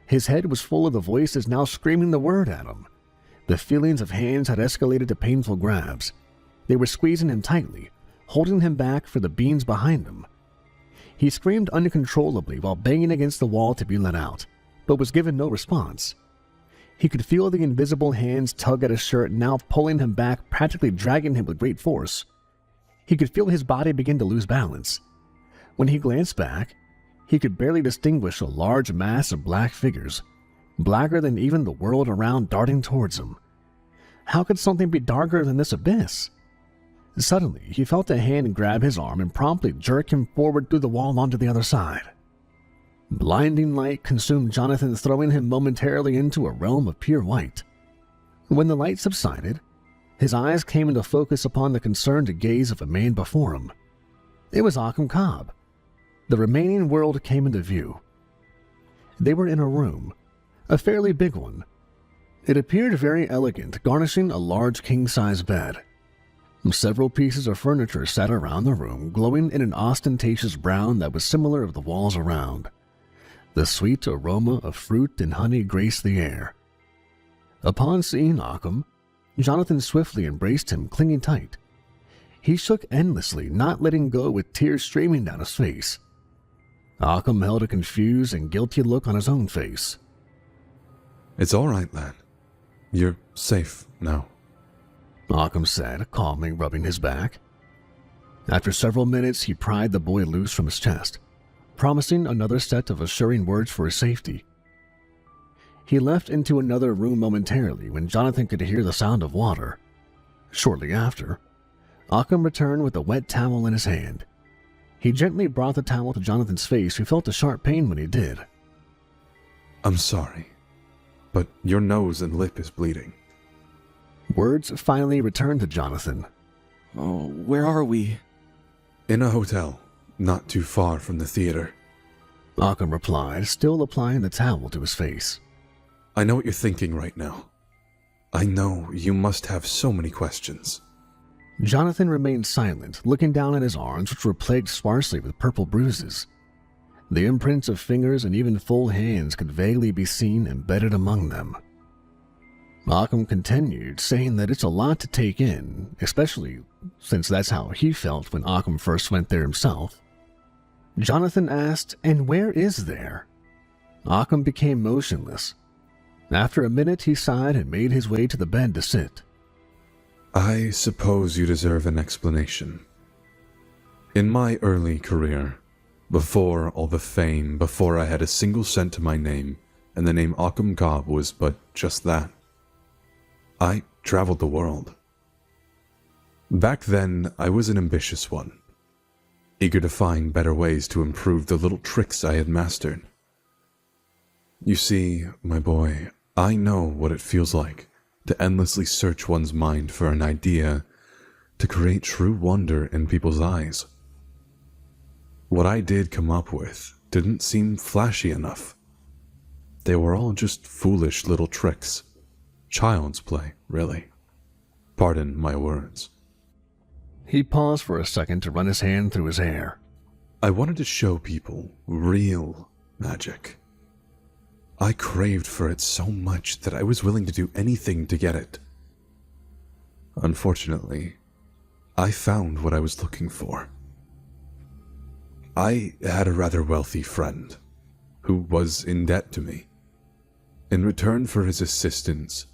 His head was full of the voices now screaming the word at him. The feelings of hands had escalated to painful grabs. They were squeezing him tightly, holding him back for the beings behind him. He screamed uncontrollably while banging against the wall to be let out, but was given no response. He could feel the invisible hands tug at his shirt, now pulling him back, practically dragging him with great force. He could feel his body begin to lose balance. When he glanced back, he could barely distinguish a large mass of black figures, blacker than even the world around, darting towards him. How could something be darker than this abyss? Suddenly, he felt a hand grab his arm and promptly jerk him forward through the wall onto the other side. Blinding light consumed Jonathan, throwing him momentarily into a realm of pure white. When the light subsided, his eyes came into focus upon the concerned gaze of a man before him. It was Occam Cobb. The remaining world came into view. They were in a room, a fairly big one. It appeared very elegant, garnishing a large king-size bed. Several pieces of furniture sat around the room, glowing in an ostentatious brown that was similar of the walls around. The sweet aroma of fruit and honey graced the air. Upon seeing Occam, Jonathan swiftly embraced him, clinging tight. He shook endlessly, not letting go, with tears streaming down his face. Occam held a confused and guilty look on his own face. It's all right, lad. You're safe now. Occam said, calmly rubbing his back. After several minutes, he pried the boy loose from his chest, promising another set of assuring words for his safety. He left into another room momentarily when Jonathan could hear the sound of water. Shortly after, Occam returned with a wet towel in his hand. He gently brought the towel to Jonathan's face, who felt a sharp pain when he did. I'm sorry, but your nose and lip is bleeding. Words finally returned to Jonathan. Oh, where are we? In a hotel, not too far from the theater. Occam replied, still applying the towel to his face. I know what you're thinking right now. I know you must have so many questions. Jonathan remained silent, looking down at his arms, which were plagued sparsely with purple bruises. The imprints of fingers and even full hands could vaguely be seen embedded among them. Occam continued, saying that it's a lot to take in, especially since that's how he felt when Occam first went there himself. Jonathan asked, "And where is there?" Occam became motionless. After a minute, he sighed and made his way to the bed to sit. I suppose you deserve an explanation. In my early career, before all the fame, before I had a single cent to my name, and the name Occam Cobb was but just that, I traveled the world. Back then, I was an ambitious one, eager to find better ways to improve the little tricks I had mastered. You see, my boy, I know what it feels like to endlessly search one's mind for an idea to create true wonder in people's eyes. What I did come up with didn't seem flashy enough. They were all just foolish little tricks. Child's play, really. Pardon my words. He paused for a second to run his hand through his hair. I wanted to show people real magic. I craved for it so much that I was willing to do anything to get it. Unfortunately, I found what I was looking for. I had a rather wealthy friend who was in debt to me. In return for his assistance,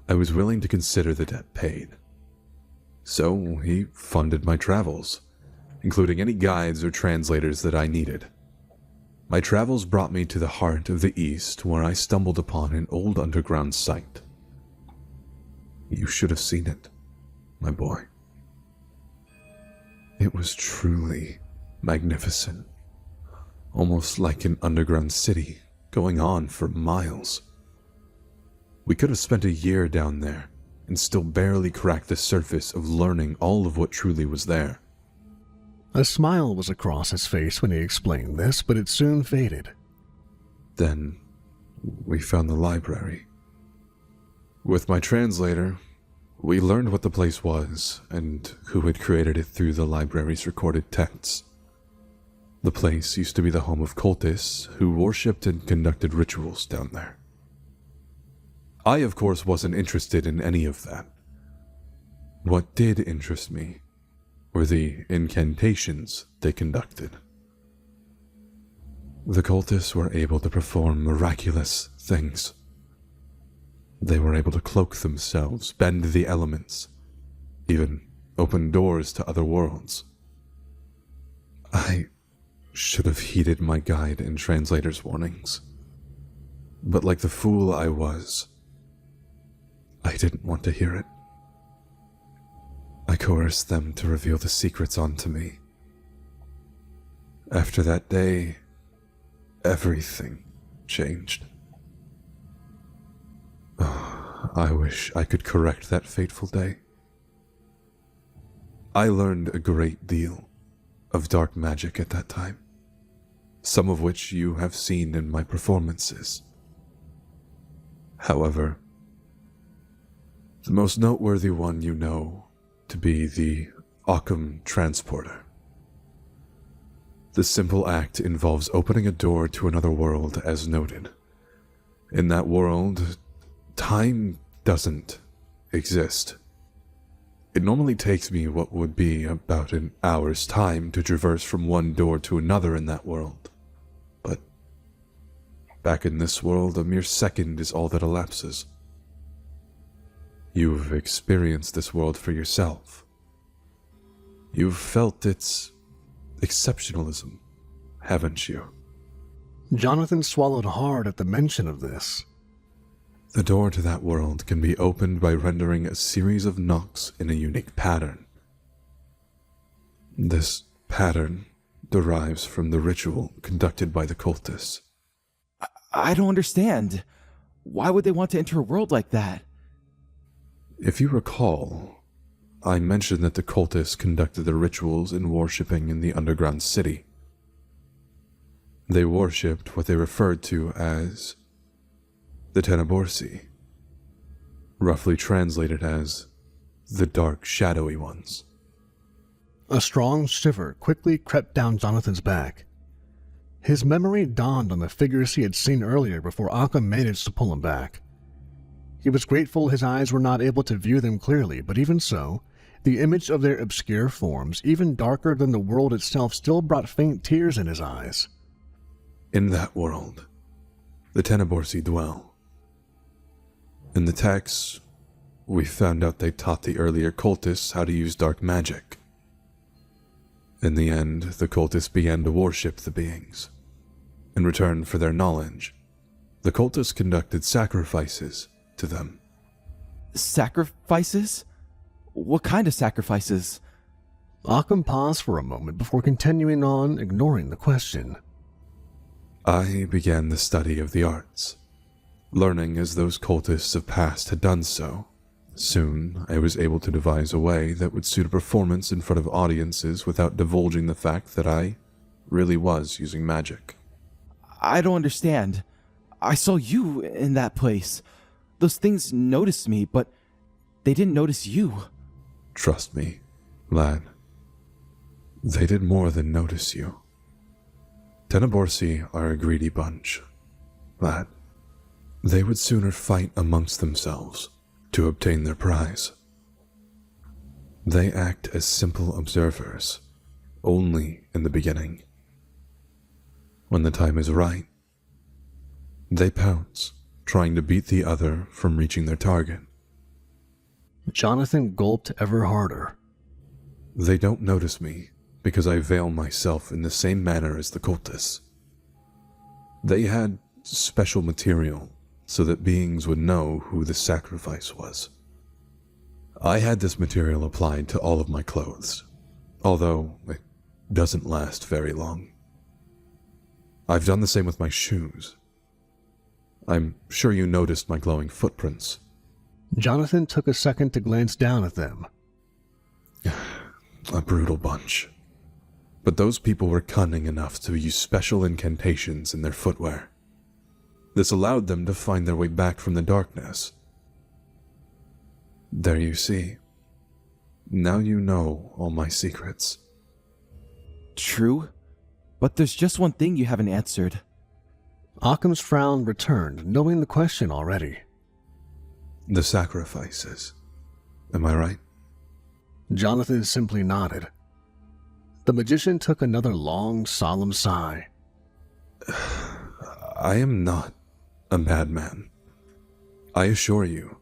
I was willing to consider the debt paid. So he funded my travels, including any guides or translators that I needed. My travels brought me to the heart of the East, where I stumbled upon an old underground site. You should have seen it, my boy. It was truly magnificent, almost like an underground city going on for miles. We could have spent a year down there and still barely cracked the surface of learning all of what truly was there. A smile was across his face when he explained this, but it soon faded. Then we found the library. With my translator, we learned what the place was and who had created it through the library's recorded texts. The place used to be the home of cultists who worshipped and conducted rituals down there. I, of course, wasn't interested in any of that. What did interest me were the incantations they conducted. The cultists were able to perform miraculous things. They were able to cloak themselves, bend the elements, even open doors to other worlds. I should have heeded my guide and translator's warnings. But like the fool I was, I didn't want to hear it. I coerced them to reveal the secrets onto me. After that day, everything changed. Oh, I wish I could correct that fateful day. I learned a great deal of dark magic at that time, some of which you have seen in my performances. However, the most noteworthy one you know to be the Occam Transporter. The simple act involves opening a door to another world, as noted. In that world, time doesn't exist. It normally takes me what would be about an hour's time to traverse from one door to another in that world. But back in this world, a mere second is all that elapses. You've experienced this world for yourself. You've felt its exceptionalism, haven't you? Jonathan swallowed hard at the mention of this. The door to that world can be opened by rendering a series of knocks in a unique pattern. This pattern derives from the ritual conducted by the cultists. I don't understand. Why would they want to enter a world like that? If you recall, I mentioned that the cultists conducted their rituals and worshipping in the underground city. They worshipped what they referred to as the Teneborsi, roughly translated as the dark, shadowy ones. A strong shiver quickly crept down Jonathan's back. His memory dawned on the figures he had seen earlier before Occam managed to pull him back. He was grateful his eyes were not able to view them clearly, but even so, the image of their obscure forms, even darker than the world itself, still brought faint tears in his eyes. In that world, the Teneborsi dwell. In the texts, we found out they taught the earlier cultists how to use dark magic. In the end, the cultists began to worship the beings. In return for their knowledge, the cultists conducted sacrifices to them. Sacrifices? What kind of sacrifices? Occam paused for a moment before continuing on, ignoring the question. I began the study of the arts, learning as those cultists of past had done so. Soon, I was able to devise a way that would suit a performance in front of audiences without divulging the fact that I really was using magic. I don't understand. I saw you in that place. Those things noticed me, but they didn't notice you. Trust me, lad. They did more than notice you. Teneborsi are a greedy bunch, lad. They would sooner fight amongst themselves to obtain their prize. They act as simple observers, only in the beginning. When the time is right, they pounce, trying to beat the other from reaching their target. Jonathan gulped ever harder. They don't notice me because I veil myself in the same manner as the cultists. They had special material so that beings would know who the sacrifice was. I had this material applied to all of my clothes, although it doesn't last very long. I've done the same with my shoes. I'm sure you noticed my glowing footprints. Jonathan took a second to glance down at them. A brutal bunch. But those people were cunning enough to use special incantations in their footwear. This allowed them to find their way back from the darkness. There you see. Now you know all my secrets. True, but there's just one thing you haven't answered. Occam's frown returned, knowing the question already. The sacrifices. Am I right? Jonathan simply nodded. The magician took another long, solemn sigh. I am not a madman. I assure you.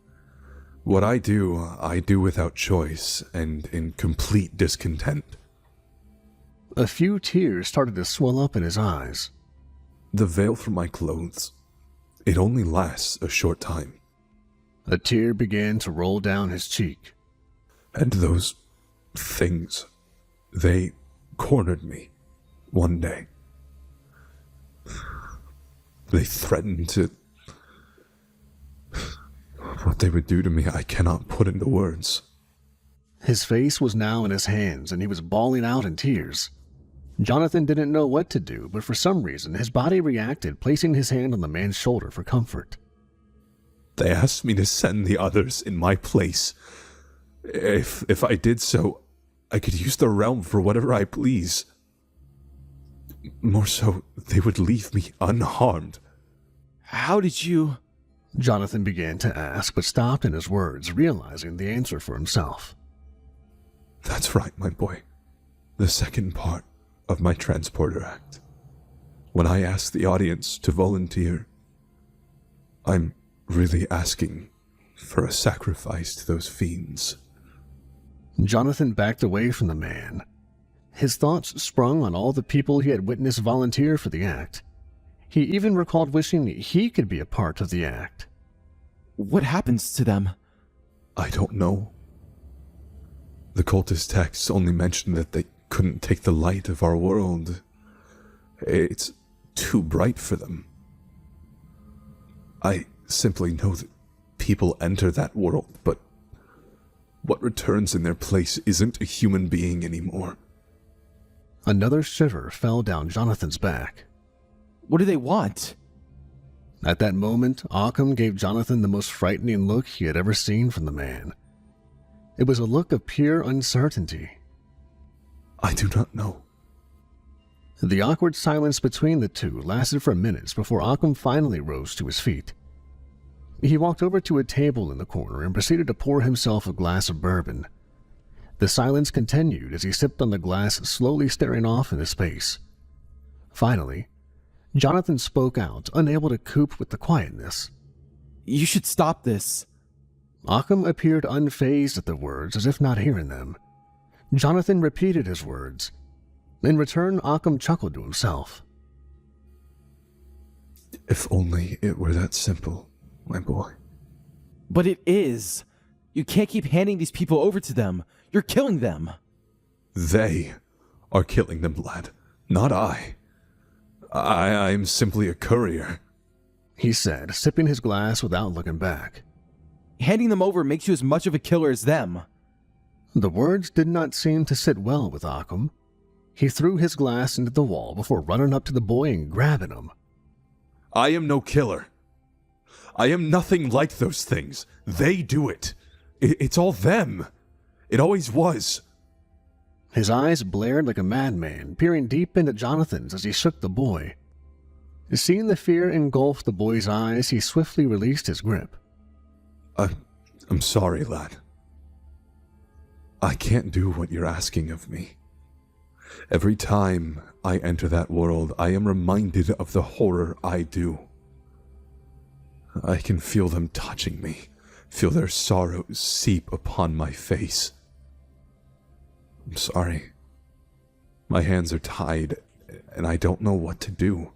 What I do without choice and in complete discontent. A few tears started to swell up in his eyes. The veil from my clothes, it only lasts a short time. A tear began to roll down his cheek. And those things, they cornered me one day. They threatened to... What they would do to me, I cannot put into words. His face was now in his hands, and he was bawling out in tears. Jonathan didn't know what to do, but for some reason his body reacted, placing his hand on the man's shoulder for comfort. They asked me to send the others in my place. If I did so, I could use the realm for whatever I please. More so, they would leave me unharmed. How did you... Jonathan began to ask, but stopped in his words, realizing the answer for himself. That's right, my boy. The second part of my transporter act. When I ask the audience to volunteer, I'm really asking for a sacrifice to those fiends. Jonathan backed away from the man. His thoughts sprung on all the people he had witnessed volunteer for the act. He even recalled wishing he could be a part of the act. What happens to them? I don't know. The cultist texts only mentioned that they couldn't take the light of our world. It's too bright for them. I simply know that people enter that world, but what returns in their place isn't a human being anymore. Another shiver fell down Jonathan's back. What do they want? At that moment, Occam gave Jonathan the most frightening look he had ever seen from the man. It was a look of pure uncertainty. I do not know. The awkward silence between the two lasted for minutes before Occam finally rose to his feet. He walked over to a table in the corner and proceeded to pour himself a glass of bourbon. The silence continued as he sipped on the glass, slowly staring off into space. Finally, Jonathan spoke out, unable to cope with the quietness. You should stop this. Occam appeared unfazed at the words, as if not hearing them. Jonathan repeated his words. In return, Occam chuckled to himself. If only it were that simple, my boy. But it is. You can't keep handing these people over to them. You're killing them. They are killing them, lad, not I. I'm simply a courier, he said, sipping his glass without looking back. Handing them over makes you as much of a killer as them. The words did not seem to sit well with Occam. He threw his glass into the wall before running up to the boy and grabbing him. I am no killer. I am nothing like those things. They do it. It's all them. It always was. His eyes blared like a madman, peering deep into Jonathan's as he shook the boy. Seeing the fear engulf the boy's eyes, he swiftly released his grip. I'm sorry, lad. I can't do what you're asking of me. Every time I enter that world, I am reminded of the horror I do. I can feel them touching me, feel their sorrows seep upon my face. I'm sorry. My hands are tied, and I don't know what to do.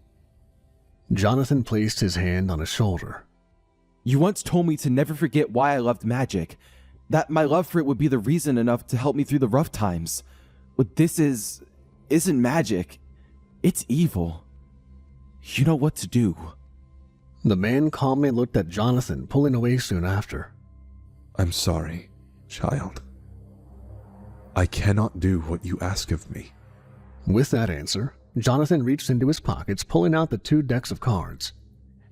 Jonathan placed his hand on his shoulder. You once told me to never forget why I loved magic, that my love for it would be the reason enough to help me through the rough times. What this isn't magic. It's evil. You know what to do. The man calmly looked at Jonathan, pulling away soon after. I'm sorry, child. I cannot do what you ask of me. With that answer, Jonathan reached into his pockets, pulling out the 2 decks of cards,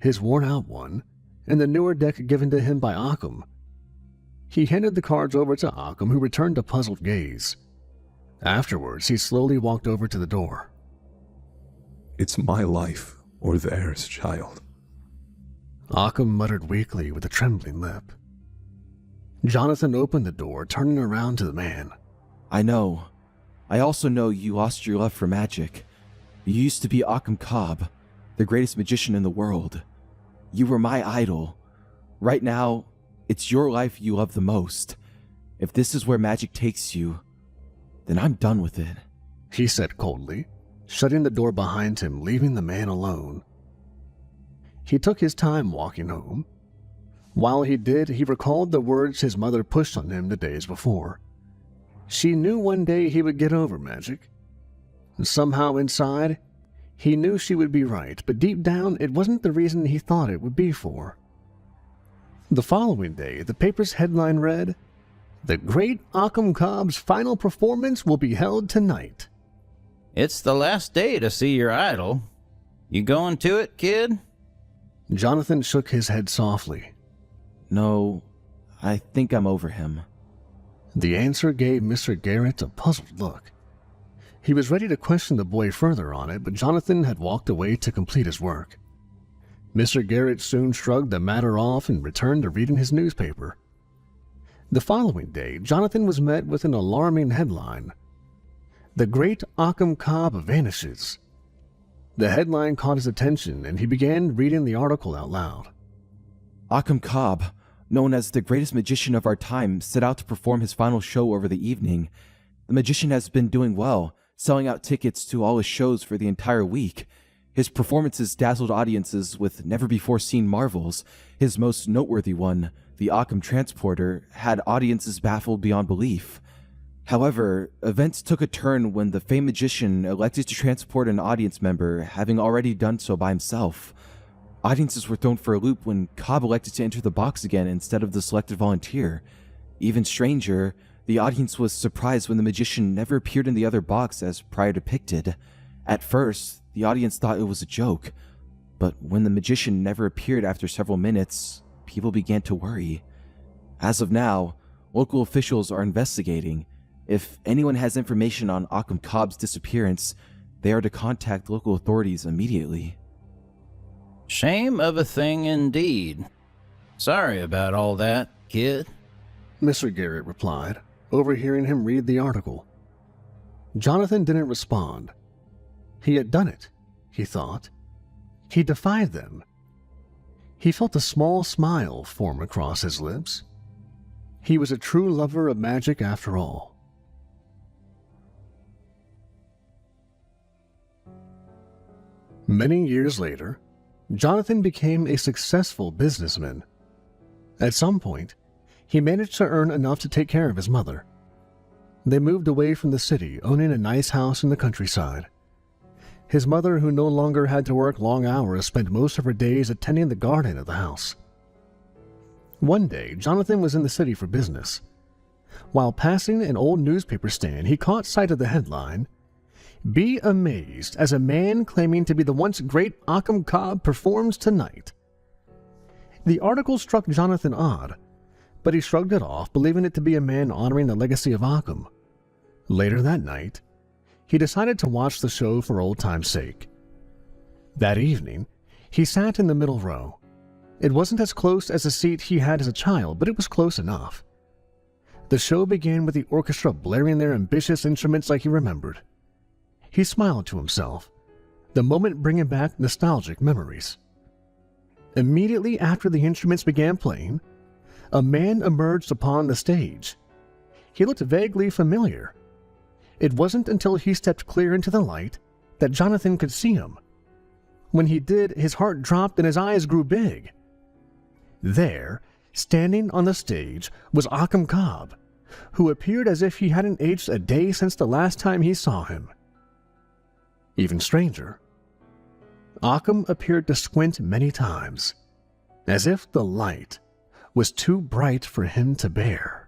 his worn-out one, and the newer deck given to him by Occam. He handed the cards over to Occam, who returned a puzzled gaze. Afterwards, he slowly walked over to the door. It's my life or theirs, child. Occam muttered weakly with a trembling lip. Jonathan opened the door, turning around to the man. I know. I also know you lost your love for magic. You used to be Occam Cobb, the greatest magician in the world. You were my idol. Right now, it's your life you love the most. If this is where magic takes you, then I'm done with it, he said coldly, shutting the door behind him, leaving the man alone. He took his time walking home. While he did, he recalled the words his mother pushed on him the days before. She knew one day he would get over magic. And somehow inside, he knew she would be right, but deep down, it wasn't the reason he thought it would be for. The following day, the paper's headline read, "The Great Occam Cobb's final performance will be held tonight." It's the last day to see your idol. You going to it, kid? Jonathan shook his head softly. No, I think I'm over him. The answer gave Mr. Garrett a puzzled look. He was ready to question the boy further on it, but Jonathan had walked away to complete his work. Mr. Garrett soon shrugged the matter off and returned to reading his newspaper. The following day, Jonathan was met with an alarming headline. "The Great Occam Cobb Vanishes." The headline caught his attention, and he began reading the article out loud. Occam Cobb, known as the greatest magician of our time, set out to perform his final show over the evening. The magician has been doing well, selling out tickets to all his shows for the entire week. His performances dazzled audiences with never-before-seen marvels. His most noteworthy one, the Occam Transporter, had audiences baffled beyond belief. However, events took a turn when the famed magician elected to transport an audience member, having already done so by himself. Audiences were thrown for a loop when Cobb elected to enter the box again instead of the selected volunteer. Even stranger, the audience was surprised when the magician never appeared in the other box as prior depicted. At first, the audience thought it was a joke, but when the magician never appeared after several minutes, people began to worry. As of now, local officials are investigating. If anyone has information on Occam Cobb's disappearance, they are to contact local authorities immediately. Shame of a thing indeed. Sorry about all that, kid. Mr. Garrett replied, overhearing him read the article. Jonathan didn't respond. He had done it, he thought. He defied them. He felt a small smile form across his lips. He was a true lover of magic after all. Many years later, Jonathan became a successful businessman. At some point, he managed to earn enough to take care of his mother. They moved away from the city, owning a nice house in the countryside. His mother, who no longer had to work long hours, spent most of her days attending the garden of the house. One day, Jonathan was in the city for business. While passing an old newspaper stand, he caught sight of the headline, "Be amazed as a man claiming to be the once great Occam Cobb performs tonight." The article struck Jonathan odd, but he shrugged it off, believing it to be a man honoring the legacy of Occam. Later that night, he decided to watch the show for old time's sake. That evening, he sat in the middle row. It wasn't as close as a seat he had as a child, but it was close enough. The show began with the orchestra blaring their ambitious instruments like he remembered. He smiled to himself, the moment bringing back nostalgic memories. Immediately after the instruments began playing, a man emerged upon the stage. He looked vaguely familiar. It wasn't until he stepped clear into the light that Jonathan could see him. When he did, his heart dropped and his eyes grew big. There, standing on the stage, was Occam Cobb, who appeared as if he hadn't aged a day since the last time he saw him. Even stranger, Occam appeared to squint many times, as if the light was too bright for him to bear.